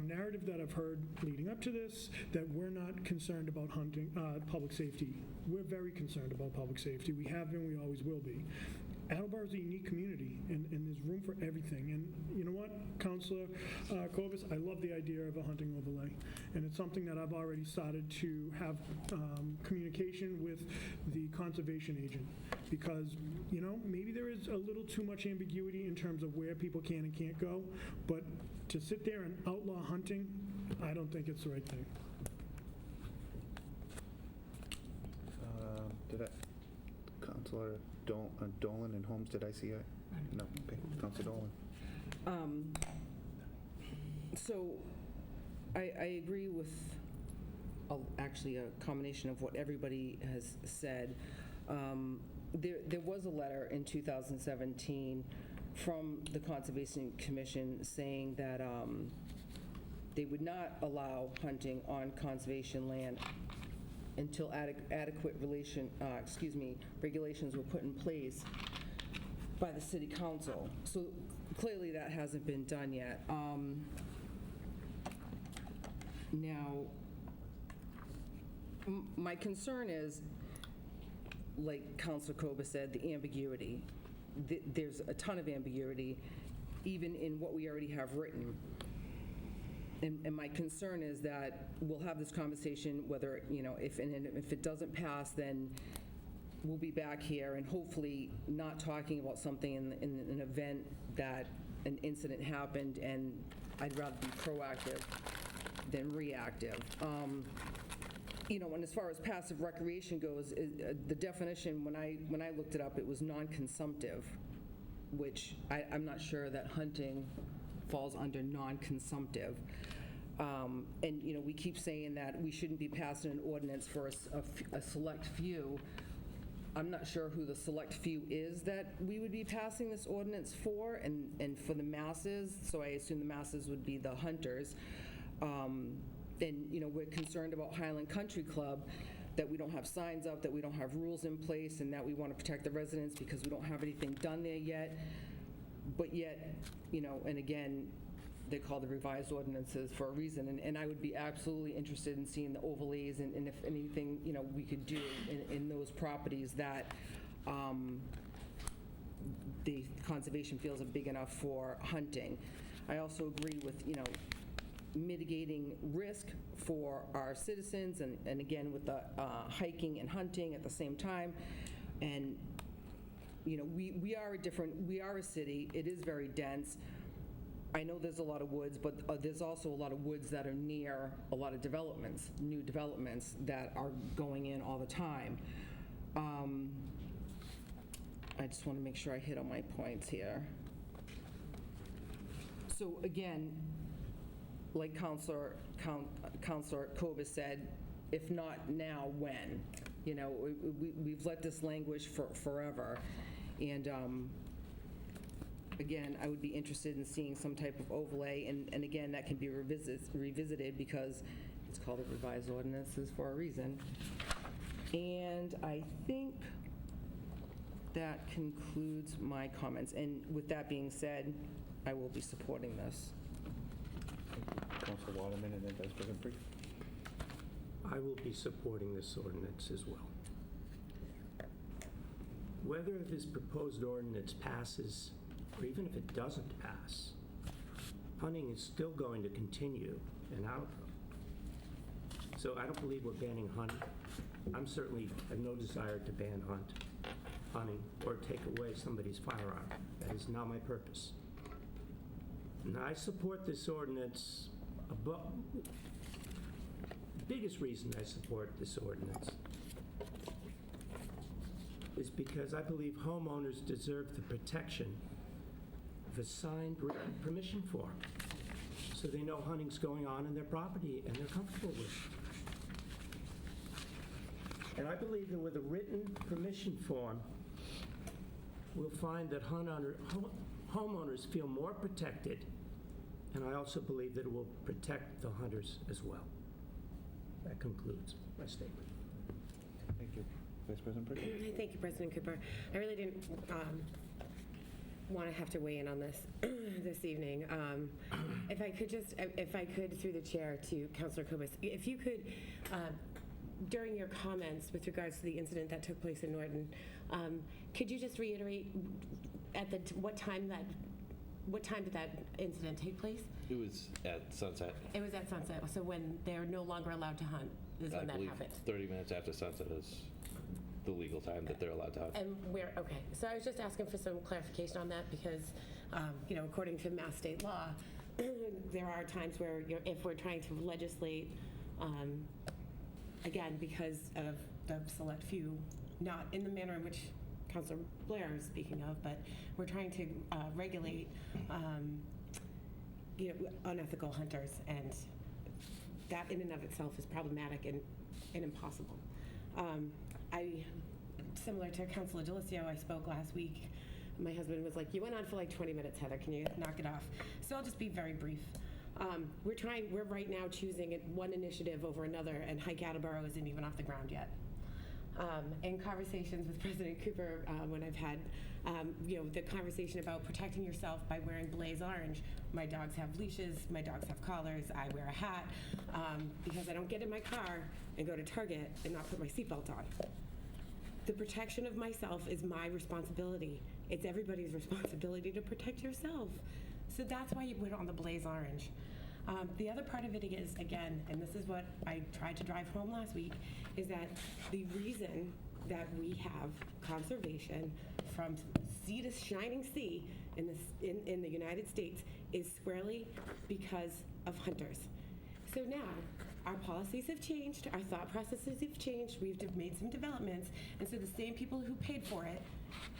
narrative that I've heard leading up to this, that we're not concerned about hunting, public safety. We're very concerned about public safety. We have been, we always will be. Attleboro is a unique community, and there's room for everything. And you know what, Councilor Kovas, I love the idea of a hunting overlay. And it's something that I've already started to have communication with the conservation agent. Because, maybe there is a little too much ambiguity in terms of where people can and can't go. But to sit there and outlaw hunting, I don't think it's the right thing. Councilor Dolan and Holmes, did I see it? No, okay. Councilor Dolan. So I agree with actually a combination of what everybody has said. There was a letter in 2017 from the Conservation Commission saying that they would not allow hunting on conservation land until adequate regulations were put in place by the city council. So clearly that hasn't been done yet. Now, my concern is, like Councilor Koba said, the ambiguity. There's a ton of ambiguity, even in what we already have written. And my concern is that we'll have this conversation, whether, if it doesn't pass, then we'll be back here and hopefully not talking about something in an event that an incident happened, and I'd rather be proactive than reactive. And as far as passive recreation goes, the definition, when I looked it up, it was non-consumptive, which I'm not sure that hunting falls under non-consumptive. And, we keep saying that we shouldn't be passing an ordinance for a select few. I'm not sure who the select few is that we would be passing this ordinance for, and for the masses, so I assume the masses would be the hunters. And, we're concerned about Highland Country Club, that we don't have signs up, that we don't have rules in place, and that we want to protect the residents because we don't have anything done there yet. But yet, and again, they're called the revised ordinances for a reason, and I would be absolutely interested in seeing the overlays and if anything, we could do in those properties that the conservation feels are big enough for hunting. I also agree with, mitigating risk for our citizens, and again, with the hiking and hunting at the same time. And, we are a city. It is very dense. I know there's a lot of woods, but there's also a lot of woods that are near a lot of developments, new developments that are going in all the time. I just want to make sure I hit on my points here. So again, like Councilor Kobus said, if not now, when? We've let this languish for forever. And again, I would be interested in seeing some type of overlay. And again, that can be revisited because it's called a revised ordinances for a reason. And I think that concludes my comments. And with that being said, I will be supporting this. Councilor Waterman and then Vice President Briggs. I will be supporting this ordinance as well. Whether this proposed ordinance passes, or even if it doesn't pass, hunting is still going to continue in Attleboro. So I don't believe we're banning hunting. I'm certainly have no desire to ban hunting or take away somebody's firearm. That is not my purpose. And I support this ordinance. The biggest reason I support this ordinance is because I believe homeowners deserve the protection of a signed written permission form, so they know hunting's going on in their property and they're comfortable with it. And I believe that with a written permission form, we'll find that homeowners feel more protected, and I also believe that it will protect the hunters as well. That concludes my statement. Thank you. Vice President Briggs. Thank you, President Cooper. I really didn't want to have to weigh in on this this evening. If I could, through the chair to Councilor Kobus, if you could, during your comments with regards to the incident that took place in Norton, could you just reiterate what time did that incident take place? It was at sunset. It was at sunset, so when they're no longer allowed to hunt is when that happened. I believe 30 minutes after sunset is the legal time that they're allowed to hunt. And okay. So I was just asking for some clarification on that because, according to Mass state law, there are times where if we're trying to legislate, again, because of the select few, not in the manner in which Councilor Blair is speaking of, but we're trying to regulate, unethical hunters, and that in and of itself is problematic and impossible. Similar to Councilor Delicio, I spoke last week. My husband was like, "You went on for like 20 minutes, Heather. Can you knock it off?" So I'll just be very brief. We're right now choosing one initiative over another, and Hike Attleboro isn't even off the ground yet. In conversations with President Cooper, when I've had, the conversation about protecting yourself by wearing blaze orange. My dogs have leashes, my dogs have collars, I wear a hat, because I don't get in my car and go to Target and not put my seatbelt on. The protection of myself is my responsibility. It's everybody's responsibility to protect yourself. So that's why you put on the blaze orange. The other part of it is, again, and this is what I tried to drive home last week, is that the reason that we have conservation from sea to shining sea in the United States is squarely because of hunters. So now, our policies have changed, our thought processes have changed, we've made some developments, and so the same people who paid for it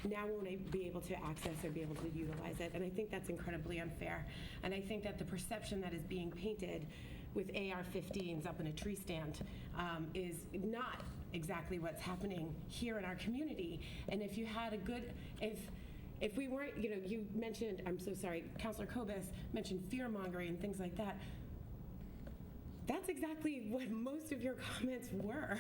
now won't be able to access or be able to utilize it, and I think that's incredibly unfair. And I think that the perception that is being painted with AR-15s up in a tree stand is not exactly what's happening here in our community. And if you had if we weren't, you mentioned, I'm so sorry, Councilor Kobus mentioned fear-mongering and things like that. That's exactly what most of your comments were.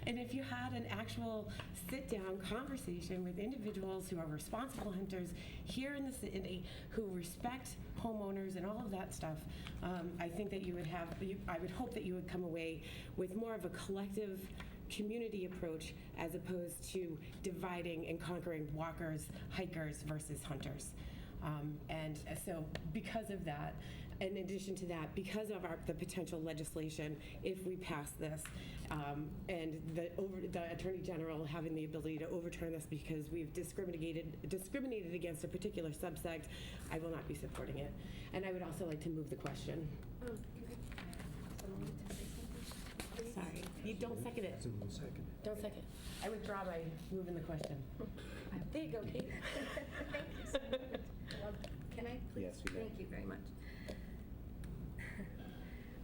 And if you had an actual sit-down conversation with individuals who are responsible hunters here in the city, who respect homeowners and all of that stuff, I think that you would have, I would hope that you would come away with more of a collective community approach as opposed to dividing and conquering walkers, hikers versus hunters. And so because of that, in addition to that, because of the potential legislation, if we pass this, and the Attorney General having the ability to overturn this because we've discriminated against a particular subsect, I will not be supporting it. And I would also like to move the question. Sorry, you don't second it. Don't second. I withdraw by moving the question. There you go, Kate. Thank you so much. Can I please? Yes, you may. Thank you very much.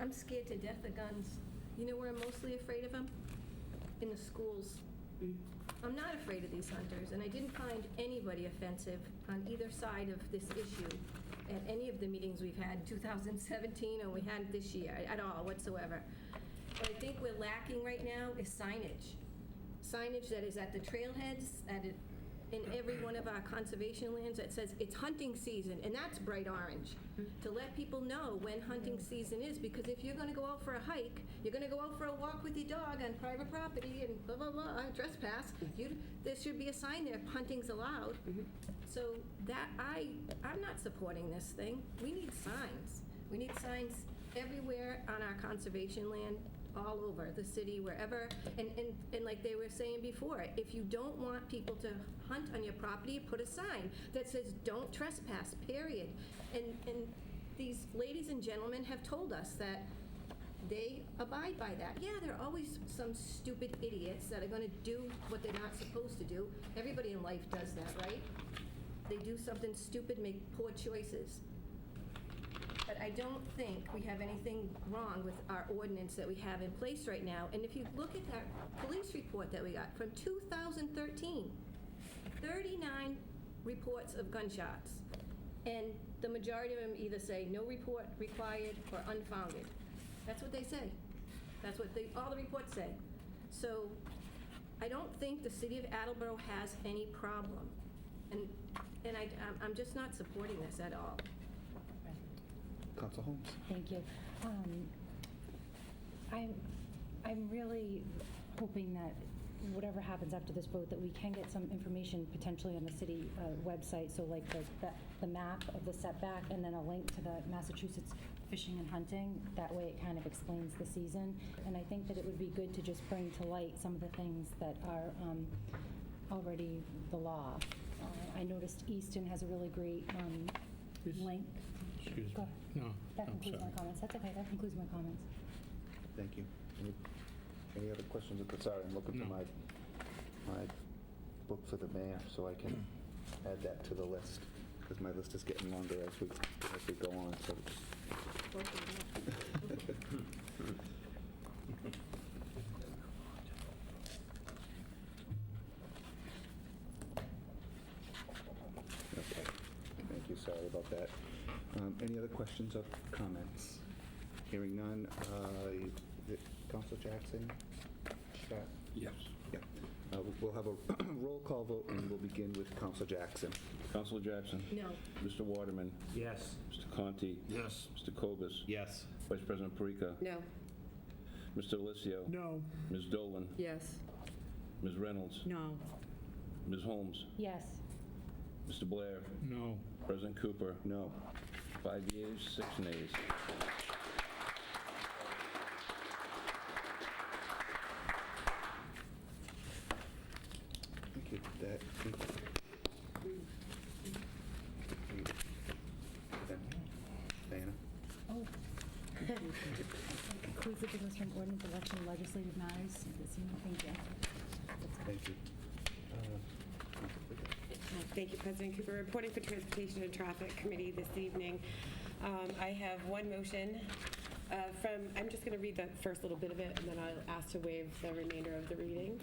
I'm scared to death of guns. You know where I'm mostly afraid of them? In the schools. I'm not afraid of these hunters, and I didn't find anybody offensive on either side of this issue at any of the meetings we've had in 2017 or we had this year at all whatsoever. What I think we're lacking right now is signage. Signage that is at the trailheads, in every one of our conservation lands that says it's hunting season, and that's bright orange, to let people know when hunting season is, because if you're going to go out for a hike, you're going to go out for a walk with your dog on private property and blah, blah, blah, trespass, there should be a sign there, hunting's allowed. So that, I'm not supporting this thing. We need signs. We need signs everywhere on our conservation land, all over the city, wherever, and like they were saying before, if you don't want people to hunt on your property, put a sign that says don't trespass, period. And these ladies and gentlemen have told us that they abide by that. Yeah, there are always some stupid idiots that are going to do what they're not supposed to do. Everybody in life does that, right? They do something stupid, make poor choices. But I don't think we have anything wrong with our ordinance that we have in place right now. And if you look at that police report that we got from 2013, 39 reports of gunshots. And the majority of them either say no report required or unfounded. That's what they say. That's what all the reports say. So I don't think the city of Attleboro has any problem. And I'm just not supporting this at all. Council Holmes. Thank you. I'm really hoping that whatever happens after this vote, that we can get some information potentially on the city website, so like the map of the setback and then a link to the Massachusetts Fishing and Hunting. That way it kind of explains the season. And I think that it would be good to just bring to light some of the things that are already the law. I noticed Easton has a really great link. Excuse me. Go ahead. No, That I'm concludes sorry. my comments. That's okay, that concludes my comments. Thank you. Any other questions? Sorry, I'm looking for No. my book for the mayor, so I can add that to the list, because my list is getting longer as we go on, so. Okay, thank you, sorry about that. Any other questions or comments? Hearing none, Councilor Jackson? Scott? Yes. Yeah. We'll have a roll call vote, and we'll begin with Councilor Jackson. Councilor Jackson? No. Mr. Waterman? Yes. Mr. Conti? Yes. Mr. Kobus? Yes. Vice President Parika? No. Mr. Alessio? No. Ms. Dolan? Yes. Ms. Reynolds? No. Ms. Holmes? Yes. Mr. Blair? No. President Cooper? No. 5 yeas, 6 nays. Thank you. That Diana? Oh. Concludes the business from ordinance, election, legislative matters this evening. Thank you. Thank you. Councilor Flicker? Thank you, President Cooper. Reporting for Transportation and Traffic Committee this evening. I have one motion I'm just going to read the first little bit of it, and then I'll ask to waive the remainder of the reading.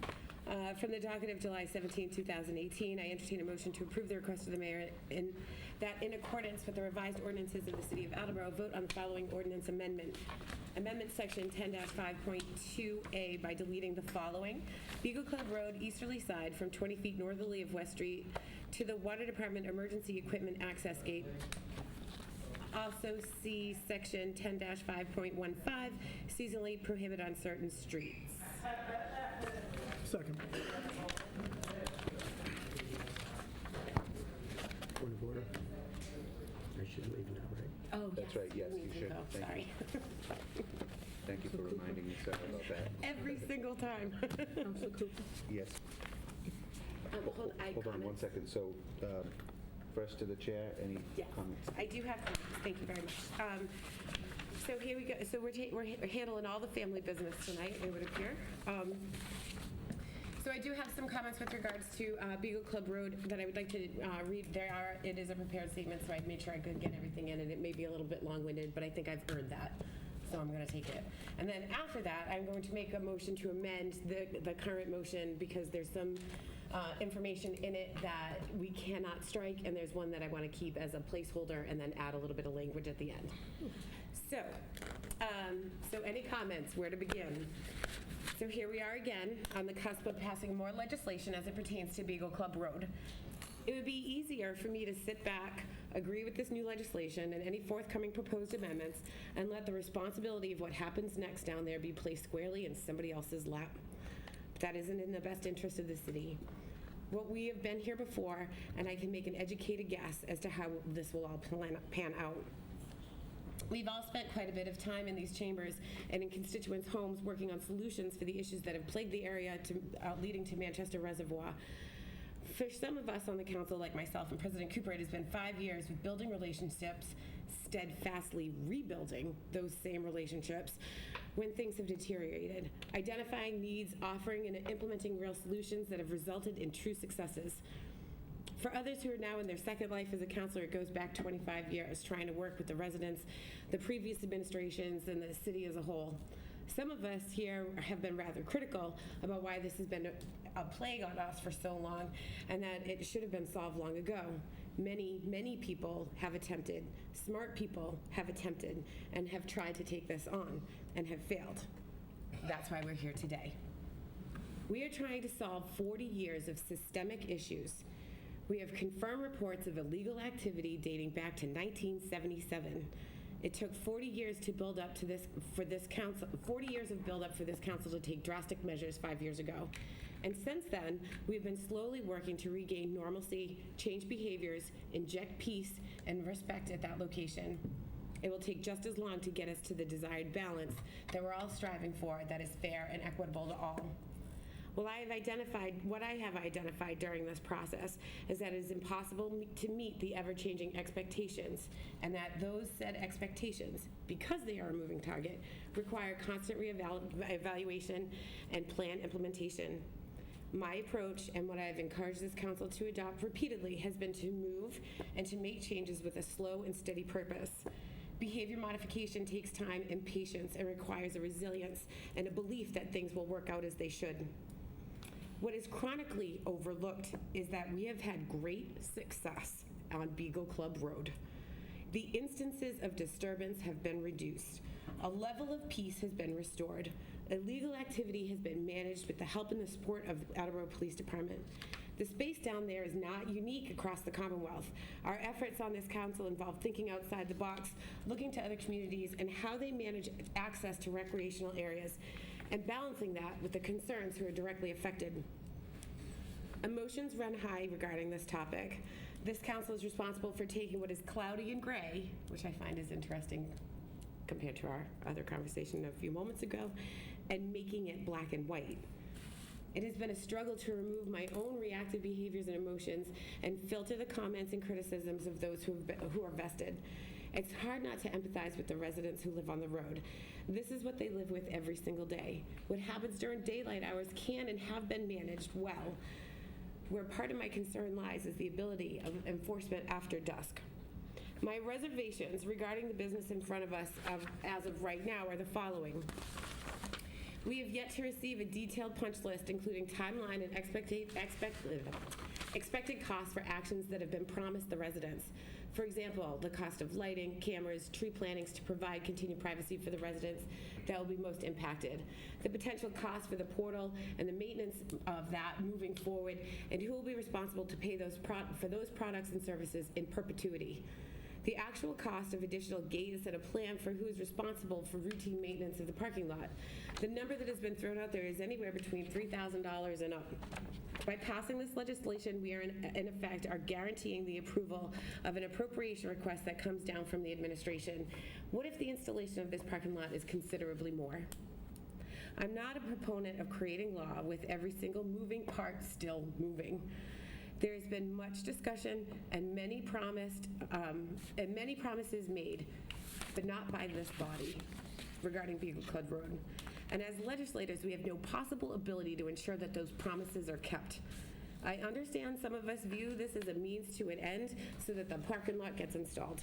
From the docket of July 17, 2018, I entertain a motion to approve the request of the mayor that in accordance with the revised ordinances of the City of Attleboro, vote on the following ordinance amendment. Amendment Section 10-5.2A by deleting the following: Beagle Club Road, easterly side, from 20 feet northerly of West Street to the Water Department Emergency Equipment Access Gate. Also see Section 10-5.15, seasonally prohibited on certain streets. Second. Point of order. I should leave now, right? Oh, That's right, yes, you should. Thank Sorry. Thank you for reminding me, Sarah, about that. Every single time. Counselor Cooper? Yes. Hold on, Hold on one second. So, first to the chair, any Yes, comments? I do have comments. Thank you very much. So here we go. So we're handling all the family business tonight, it would appear. So I do have some comments with regards to Beagle Club Road that I would like to read. It is a prepared statement, so I made sure I could get everything in, and it may be a little bit long-winded, but I think I've earned that. So I'm going to take it. And then after that, I'm going to make a motion to amend the current motion because there's some information in it that we cannot strike, and there's one that I want to keep as a placeholder and then add a little bit of language at the end. So, so any comments? Where to begin? So here we are again on the cusp of passing more legislation as it pertains to Beagle Club Road. It would be easier for me to sit back, agree with this new legislation and any forthcoming proposed amendments, and let the responsibility of what happens next down there be placed squarely in somebody else's lap. That isn't in the best interest of the city. What we have been here before, and I can make an educated guess as to how this will all pan out. We've all spent quite a bit of time in these chambers and in constituents' homes working on solutions for the issues that have plagued the area leading to Manchester Reservoir. For some of us on the council, like myself and President Cooper, it has been 5 years with building relationships, steadfastly rebuilding those same relationships when things have deteriorated, identifying needs, offering and implementing real solutions that have resulted in true successes. For others who are now in their second life as a counselor, it goes back 25 years, trying to work with the residents, the previous administrations, and the city as a whole. Some of us here have been rather critical about why this has been a plague on us for so long, and that it should have been solved long ago. Many people have attempted, smart people have attempted, and have tried to take this on, and have failed. That's why we're here today. We are trying to solve 40 years of systemic issues. We have confirmed reports of illegal activity dating back to 1977. It took 40 years to build up to this for this council, 40 years of build up for this council to take drastic measures 5 years ago. And since then, we've been slowly working to regain normalcy, change behaviors, inject peace and respect at that location. It will take just as long to get us to the desired balance that we're all striving for, that is fair and equitable to all. What I have identified during this process is that it is impossible to meet the ever-changing expectations, and that those said expectations, because they are a moving target, require constant evaluation and plan implementation. My approach, and what I have encouraged this council to adopt repeatedly, has been to move and to make changes with a slow and steady purpose. Behavior modification takes time and patience and requires a resilience and a belief that things will work out as they should. What is chronically overlooked is that we have had great success on Beagle Club Road. The instances of disturbance have been reduced. A level of peace has been restored. Illegal activity has been managed with the help and the support of the Attleboro Police Department. The space down there is not unique across the Commonwealth. Our efforts on this council involve thinking outside the box, looking to other communities and how they manage access to recreational areas, and balancing that with the concerns who are directly affected. Emotions run high regarding this topic. This council is responsible for taking what is cloudy and gray, which I find is interesting compared to our other conversation a few moments ago, and making it black and white. It has been a struggle to remove my own reactive behaviors and emotions and filter the comments and criticisms of those who are vested. It's hard not to empathize with the residents who live on the road. This is what they live with every single day. What happens during daylight hours can and have been managed well. Where part of my concern lies is the ability of enforcement after dusk. My reservations regarding the business in front of us as of right now are the following. We have yet to receive a detailed punch list including timeline and expected costs for actions that have been promised the residents. For example, the cost of lighting, cameras, tree plantings to provide continued privacy for the residents that will be most impacted. The potential cost for the portal and the maintenance of that moving forward, and who will be responsible to pay for those products and services in perpetuity. The actual cost of additional gates and a plan for who is responsible for routine maintenance of the parking lot. The number that has been thrown out there is anywhere between $3,000 and up. By passing this legislation, we are in effect are guaranteeing the approval of an appropriation request that comes down from the administration. What if the installation of this parking lot is considerably more? I'm not a proponent of creating law with every single moving part still moving. There has been much discussion and many promises made, but not by this body, regarding Beagle Club Road. And as legislators, we have no possible ability to ensure that those promises are kept. I understand some of us view this as a means to an end so that the parking lot gets installed.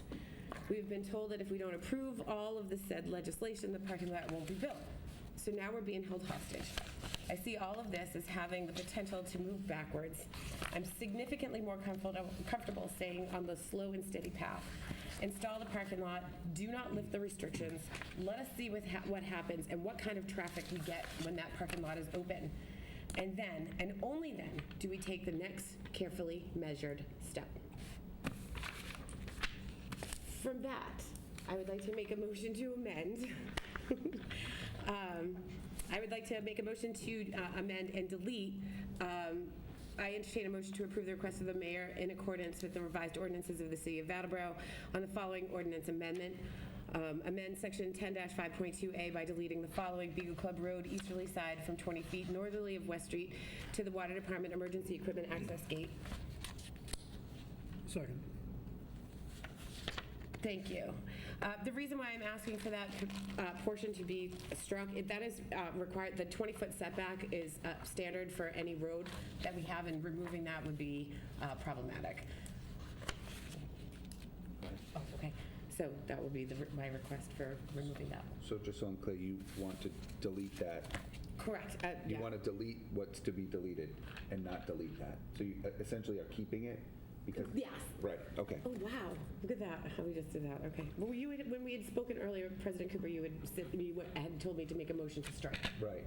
We've been told that if we don't approve all of the said legislation, the parking lot won't be built. So now we're being held hostage. I see all of this as having the potential to move backwards. I'm significantly more comfortable staying on the slow and steady path. Install the parking lot, do not lift the restrictions, let us see what happens and what kind of traffic we get when that parking lot is open. And then, and only then, do we take the next carefully measured step. From that, I would like to make a motion to amend. I would like to make a motion to amend and delete. I entertain a motion to approve the request of the mayor in accordance with the revised ordinances of the city of Attleboro on the following ordinance amendment. Amend section 10-5.2A by deleting the following: Beagle Club Road, easterly side from 20 feet northerly of West Street to the Water Department Emergency Equipment Access Gate. Second. Thank you. The reason why I'm asking for that portion to be struck, that is required, the 20-foot setback is standard for any road that we have, and removing that would be problematic. Oh, okay. So that would be my request for removing that. So just so I'm clear, you want to delete that? Correct. You Yeah. want to delete what's to be deleted and not delete that? So you essentially are keeping it? Because Yes. Right, okay. Oh, wow. Look at that, how we just did that. Okay. Well, when we had spoken earlier, President Cooper, you had told me to make a motion to strike. Right,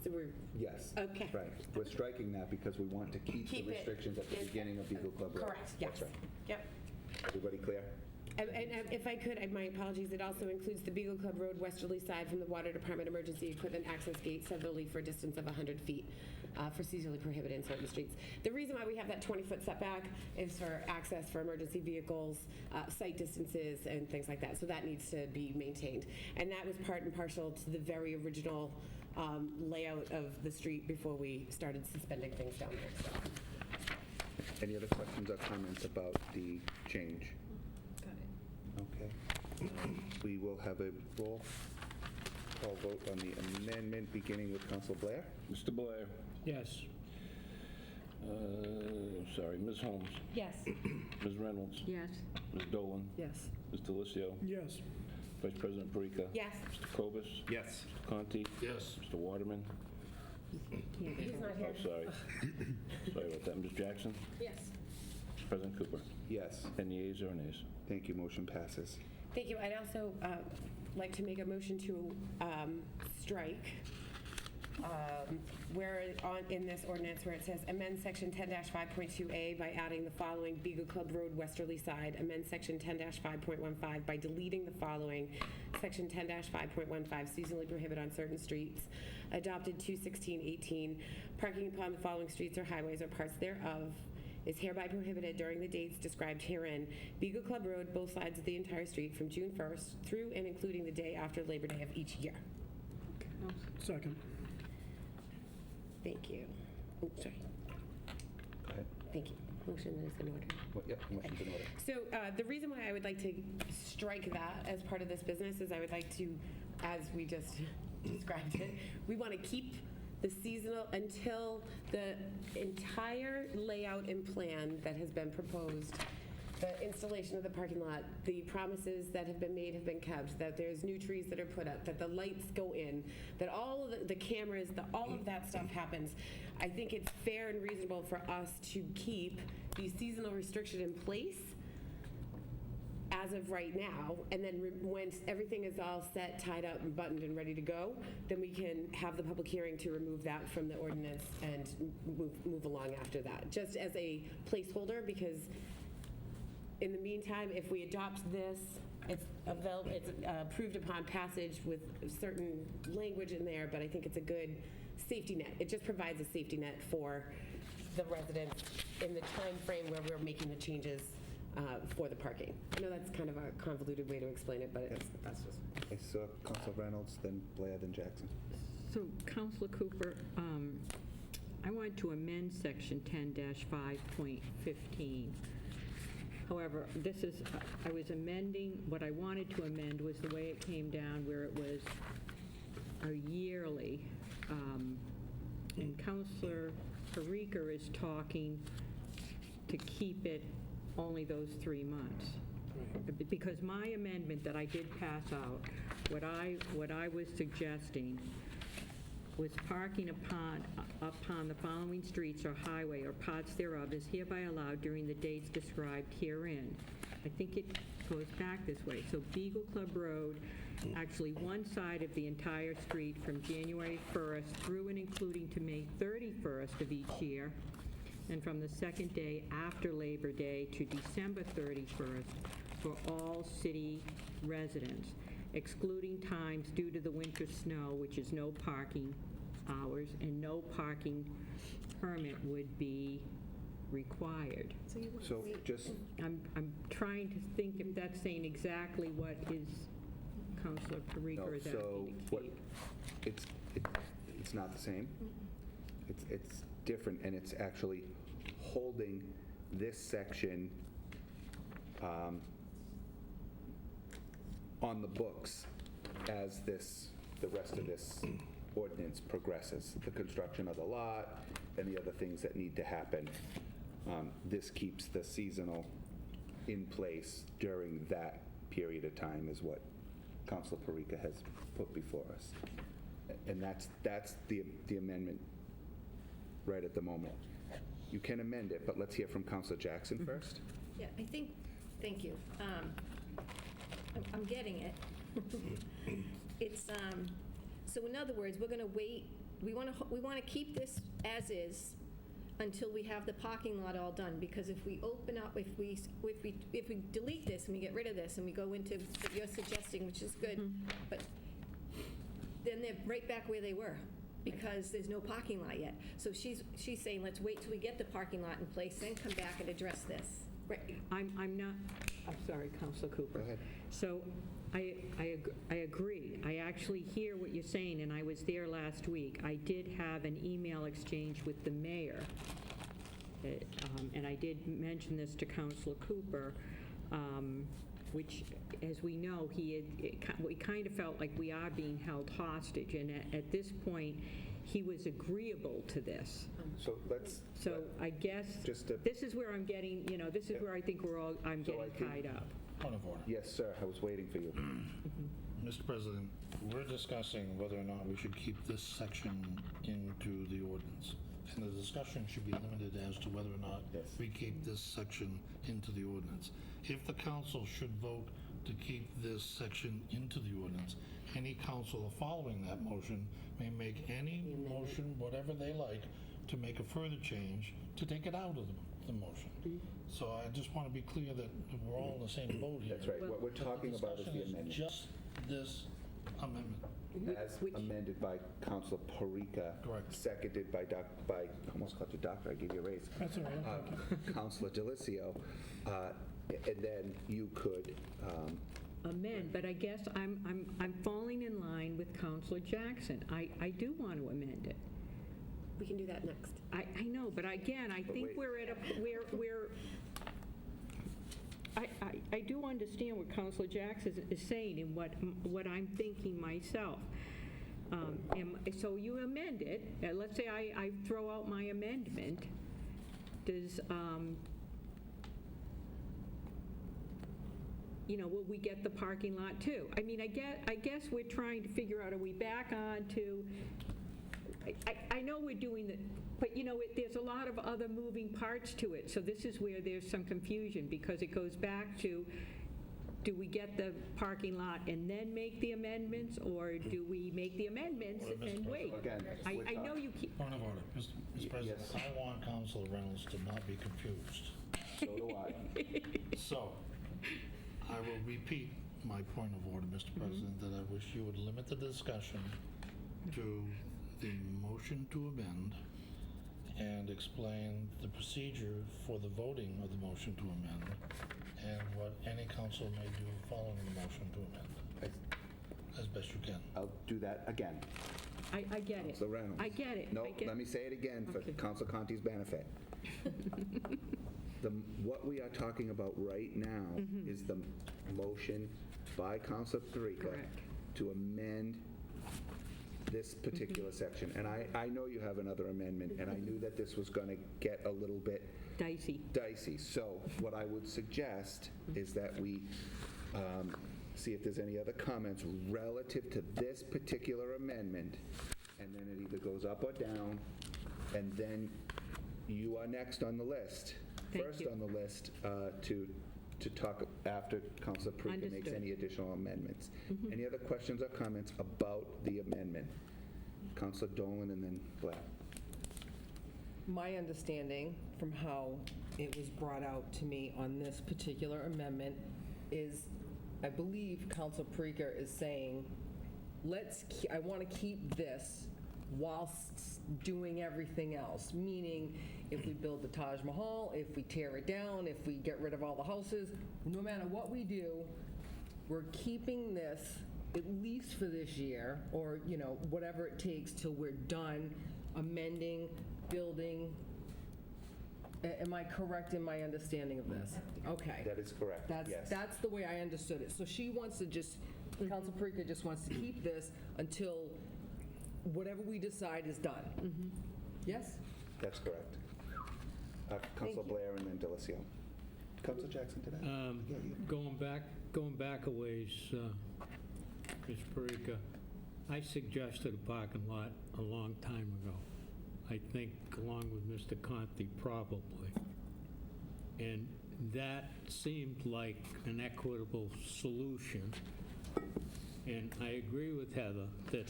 So we're, yes. okay. Right. We're striking that because we want to keep the Keep it. restrictions at the beginning of Beagle Club Road. Correct, yes. That's right. Yep. Everybody clear? And if I could, my apologies, it also includes the Beagle Club Road westerly side from the Water Department Emergency Equipment Access Gate southerly for a distance of 100 feet for seasonally prohibited in certain streets. The reason why we have that 20-foot setback is for access for emergency vehicles, sight distances, and things like that. So that needs to be maintained. And that was part and parcel to the very original layout of the street before we started suspending things down there. So. Any other questions or comments about the change? Okay. We will have a roll call vote on the amendment, beginning with Council Blair. Mr. Blair. Yes. Sorry, Ms. Holmes. Yes. Ms. Reynolds. Yes. Ms. Dolan. Yes. Ms. Delicio. Yes. Vice President Perica. Yes. Mr. Cobus. Yes. Mr. Conti. Yes. Mr. Waterman. He's not here. Oh, sorry. Sorry about that. Ms. Jackson. Yes. President Cooper. Yes. Any yeas or nays? Thank you. Motion passes. Thank you. I'd also like to make a motion to strike where in this ordinance where it says amend section 10-5.2A by adding the following: Beagle Club Road westerly side. Amend section 10-5.15 by deleting the following: section 10-5.15 seasonally prohibited on certain streets. Adopted 2/16/18. Parking upon the following streets or highways or parts thereof is hereby prohibited during the dates described herein. Beagle Club Road, both sides of the entire street, from June 1st through and including the day after Labor Day of each year. Second. Thank you. Oh, sorry. Go ahead. Thank you. Motion is in order. Yep, motion's in order. So the reason why I would like to strike that as part of this business is I would like to, as we just described it, we want to keep the seasonal until the entire layout and plan that has been proposed, the installation of the parking lot, the promises that have been made have been kept, that there's new trees that are put up, that the lights go in, that all of the cameras, all of that stuff happens. I think it's fair and reasonable for us to keep the seasonal restriction in place as of right now, and then once everything is all set, tied up, and buttoned, and ready to go, then we can have the public hearing to remove that from the ordinance and move along after that, just as a placeholder, because in the meantime, if we adopt this, it's approved upon passage with certain language in there, but I think it's a good safety net. It just provides a safety net for the residents in the time frame where we're making the changes for the parking. I know that's kind of a convoluted way to explain it, but that's just. Okay, so Council Reynolds, then Blair, then Jackson. So, Councilor Cooper, I wanted to amend Section 10-5.15. However, I was amending, what I wanted to amend was the way it came down, where it was a yearly, and Councilor Parika is talking to keep it only those 3 months. Because my amendment that I did pass out, what I was suggesting was parking upon the following streets or highway or parts thereof is hereby allowed during the dates described herein. I think it goes back this way. So Beagle Club Road, actually one side of the entire street from January 1st through and including to May 31st of each year, and from the second day after Labor Day to December 31st for all city residents, excluding times due to the winter snow, which is no parking hours, and no parking permit would be required. So just, I'm trying to think if that's saying exactly what is Councilor no, Parika is so asking to what, keep. it's not the same. It's different, and it's actually holding this section on the books as the rest of this ordinance progresses. The construction of the lot and the other things that need to happen. This keeps the seasonal in place during that period of time is what Councilor Parika has put before us. And that's the amendment right at the moment. You can amend it, but let's hear from Councilor Jackson first. Yeah, I think, thank you. I'm getting it. It's, so in other words, we're going to wait, we want to keep this as is until we have the parking lot all done, because if we open up, if we delete this and we get rid of this and we go into what you're suggesting, which is good, but then they're right back where they were, because there's no parking lot yet. So she's saying, let's wait till we get the parking lot in place, then come back and address this. Right. I'm sorry, Councilor Cooper. Go ahead. So I agree. I actually hear what you're saying, and I was there last week. I did have an email exchange with the mayor, and I did mention this to Councilor Cooper, which, as we know, we kind of felt like we are being held hostage, and at this point, he was agreeable to this. So let's. So I guess this is where I'm getting, this is where I think I'm getting tied up. Point of order. Yes, sir, I was waiting for you. Mr. President, we're discussing whether or not we should keep this section into the ordinance. And the discussion should be limited as to whether or not we keep this section into the ordinance. If the council should vote to keep this section into the ordinance, any councilor following that motion may make any motion, whatever they like, to make a further change to take it out of the motion. So I just want to be clear that we're all in the same boat here. That's right. What we're talking about is the amendment. Just this amendment. As amended by Councilor Parika. Correct. Seconded by I almost called you doctor, I gave you a raise. That's all right. Councilor Delicio. And then you could, Amend, but I guess I'm falling in line with Councilor Jackson. I do want to amend it. We can do that next. I know, but again, I think wait. we're at I do understand what Councilor Jackson is saying and what I'm thinking myself. So you amend it. Let's say I throw out my amendment. Does, will we get the parking lot too? I mean, I guess we're trying to figure out, are we back on to, I know we're doing the, but there's a lot of other moving parts to it. So this is where there's some confusion, because it goes back to, do we get the parking lot and then make the amendments, or do we make the amendments and wait? Again, I know you keep, Point of order. Mr. President, Yes. I want Councilor Reynolds to not be confused. So do I. So, I will repeat my point of order, Mr. President, that I wish you would limit the discussion to the motion to amend and explain the procedure for the voting of the motion to amend and what any council may do following the motion to amend, as best you can. I'll do that again. I get it. Councilor Reynolds. I get it. No, I get- let me say it again for Okay. Council Conti's benefit. What we are talking about right now is the motion by Councilor Perica Correct. to amend this particular section. And I know you have another amendment, and I knew that this was going to get a little bit Dicey. So what I would suggest is that we see if there's any other comments relative to this particular amendment, and then it either goes up or down, and then you are next on the list. Thank First you. on the list to talk after Councilor Perica makes Understood. any additional amendments. Any other questions or comments about the amendment? Councilor Dolan and then Black. My understanding from how it was brought out to me on this particular amendment is, I believe Council Perica is saying, I want to keep this whilst doing everything else, meaning if we build the Taj Mahal, if we tear it down, if we get rid of all the houses, no matter what we do, we're keeping this at least for this year, or, whatever it takes till we're done amending, building. Am I correct in my understanding of this? Okay. That is correct, yes. That's the way I understood it. So she wants to Council Perica just wants to keep this until whatever we decide is done. Yes? That's correct. Councilor Blair and then Delacio. Councilor Jackson, did I? Going back a ways, Ms. Perica, I suggested a parking lot a long time ago. I think along with Mr. Conti, probably. And that seemed like an equitable solution. And I agree with Heather that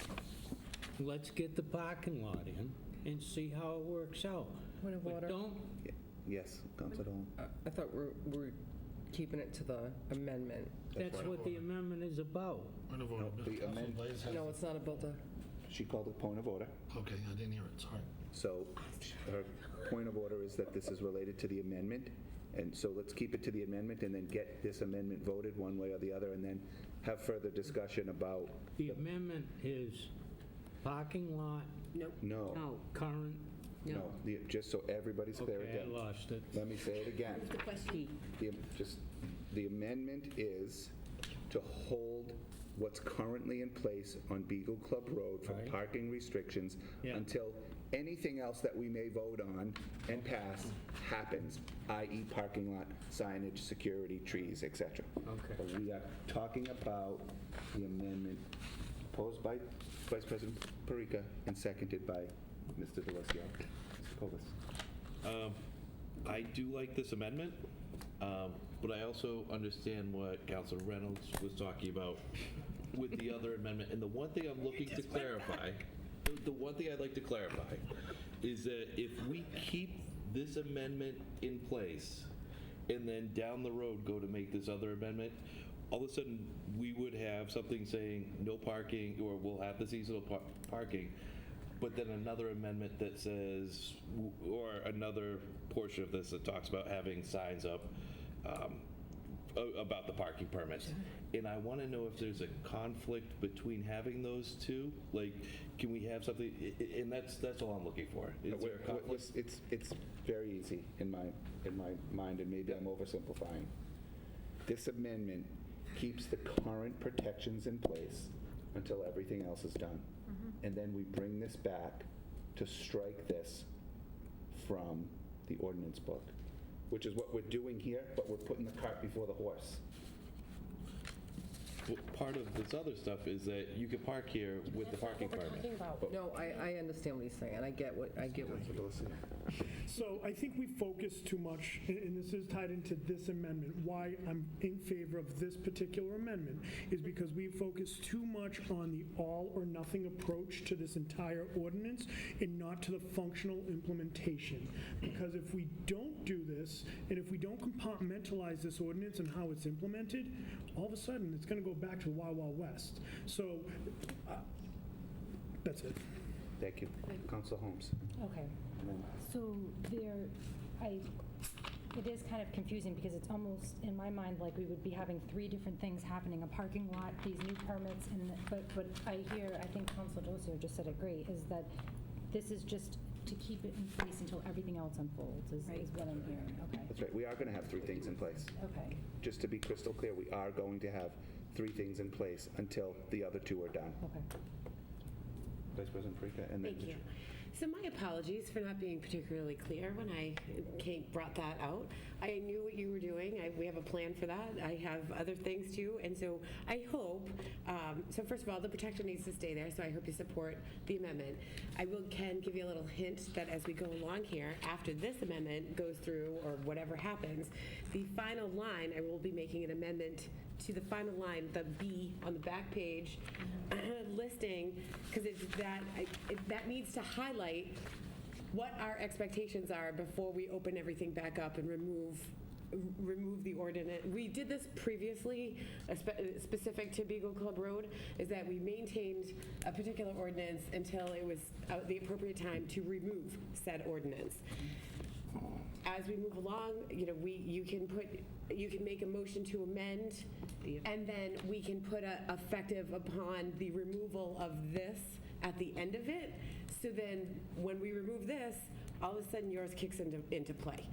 let's get the parking lot in and see how it works out. Point of But order. don't, Yes, Councilor Dolan. I thought we're keeping it to the amendment. that's what the amendment is about. Point of order. No, the Councilor amend- Blaze has... No, it's not about the, She called a point of order. Okay, I didn't hear it, sorry. So her point of order is that this is related to the amendment. And so let's keep it to the amendment and then get this amendment voted one way or the other and then have further discussion about, The amendment is parking lot, no, No. current, no, just so everybody's clear okay, I again. lost it. Let me say it again. The amendment is to hold what's currently in place on Beagle Club Road for Right. parking restrictions Yeah. until anything else that we may vote on and pass happens, i.e. parking lot, signage, security, trees, etc. Okay. But we are talking about the amendment proposed by Vice President Perica and seconded by Mr. Delesio. Mr. Kovas. I do like this amendment, but I also understand what Councilor Reynolds was talking about with the other amendment. And the one thing I'm looking to clarify, the one thing I'd like to clarify is that if we keep this amendment in place and then down the road go to make this other amendment, all of a sudden we would have something saying no parking, or we'll have the seasonal parking, but then another amendment that says, or another portion of this that talks about having signs up about the parking permits. And I want to know if there's a conflict between having those two. Like, can we have something, and that's all I'm looking for. Is there a conflict? It's very easy in my mind, and maybe I'm oversimplifying. This amendment keeps the current protections in place until everything else is done. And then we bring this back to strike this from the ordinance book, which is what we're doing here, but we're putting the cart before the horse. part of this other stuff is that you can park here with the parking permit. No, I understand what he's saying. I get what So I think we focus too much, and this is tied into this amendment. Why I'm in favor of this particular amendment is because we focus too much on the all or nothing approach to this entire ordinance and not to the functional implementation. Because if we don't do this, and if we don't compartmentalize this ordinance and how it's implemented, all of a sudden, it's going to go back to the Wild Wild West. So that's it. Thank you. Council Holmes. Okay. So it is kind of confusing because it's almost, in my mind, like we would be having three different things happening, a parking lot, these new permits, and, but I hear, I think Council Dosio just said it great, is that this is just to keep it in place until everything else unfolds, is what I'm hearing. Okay. That's right. We are going to have 3 things in place. Okay. Just to be crystal clear, we are going to have 3 things in place until the other 2 are done. Okay. Vice President Parika, and then Thank you. So my apologies for not being particularly clear when I brought that out. I knew what you were doing. We have a plan for that. I have other things too. And so I hope, so first of all, the protector needs to stay there, so I hope you support the amendment. I can give you a little hint that as we go along here, after this amendment goes through or whatever happens, the final line, I will be making an amendment to the final line, the B on the back page, listing, because that needs to highlight what our expectations are before we open everything back up and remove the ordinance. We did this previously, specific to Beagle Club Road, is that we maintained a particular ordinance until it was the appropriate time to remove said ordinance. As we move along, you can make a motion to amend, and then we can put effective upon the removal of this at the end of it. So then, when we remove this, all of a sudden yours kicks into play.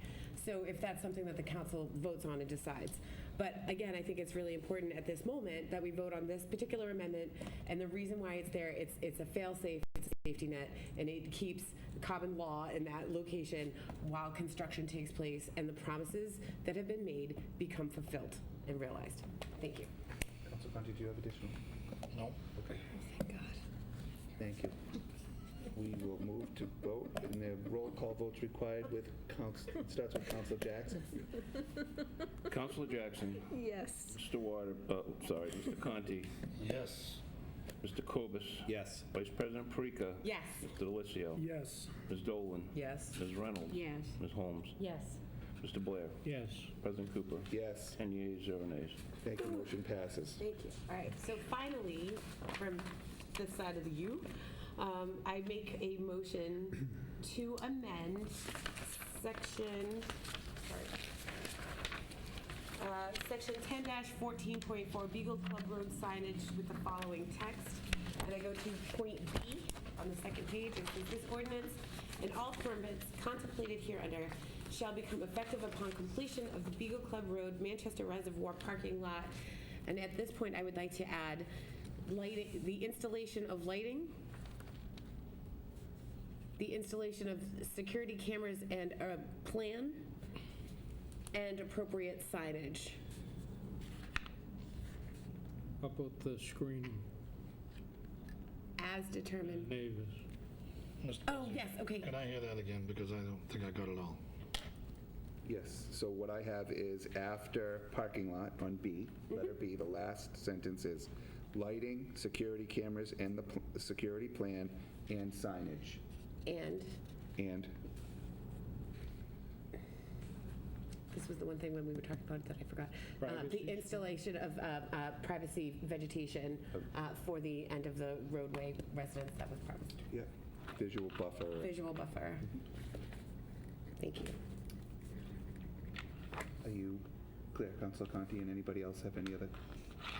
So if that's something that the council votes on and decides. But again, I think it's really important at this moment that we vote on this particular amendment, and the reason why it's there, it's a fail-safe, it's a safety net, and it keeps common law in that location while construction takes place and the promises that have been made become fulfilled and realized. Thank you. Council Conti, do you have additional? No. Okay. Thank God. Thank you. We will move to vote, and the roll call vote's required with it starts with Council Jackson. Councilor Jackson. Yes. Mr. Conti. Yes. Mr. Kobus. Yes. Vice President Parika. Yes. Mr. Delizio. Yes. Ms. Dolan. Yes. Ms. Reynolds. Yes. Ms. Holmes. Yes. Mr. Blair. Yes. President Cooper. Yes. 10 yeas, 0 nays. Thank you. Motion passes. Thank you. All right, so finally, from this side of the U, I make a motion to amend section 10-14.4 Beagle Club Road signage with the following text. And I go to point B on the second page. It says, this ordinance and all permits contemplated hereunder shall become effective upon completion of the Beagle Club Road Manchester Reservoir parking lot. And at this point, I would like to add lighting, the installation of lighting, the installation of security cameras and a plan, and appropriate signage. How about the screening? As determined. Neighbors. Mr. Oh, President, yes, okay. Can I hear that again, because I don't think I got it all. Yes, so what I have is after parking lot on B, letter B, the last sentence is lighting, security cameras, and the security plan, and signage. And this was the one thing when we were talking about it that I forgot. The installation of privacy vegetation for the end of the roadway residence that was promised. yeah, visual buffer. Visual buffer. Thank you. Are you clear, Councilor Conti, and anybody else have any other?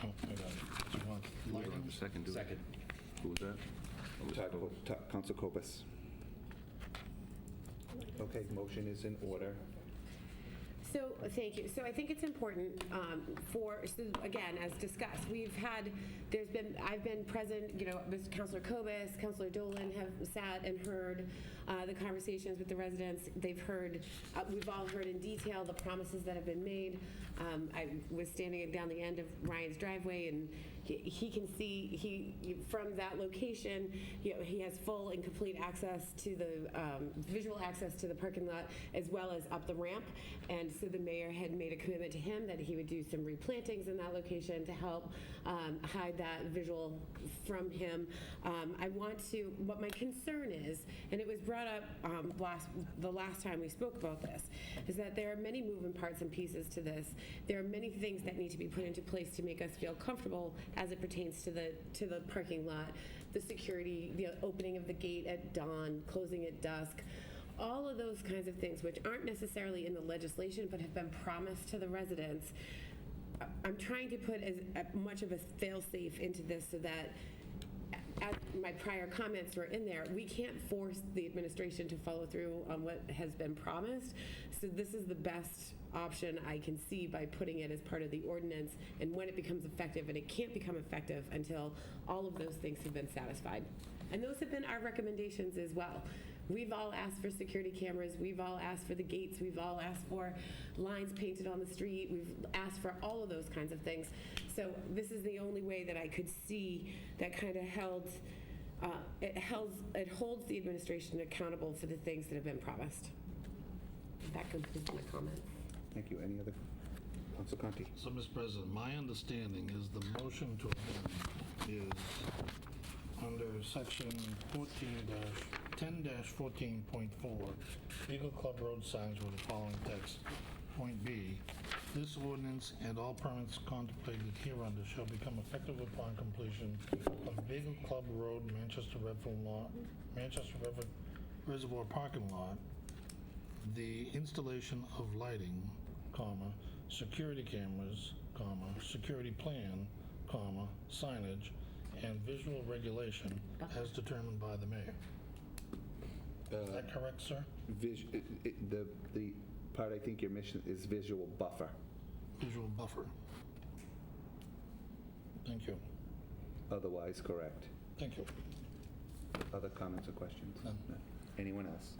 Oh, I got it. Do you want lighting? Second. Who was that? Council Kobus. Okay, motion is in order. So, thank you. So I think it's important so again, as discussed, I've been present, Mr. Councilor Kobus, Councilor Dolan have sat and heard the conversations with the residents. We've all heard in detail the promises that have been made. I was standing down the end of Ryan's driveway, and he can see, from that location, he has full and complete access to the, visual access to the parking lot, as well as up the ramp. And so the mayor had made a commitment to him that he would do some replantings in that location to help hide that visual from him. What my concern is, and it was brought up the last time we spoke about this, is that there are many moving parts and pieces to this. There are many things that need to be put into place to make us feel comfortable as it pertains to the parking lot, the security, the opening of the gate at dawn, closing at dusk. All of those kinds of things, which aren't necessarily in the legislation but have been promised to the residents. I'm trying to put as much of a fail-safe into this so that, as my prior comments were in there, we can't force the administration to follow through on what has been promised. So this is the best option I can see by putting it as part of the ordinance, and when it becomes effective, and it can't become effective until all of those things have been satisfied. And those have been our recommendations as well. We've all asked for security cameras. We've all asked for the gates. We've all asked for lines painted on the street. We've asked for all of those kinds of things. So this is the only way that I could see that kind of it holds the administration accountable for the things that have been promised. That concludes my comments. Thank you. Any other? Council Conti. So, Mr. President, my understanding is the motion to amend is under section 10-14.4, Eagle Club Road signs with the following text. Point B, this ordinance and all permits contemplated hereunder shall become effective upon completion of Eagle Club Road, Manchester Reservoir parking lot, the installation of lighting, security cameras, security plan, signage, and visual regulation as determined by the mayor. Is that correct, sir? The part I think your mission is visual buffer. Visual buffer. Thank you. Otherwise correct. Thank you. Other comments or questions? None. No. Anyone else?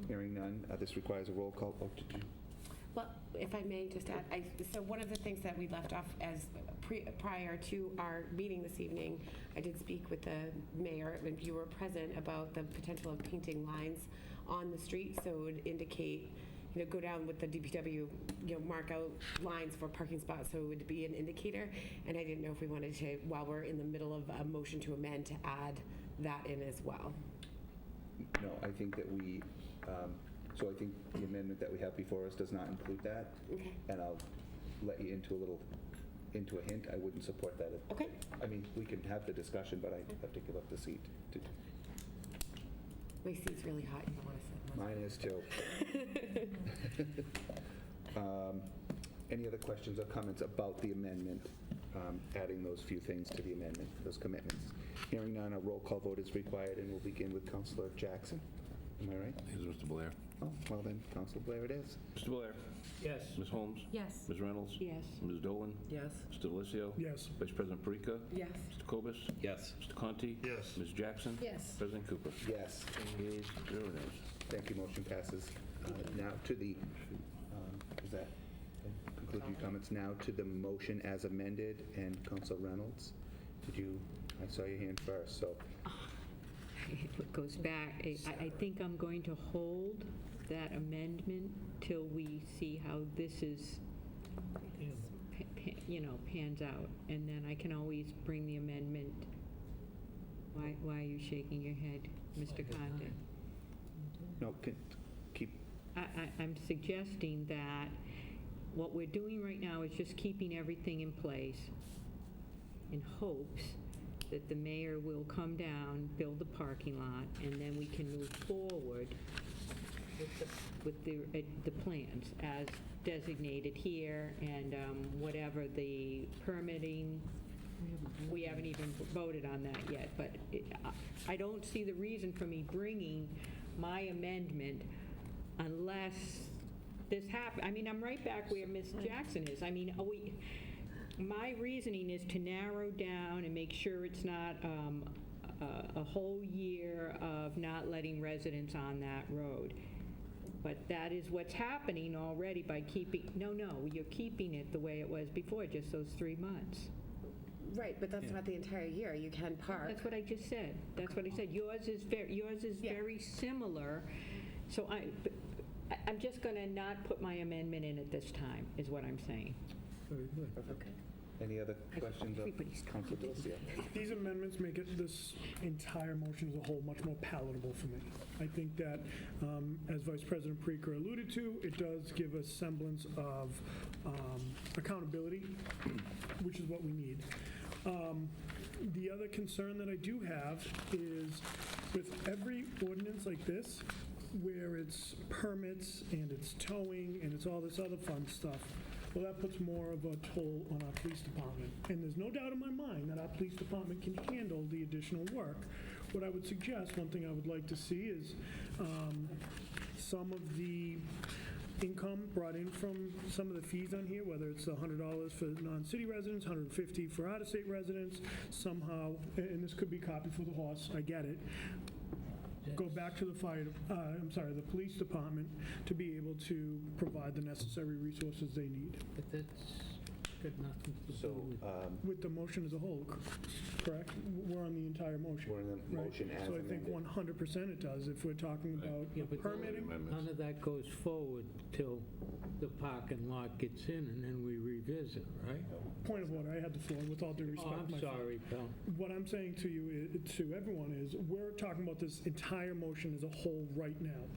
Hearing none, this requires a roll call vote. Well, if I may just add, so one of the things that we left off as prior to our meeting this evening, I did speak with the mayor, and you were present, about the potential of painting lines on the street, so it would indicate, go down with the DPW, mark out lines for parking spots, so it would be an indicator. And I didn't know if we wanted to, while we're in the middle of a motion to amend, to add that in as well. No, I think that so I think the amendment that we have before us does not include that. Okay. And I'll let you into a hint. I wouldn't support that. Okay. I mean, we can have the discussion, but I have to give up the seat. My seat's really hot. You don't want to sit. Mine is too. Any other questions or comments about the amendment, adding those few things to the amendment, those commitments? Hearing none, a roll call vote is required, and we'll begin with Councilor Jackson. Am I right? This is Mr. Blair. Oh, well then, Councilor Blair it is. Mr. Blair. Yes. Ms. Holmes. Yes. Ms. Reynolds. Yes. Ms. Dolan. Yes. Mr. Delicio. Yes. Vice President Perica. Yes. Mr. Kobus. Yes. Mr. Conti. Yes. Ms. Jackson. Yes. President Cooper. Yes. 10 yeas, 0 nays. Thank you, motion passes. Now to the, does that conclude your comments? Now to the motion as amended, and Council Reynolds, I saw your hand first, so. It goes back, I think I'm going to hold that amendment till we see how this is, pans out. And then I can always bring the amendment. Why are you shaking your head, Mr. Condon? No, keep. I'm suggesting that what we're doing right now is just keeping everything in place in hopes that the mayor will come down, build the parking lot, and then we can move forward with the plans as designated here, and whatever the permitting, we haven't even voted on that yet, but I don't see the reason for me bringing my amendment unless this happen. I mean, I'm right back where Ms. Jackson is. I mean, my reasoning is to narrow down and make sure it's not a whole year of not letting residents on that road. But that is what's happening already by keeping, no, you're keeping it the way it was before, just those 3 months. Right, but that's not the entire year. You can park. That's what I just said. That's what I said. Yours is very similar. So I'm just going to not put my amendment in at this time, is what I'm saying. Very good. Okay. Any other questions of Everybody's Councilor Delicio? These amendments make this entire motion as a whole much more palatable for me. I think that, as Vice President Preker alluded to, it does give a semblance of accountability, which is what we need. The other concern that I do have is with every ordinance like this, where it's permits and it's towing and it's all this other fun stuff, well, that puts more of a toll on our police department. And there's no doubt in my mind that our police department can handle the additional work. What I would suggest, one thing I would like to see is some of the income brought in from some of the fees on here, whether it's $100 for non-city residents, $150 for out-of-state residents, somehow, and this could be copy for the horse, I get it, go back to the the police department to be able to provide the necessary resources they need. But that's got nothing to do So, with... With the motion as a whole, correct? We're on the entire motion. we're in the right? motion as So I think amended. 100% it does. If we're talking about Yeah, but permitting, none of that goes forward till the parking lot gets in, and then we revisit, right? point of order, I had the floor, with all due respect. Oh, I'm my friend. sorry, pal. What I'm saying to you, to everyone, is we're talking about this entire motion as a whole right now.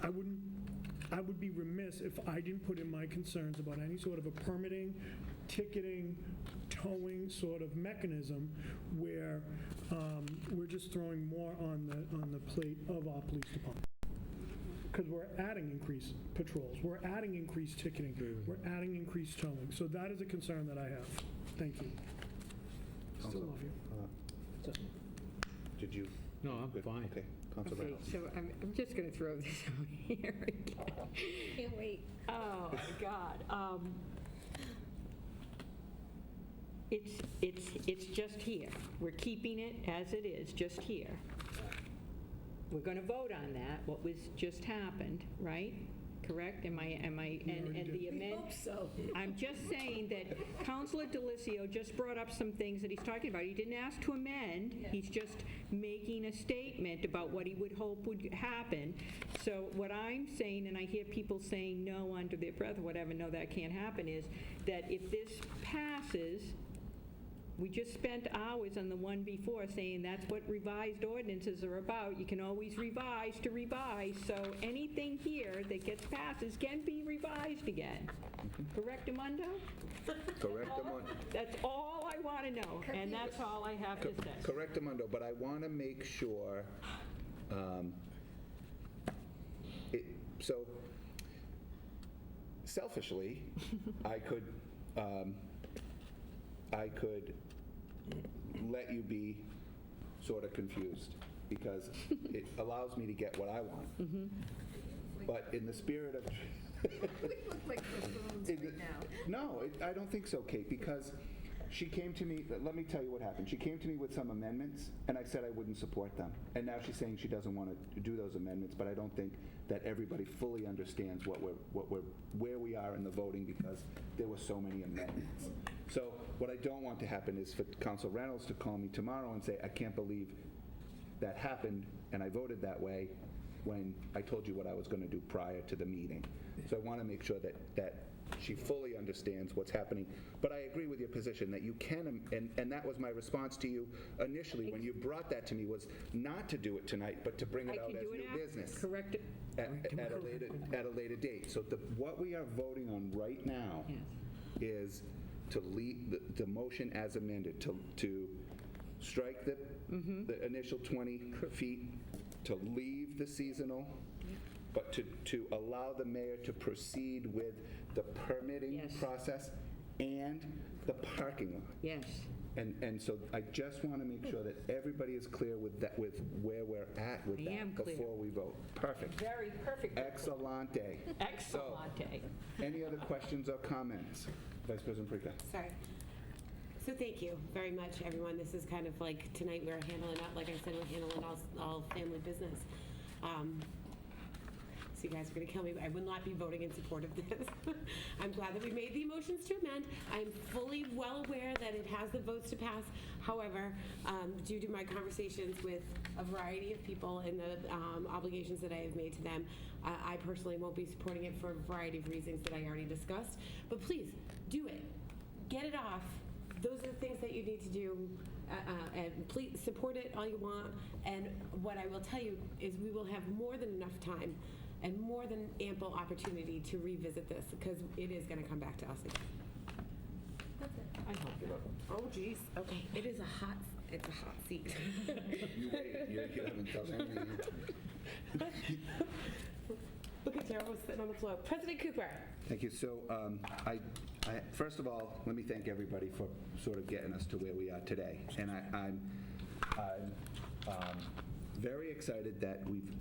I would be remiss if I didn't put in my concerns about any sort of a permitting, ticketing, towing sort of mechanism where we're just throwing more on the plate of our police department. Because we're adding increased patrols, we're adding increased ticketing, we're adding increased towing. So that is a concern that I have. Thank you. Still love you. Did you? No, I'm Good. fine. Okay. Councilor Okay, Reynolds. so I'm just going to throw this out here again. Can't wait. Oh, my God. It's just here. We're keeping it as it is, just here. We're going to vote on that, what was just happened, right? Correct? Am I, and the amendment? So. I'm just saying that Councilor Delicio just brought up some things that he's talking about. He didn't ask to amend. He's just making a statement about what he would hope would happen. So what I'm saying, and I hear people saying no under their breath or whatever, no, that can't happen, is that if this passes, we just spent hours on the one before saying that's what revised ordinances are about. You can always revise to revise. So anything here that gets passes can be revised again. Correctamundo? Correctamundo. That's all I want to know, and that's all I have to say. Correctamundo, but I want to make sure, so selfishly, I could let you be sort of confused because it allows me to get what I want. But in the spirit of... We look like buffoons right now. No, I don't think so, Kate, because she came to me, let me tell you what happened. She came to me with some amendments, and I said I wouldn't support them. And now she's saying she doesn't want to do those amendments, but I don't think that everybody fully understands where we are in the voting because there were so many amendments. So what I don't want to happen is for Council Reynolds to call me tomorrow and say, I can't believe that happened, and I voted that way when I told you what I was going to do prior to the meeting. So I want to make sure that she fully understands what's happening. But I agree with your position that you can, and that was my response to you initially when you brought that to me, was not to do it tonight, but to bring it out as new business. Correct it. At a later date. So what we are voting on right now is to leave the motion as amended, to strike the initial 20 feet, to leave the seasonal, but to allow the mayor to proceed with the permitting process and the parking lot. Yes. And so I just want to make sure that everybody is clear with that, with where we're at with I am that clear. before we vote. Perfect. Very perfect. Excellente. Excellente. Any other questions or comments? Vice President Perica. Sorry. So thank you very much, everyone. This is kind of like, tonight we're handling up, like I said, we're handling all family business. So you guys are going to kill me, but I will not be voting in support of this. I'm glad that we made the motions to amend. I'm fully well aware that it has the votes to pass. However, due to my conversations with a variety of people and the obligations that I have made to them, I personally won't be supporting it for a variety of reasons that I already discussed. But please, do it. Get it off. Those are the things that you need to do. And please support it all you want. And what I will tell you is we will have more than enough time and more than ample opportunity to revisit this, because it is going to come back to us again. That's it. I hope you Oh, geez. Okay. It's a hot seat. You wait. You haven't told anything. Look at Gerald sitting on the floor. President Cooper. Thank you. So, first of all, let me thank everybody for sort of getting us to where we are today. And I'm very excited that we've,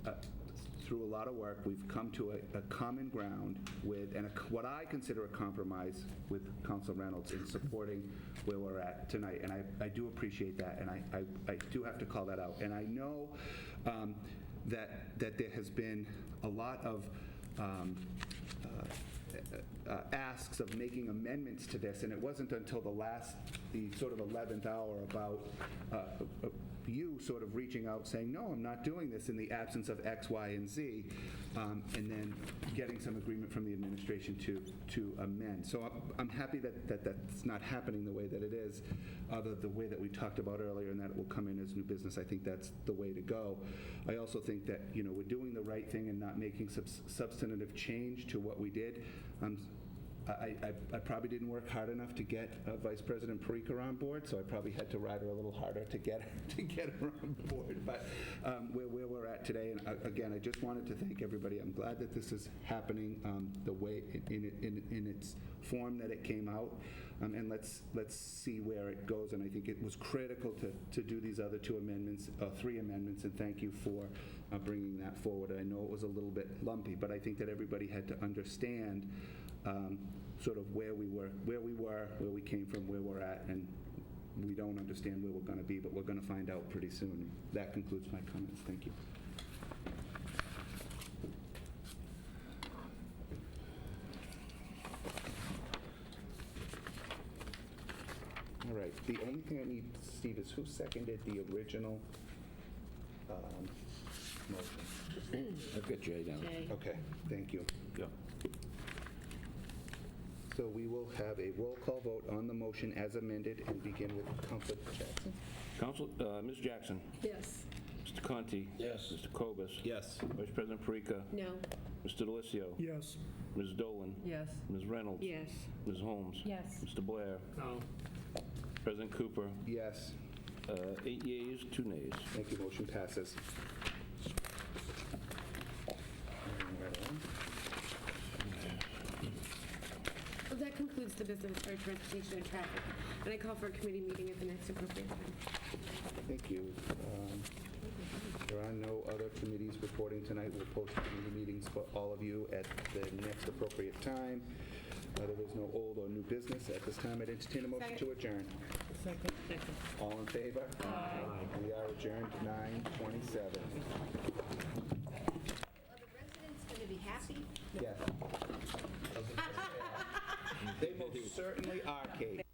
through a lot of work, we've come to a common ground with, and what I consider a compromise with Council Reynolds in supporting where we're at tonight. And I do appreciate that, and I do have to call that out. And I know that there has been a lot of asks of making amendments to this, and it wasn't until the sort of 11th hour about you sort of reaching out saying, no, I'm not doing this in the absence of X, Y, and Z, and then getting some agreement from the administration to amend. So I'm happy that that's not happening the way that it is, the way that we talked about earlier, and that it will come in as new business. I think that's the way to go. I also think that, we're doing the right thing and not making substantive change to what we did. I probably didn't work hard enough to get Vice President Perica on board, so I probably had to ride her a little harder to get her on board. But where we're at today, and again, I just wanted to thank everybody. I'm glad that this is happening the way in its form that it came out, and let's see where it goes. And I think it was critical to do these other three amendments, and thank you for bringing that forward. I know it was a little bit lumpy, but I think that everybody had to understand sort of where we came from, where we're at, and we don't understand where we're going to be, but we're going to find out pretty soon. That concludes my comments. Thank you. All right. The only thing I need, Steve, is who seconded the original motion? I've got Jay down. Jay. Okay. Thank you. Yeah. So we will have a roll call vote on the motion as amended and begin with Councilor Jackson. Ms. Jackson. Yes. Mr. Conti. Yes. Mr. Kobus. Yes. Vice President Perica. No. Mr. Delisio. Yes. Ms. Dolan. Yes. Ms. Reynolds. Yes. Ms. Holmes. Yes. Mr. Blair. No. President Cooper. Yes. 8 yeas, 2 nays. Thank you. Motion passes. Well, that concludes the business for transportation and traffic. And I call for a committee meeting at the next appropriate time. Thank you. There are no other committees reporting tonight. We'll post committee meetings for all of you at the next appropriate time. There is no old or new business. At this time, I'd entertain a motion to adjourn. Second. All in favor? Aye. We are adjourned 9:27. Are the residents going to be happy? Yes. They most certainly are, Kate.